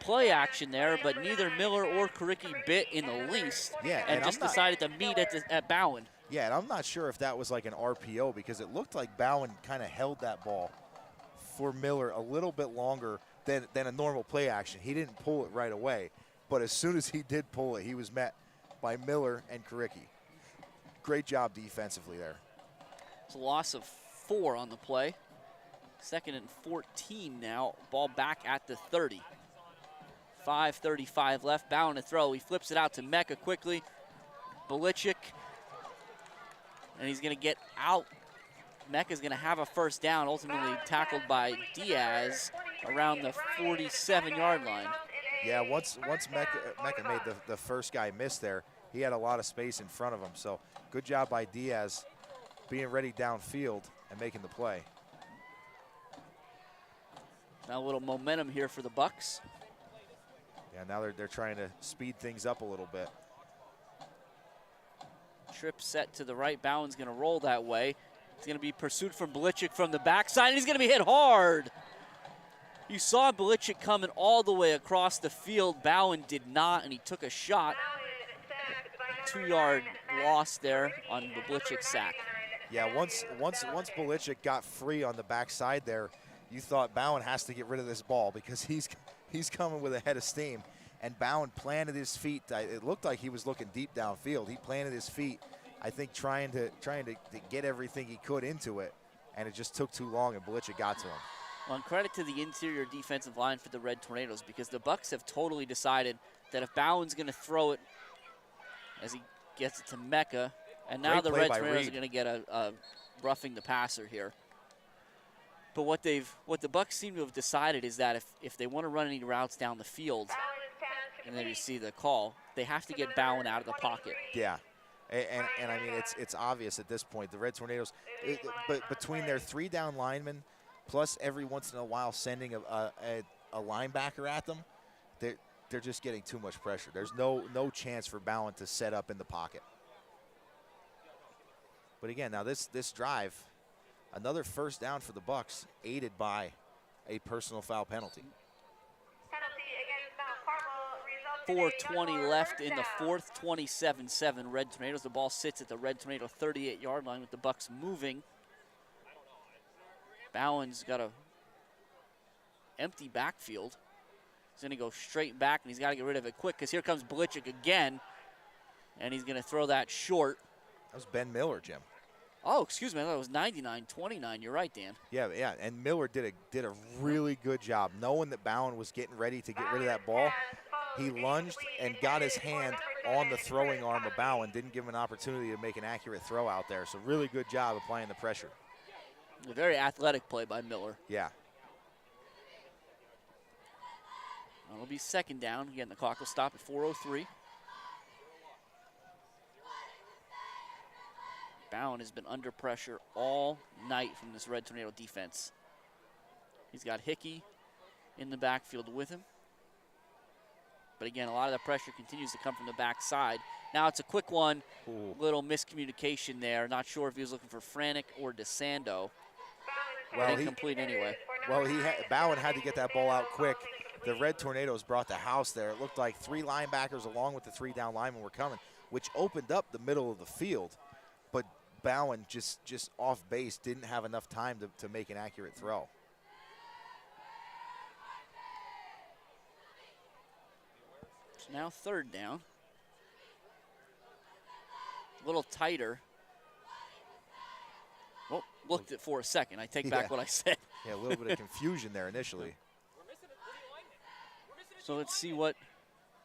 play action there, but neither Miller or Karicki bit in the least. Yeah, and just decided to meet at Bowen. Yeah, and I'm not sure if that was like an RPO because it looked like Bowen kind of held that ball for Miller a little bit longer than a normal play action. He didn't pull it right away, but as soon as he did pull it, he was met by Miller and Karicki. Great job defensively there. It's a loss of 4 on the play. 2nd and 14 now. Ball back at the 30. 5:35 left. Bowen to throw. He flips it out to Mecca quickly. Belichick. And he's going to get out. Mecca's going to have a first down, ultimately tackled by Diaz around the 47-yard line. Yeah, once Mecca made the first guy miss there, he had a lot of space in front of him. So good job by Diaz being ready downfield and making the play. Now a little momentum here for the Bucks. Yeah, now they're trying to speed things up a little bit. Trip set to the right. Bowen's going to roll that way. It's going to be pursued from Belichick from the backside, and he's going to be hit hard. You saw Belichick coming all the way across the field. Bowen did not, and he took a shot. 2-yard loss there on the Belichick sack. Yeah, once Belichick got free on the backside there, you thought Bowen has to get rid of this ball because he's coming with a head of steam. And Bowen planted his feet. It looked like he was looking deep downfield. He planted his feet, I think, trying to get everything he could into it, and it just took too long, and Belichick got to him. Well, and credit to the interior defensive line for the Red Tornadoes because the Bucks have totally decided that if Bowen's going to throw it as he gets it to Mecca, and now the Red Tornadoes are going to get a roughing the passer here. But what the Bucks seem to have decided is that if they want to run any routes down the field, and then you see the call, they have to get Bowen out of the pocket. Yeah, and I mean it's obvious at this point the Red Tornadoes, but between their 3 down linemen, plus every once in a while sending a linebacker at them, they're just getting too much pressure. There's no chance for Bowen to set up in the pocket. But again, now this drive, another first down for the Bucks, aided by a personal foul penalty. 4:20 left in the fourth, 27-7 Red Tornadoes. The ball sits at the Red Tornado 38-yard line with the Bucks moving. Bowen's got a empty backfield. He's going to go straight back, and he's got to get rid of it quick because here comes Blichik again, and he's going to throw that short. That was Ben Miller, Jim. Oh, excuse me. I thought it was 99-29. You're right, Dan. Yeah, and Miller did a really good job. Knowing that Bowen was getting ready to get rid of that ball, he lunged and got his hand on the throwing arm of Bowen, didn't give him an opportunity to make an accurate throw out there. So really good job applying the pressure. A very athletic play by Miller. Yeah. It'll be second down. Again, the clock will stop at 4:03. Bowen has been under pressure all night from this Red Tornado defense. He's got Hickey in the backfield with him. But again, a lot of the pressure continues to come from the backside. Now it's a quick one. Ooh. Little miscommunication there. Not sure if he was looking for Franek or DeSando. Well, incomplete anyway. Well, Bowen had to get that ball out quick. The Red Tornadoes brought the house there. It looked like 3 linebackers along with the 3 down linemen were coming, which opened up the middle of the field. But Bowen just off base didn't have enough time to make an accurate throw. So now third down. A little tighter. Oh, looked it for a second. I take back what I said. Yeah, a little bit of confusion there initially. So let's see what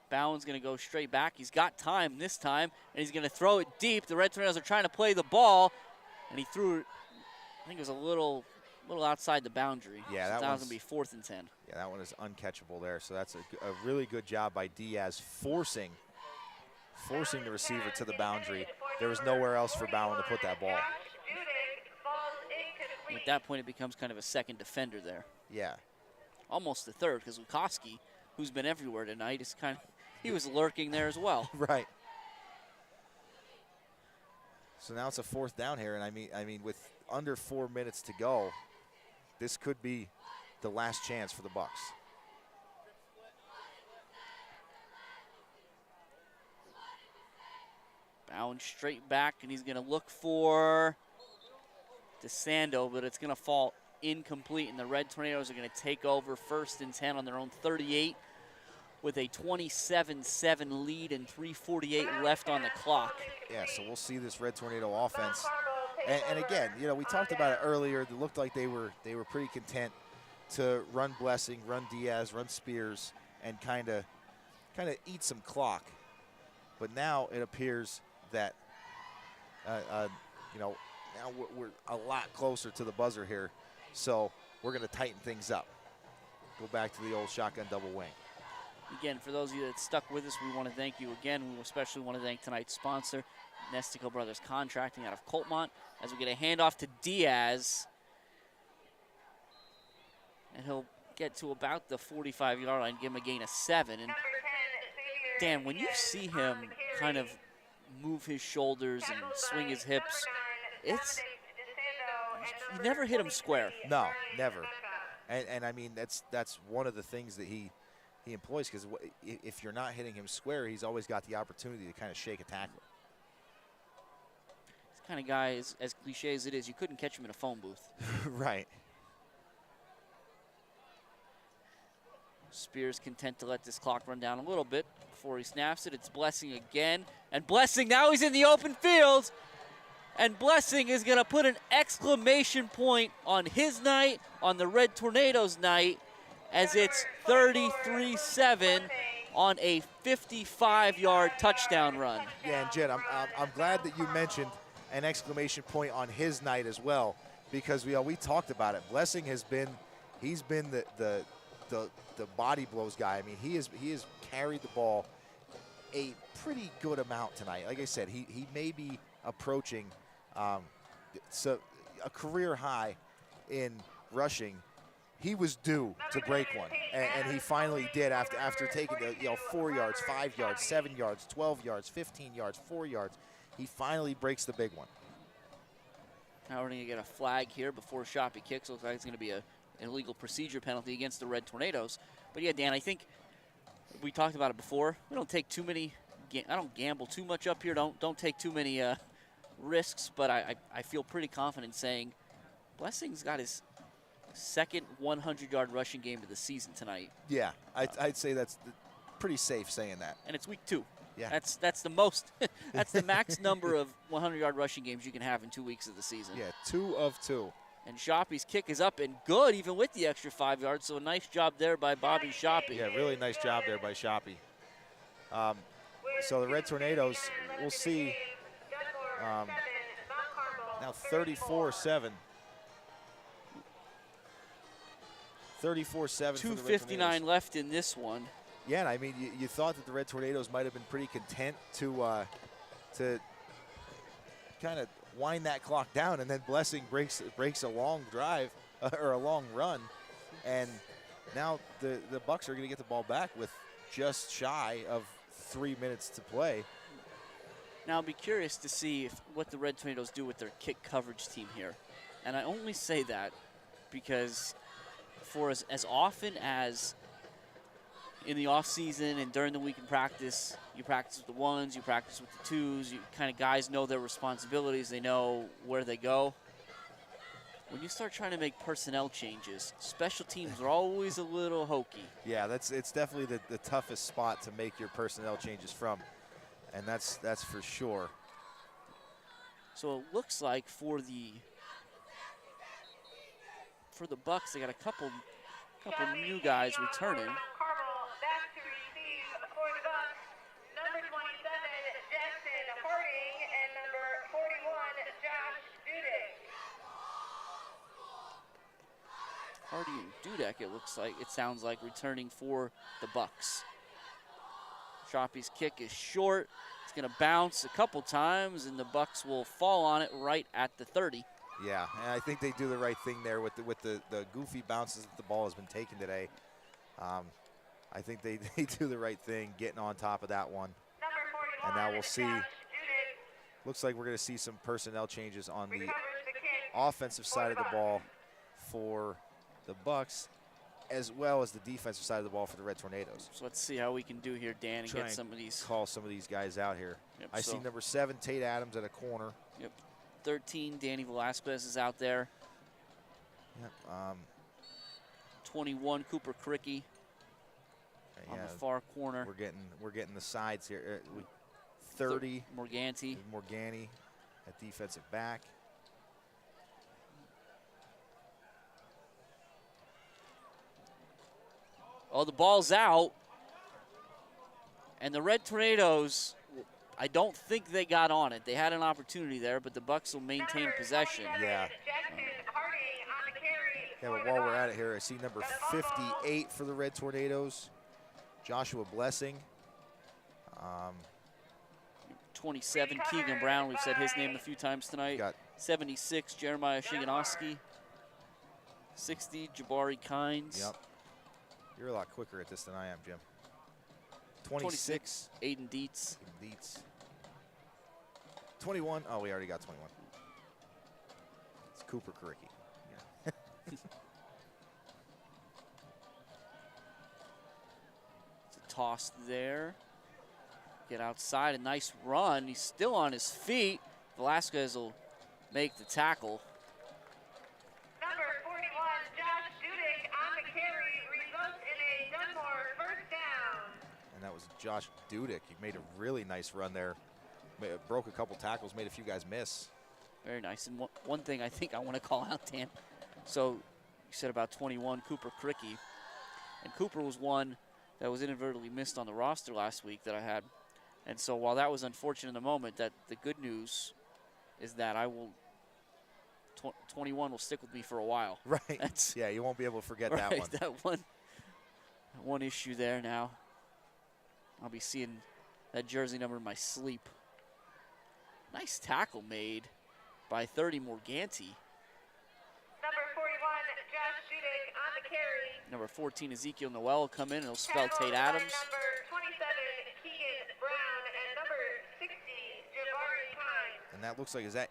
Bowen's going to go straight back. He's got time this time, and he's going to throw it deep. The Red Tornadoes are trying to play the ball, and he threw it, I think it was a little outside the boundary. Yeah, so that was one's going to be 4th and 10. Yeah, that one is uncatchable there. So that's a really good job by Diaz forcing the receiver to the boundary. There was nowhere else for Bowen to put that ball. And at that point, it becomes kind of a second defender there. Yeah. Almost the third, because Lukoski, who's been everywhere tonight, is he was lurking there as well. Right. So now it's a 4th down here, and I mean, with under 4 minutes to go, this could be the last chance for the Bucks. Bowen straight back, and he's going to look for DeSando, but it's going to fall incomplete, and the Red Tornadoes are going to take over 1st and 10 on their own 38 with a 27-7 lead and 3:48 left on the clock. Yeah, so we'll see this Red Tornado offense. And again, you know, we talked about it earlier. It looked like they were pretty content to run Blessing, run Diaz, run Spears, and kind of eat some clock. But now it appears that, you know, now we're a lot closer to the buzzer here. So we're going to tighten things up. Go back to the old shotgun double wing. Again, for those of you that stuck with us, we want to thank you again. We especially want to thank tonight's sponsor, Nestico Brothers Contracting out of Coltmont, as we get a handoff to Diaz. And he'll get to about the 45-yard line, give him a gain of 7. And Dan, when you see him kind of move his shoulders and swing his hips, you never hit him square. No, never. And I mean, that's one of the things that he employs, because if you're not hitting him square, he's always got the opportunity to kind of shake a tackler. This kind of guy, as cliche as it is, you couldn't catch him in a phone booth. Right. Spears content to let this clock run down a little bit before he snaps it. It's Blessing again. And Blessing, now he's in the open field. And Blessing is going to put an exclamation point on his night, on the Red Tornadoes' night, as it's 33-7 on a 55-yard touchdown run. Yeah, and Jed, I'm glad that you mentioned an exclamation point on his night as well, because we talked about it. Blessing he's been the body blows guy. I mean, he has carried the ball a pretty good amount tonight. Like I said, he may be approaching so a career high in rushing. He was due to break one, and he finally did after taking the 4 yards, 5 yards, 7 yards, 12 yards, 15 yards, 4 yards. He finally breaks the big one. Now we're going to get a flag here before Shoppy kicks. Looks like it's going to be an illegal procedure penalty against the Red Tornadoes. But yeah, Dan, I think we talked about it before. We don't take too many. I don't gamble too much up here. Don't take too many risks. But I feel pretty confident saying Blessing's got his second 100-yard rushing game of the season tonight. Yeah, I'd say that's pretty safe saying that. And it's week 2. Yeah. That's the most, that's the max number of 100-yard rushing games you can have in 2 weeks of the season. Yeah, 2 of 2. And Shoppy's kick is up and good, even with the extra 5 yards. So a nice job there by Bobby Shoppy. Yeah, really nice job there by Shoppy. So the Red Tornadoes, we'll see. Now 34-7. 34-7 for the Red 2:59 left in this one. Yeah, and I mean, you thought that the Red Tornadoes might have been pretty content to kind of wind that clock down, and then Blessing breaks a long drive or a long run, and now the Bucks are going to get the ball back with just shy of 3 minutes to play. Now I'll be curious to see what the Red Tornadoes do with their kick coverage team here, and I only say that because for as often as in the off season and during the week in practice, you practice with the ones, you practice with the twos, you kind of guys know their responsibilities, they know where they go. When you start trying to make personnel changes, special teams are always a little hokey. Yeah, it's definitely the toughest spot to make your personnel changes from, and that's for sure. So it looks like for the Bucks, they got a couple new guys returning. Hardy and Dudek, it sounds like, returning for the Bucks. Shoppy's kick is short. It's going to bounce a couple times, and the Bucks will fall on it right at the 30. Yeah, and I think they do the right thing there with the goofy bounces that the ball has been taken today. I think they do the right thing, getting on top of that one. And now we'll see. Looks like we're going to see some personnel changes on the offensive side of the ball for the Bucks, as well as the defensive side of the ball for the Red Tornadoes. So let's see how we can do here, Dan, and get some of these. Call some of these guys out here. Yep, I see number 7, Tate Adams, at a corner. Yep. 13, Danny Velasquez is out there. Yep. 21, Cooper Cricky on the far corner. We're getting the sides here. 30, Morganti at defensive back. Oh, the ball's out. And the Red Tornadoes, I don't think they got on it. They had an opportunity there, but the Bucks will maintain possession. Yeah. Yeah, but while we're at it here, I see number 58 for the Red Tornadoes, Joshua Blessing. 27, Keegan Brown. We've said his name a few times tonight. 76, Jeremiah Shiganowski. 60, Jabari Kynes. Yep. You're a lot quicker at this than I am, Jim. 26, Aiden Dietz. 21, oh, we already got 21. It's Cooper Cricky. Yeah. It's a toss there. Get outside, a nice run. He's still on his feet. Velasquez will make the tackle. Number 41, Josh Dudek on the carry, results in a Dunmore first down. And that was Josh Dudek. He made a really nice run there. Broke a couple tackles, made a few guys miss. Very nice. And one thing I think I want to call out, Dan. So you said about 21, Cooper Cricky. And Cooper was one that was inadvertently missed on the roster last week that I had. And so while that was unfortunate in the moment, that the good news is that 21 will stick with me for a while. Right. Yeah, you won't be able to forget that one. That one issue there now. I'll be seeing that jersey number in my sleep. Nice tackle made by 30, Morganti. Number 41, Josh Dudek on the carry. Number 14, Ezekiel Noel will come in and he'll spell Tate Adams. Number 27, Keegan Brown, and number 60, Jabari Kynes. And that looks like, is that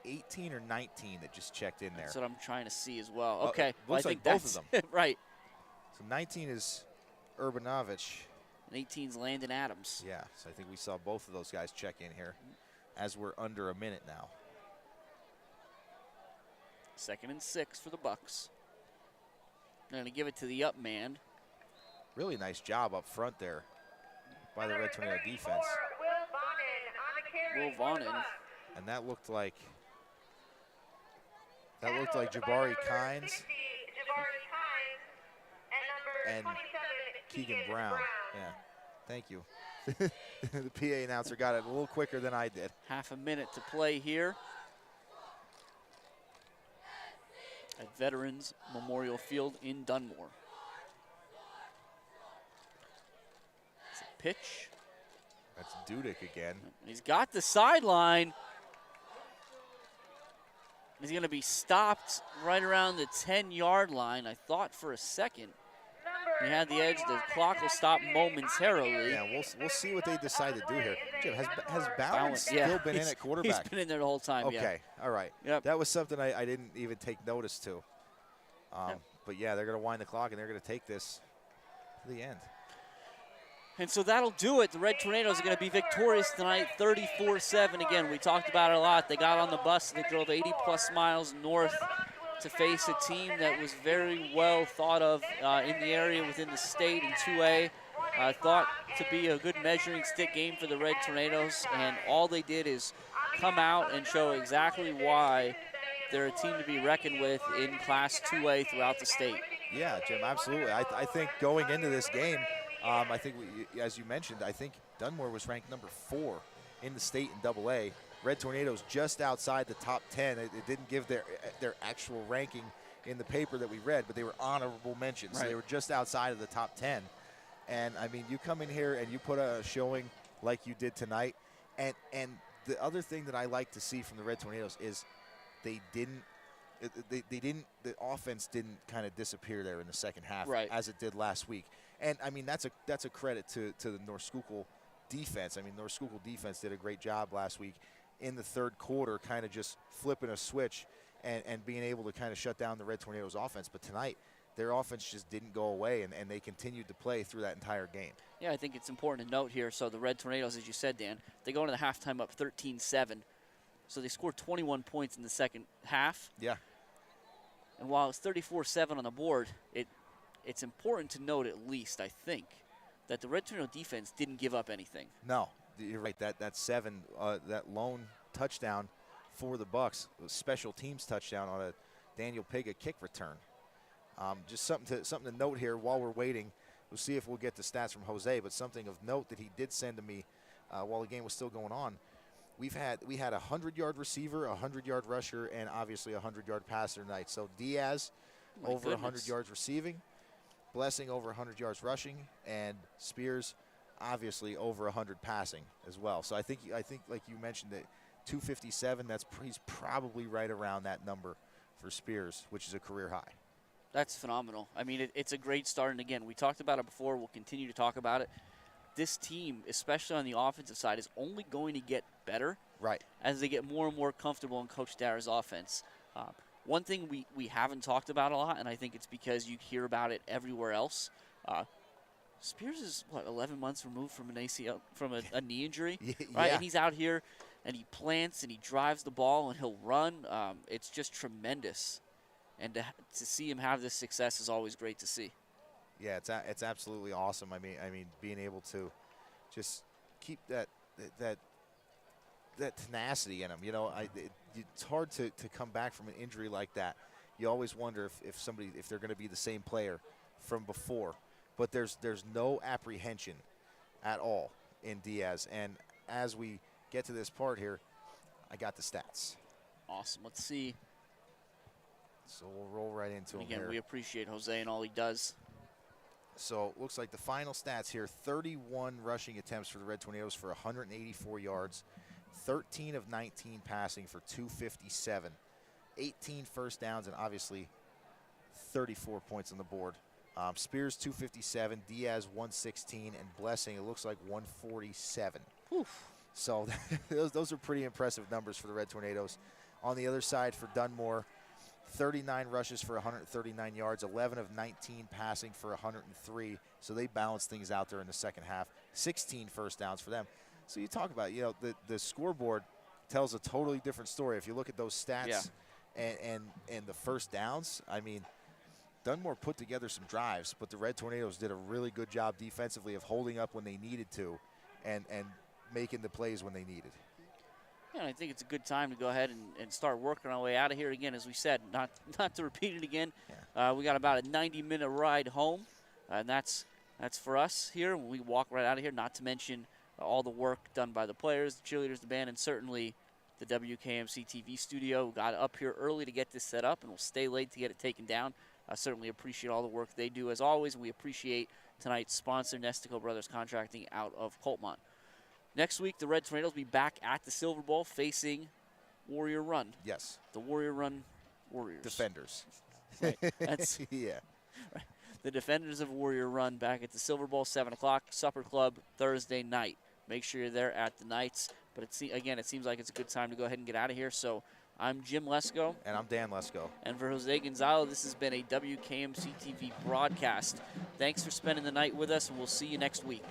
18 or 19 that just checked in there? That's what I'm trying to see as well. Okay, looks I think like that's both of them. right. So 19 is Urbanovich. And 18's Landon Adams. Yeah, so I think we saw both of those guys check in here as we're under a minute now. 2nd and 6 for the Bucks. They're going to give it to the up man. Really nice job up front there by the Red Tornado defense. Will Vaughnin. And that looked like Jabari Kynes and Keegan Brown. Yeah, thank you. The PA announcer got it a little quicker than I did. Half a minute to play here at Veterans Memorial Field in Dunmore. It's a pitch. That's Dudek again. He's got the sideline. He's going to be stopped right around the 10-yard line. I thought for a second he had the edge. The clock will stop momentarily. Yeah, we'll see what they decide to do here. Jim, has Balance still been in at quarterback? He's been in there the whole time, Okay, all right. Yep. That was something I didn't even take notice to. But, yeah, they're going to wind the clock, and they're going to take this to the end. And so that'll do it. The Red Tornadoes are going to be victorious tonight, 34-7. Again, we talked about it a lot. They got on the bus. They drove 80-plus miles north to face a team that was very well thought of in the area within the state in 2A. Thought to be a good measuring stick game for the Red Tornadoes, and all they did is come out and show exactly why they're a team to be reckoned with in Class 2A throughout the state. Yeah, Jim, absolutely. I think going into this game, I think, as you mentioned, I think Dunmore was ranked number 4 in the state in AA. Red Tornadoes just outside the top 10. It didn't give their actual ranking in the paper that we read, but they were honorable mentions. Right. So they were just outside of the top 10. And, I mean, you come in here and you put a showing like you did tonight. And the other thing that I like to see from the Red Tornadoes is the offense didn't kind of disappear there in the second half, right, as it did last week. And, I mean, that's a credit to the North Schuylkill defense. I mean, North Schuylkill defense did a great job last week in the third quarter, kind of just flipping a switch and being able to kind of shut down the Red Tornadoes offense. But tonight, their offense just didn't go away, and they continued to play through that entire game. Yeah, I think it's important to note here. So the Red Tornadoes, as you said, Dan, they go into the halftime up 13-7. So they scored 21 points in the second half. Yeah. And while it's 34-7 on the board, it's important to note at least, I think, that the Red Tornado defense didn't give up anything. No, you're right. That lone touchdown for the Bucks, a special teams touchdown on a Daniel Piga kick return. Just something to note here while we're waiting. We'll see if we'll get the stats from Jose, but something of note that he did send to me while the game was still going on. We had a 100-yard receiver, a 100-yard rusher, and obviously a 100-yard passer tonight. So Diaz over 100 yards receiving, Blessing over 100 yards rushing, and Spears obviously over 100 passing as well. So I think like you mentioned, that 257, he's probably right around that number for Spears, which is a career high. That's phenomenal. I mean, it's a great start. And again, we talked about it before. We'll continue to talk about it. This team, especially on the offensive side, is only going to get better, right, as they get more and more comfortable in Coach Dara's offense. One thing we haven't talked about a lot, and I think it's because you hear about it everywhere else, Spears is, 11 months removed from an ACL, from a knee injury, right? Yeah. And he's out here, and he plants, and he drives the ball, and he'll run. It's just tremendous. And to see him have this success is always great to see. Yeah, it's absolutely awesome. I mean, being able to just keep that tenacity in him. You know, it's hard to come back from an injury like that. You always wonder if they're going to be the same player from before. But there's no apprehension at all in Diaz. And as we get to this part here, I got the stats. Awesome. Let's see. So we'll roll right into him again, here. We appreciate Jose and all he does. So it looks like the final stats here, 31 rushing attempts for the Red Tornadoes for 184 yards, 13 of 19 passing for 257, 18 first downs, and obviously 34 points on the board. Spears 257, Diaz 116, and Blessing, it looks like 147. Oof. So those are pretty impressive numbers for the Red Tornadoes. On the other side for Dunmore, 39 rushes for 139 yards, 11 of 19 passing for 103. So they balanced things out there in the second half. 16 first downs for them. So you talk about, the scoreboard tells a totally different story. If you look at those stats and the first downs, I mean, Dunmore put together some drives, but the Red Tornadoes did a really good job defensively of holding up when they needed to and making the plays when they needed. Yeah, I think it's a good time to go ahead and start working our way out of here again. As we said, not to repeat it again, we got about a 90-minute ride home, and that's for us here. We walk right out of here, not to mention all the work done by the players, the cheerleaders, the band, and certainly the WKMC TV studio. Got up here early to get this set up, and we'll stay late to get it taken down. I certainly appreciate all the work they do as always, and we appreciate tonight's sponsor, Nestico Brothers Contracting out of Coltmont. Next week, the Red Tornadoes will be back at the Silver Bowl facing Warrior Run. Yes. The Warrior Run Warriors. Defenders. Right. That's yeah. Right. The Defenders of Warrior Run back at the Silver Bowl, 7 o'clock, Supper Club, Thursday night. Make sure you're there at the Knights. But again, it seems like it's a good time to go ahead and get out of here. So I'm Jim Lesko. And I'm Dan Lesko. And for Jose Gonzalo, this has been a WKMC TV broadcast. Thanks for spending the night with us, and we'll see you next week.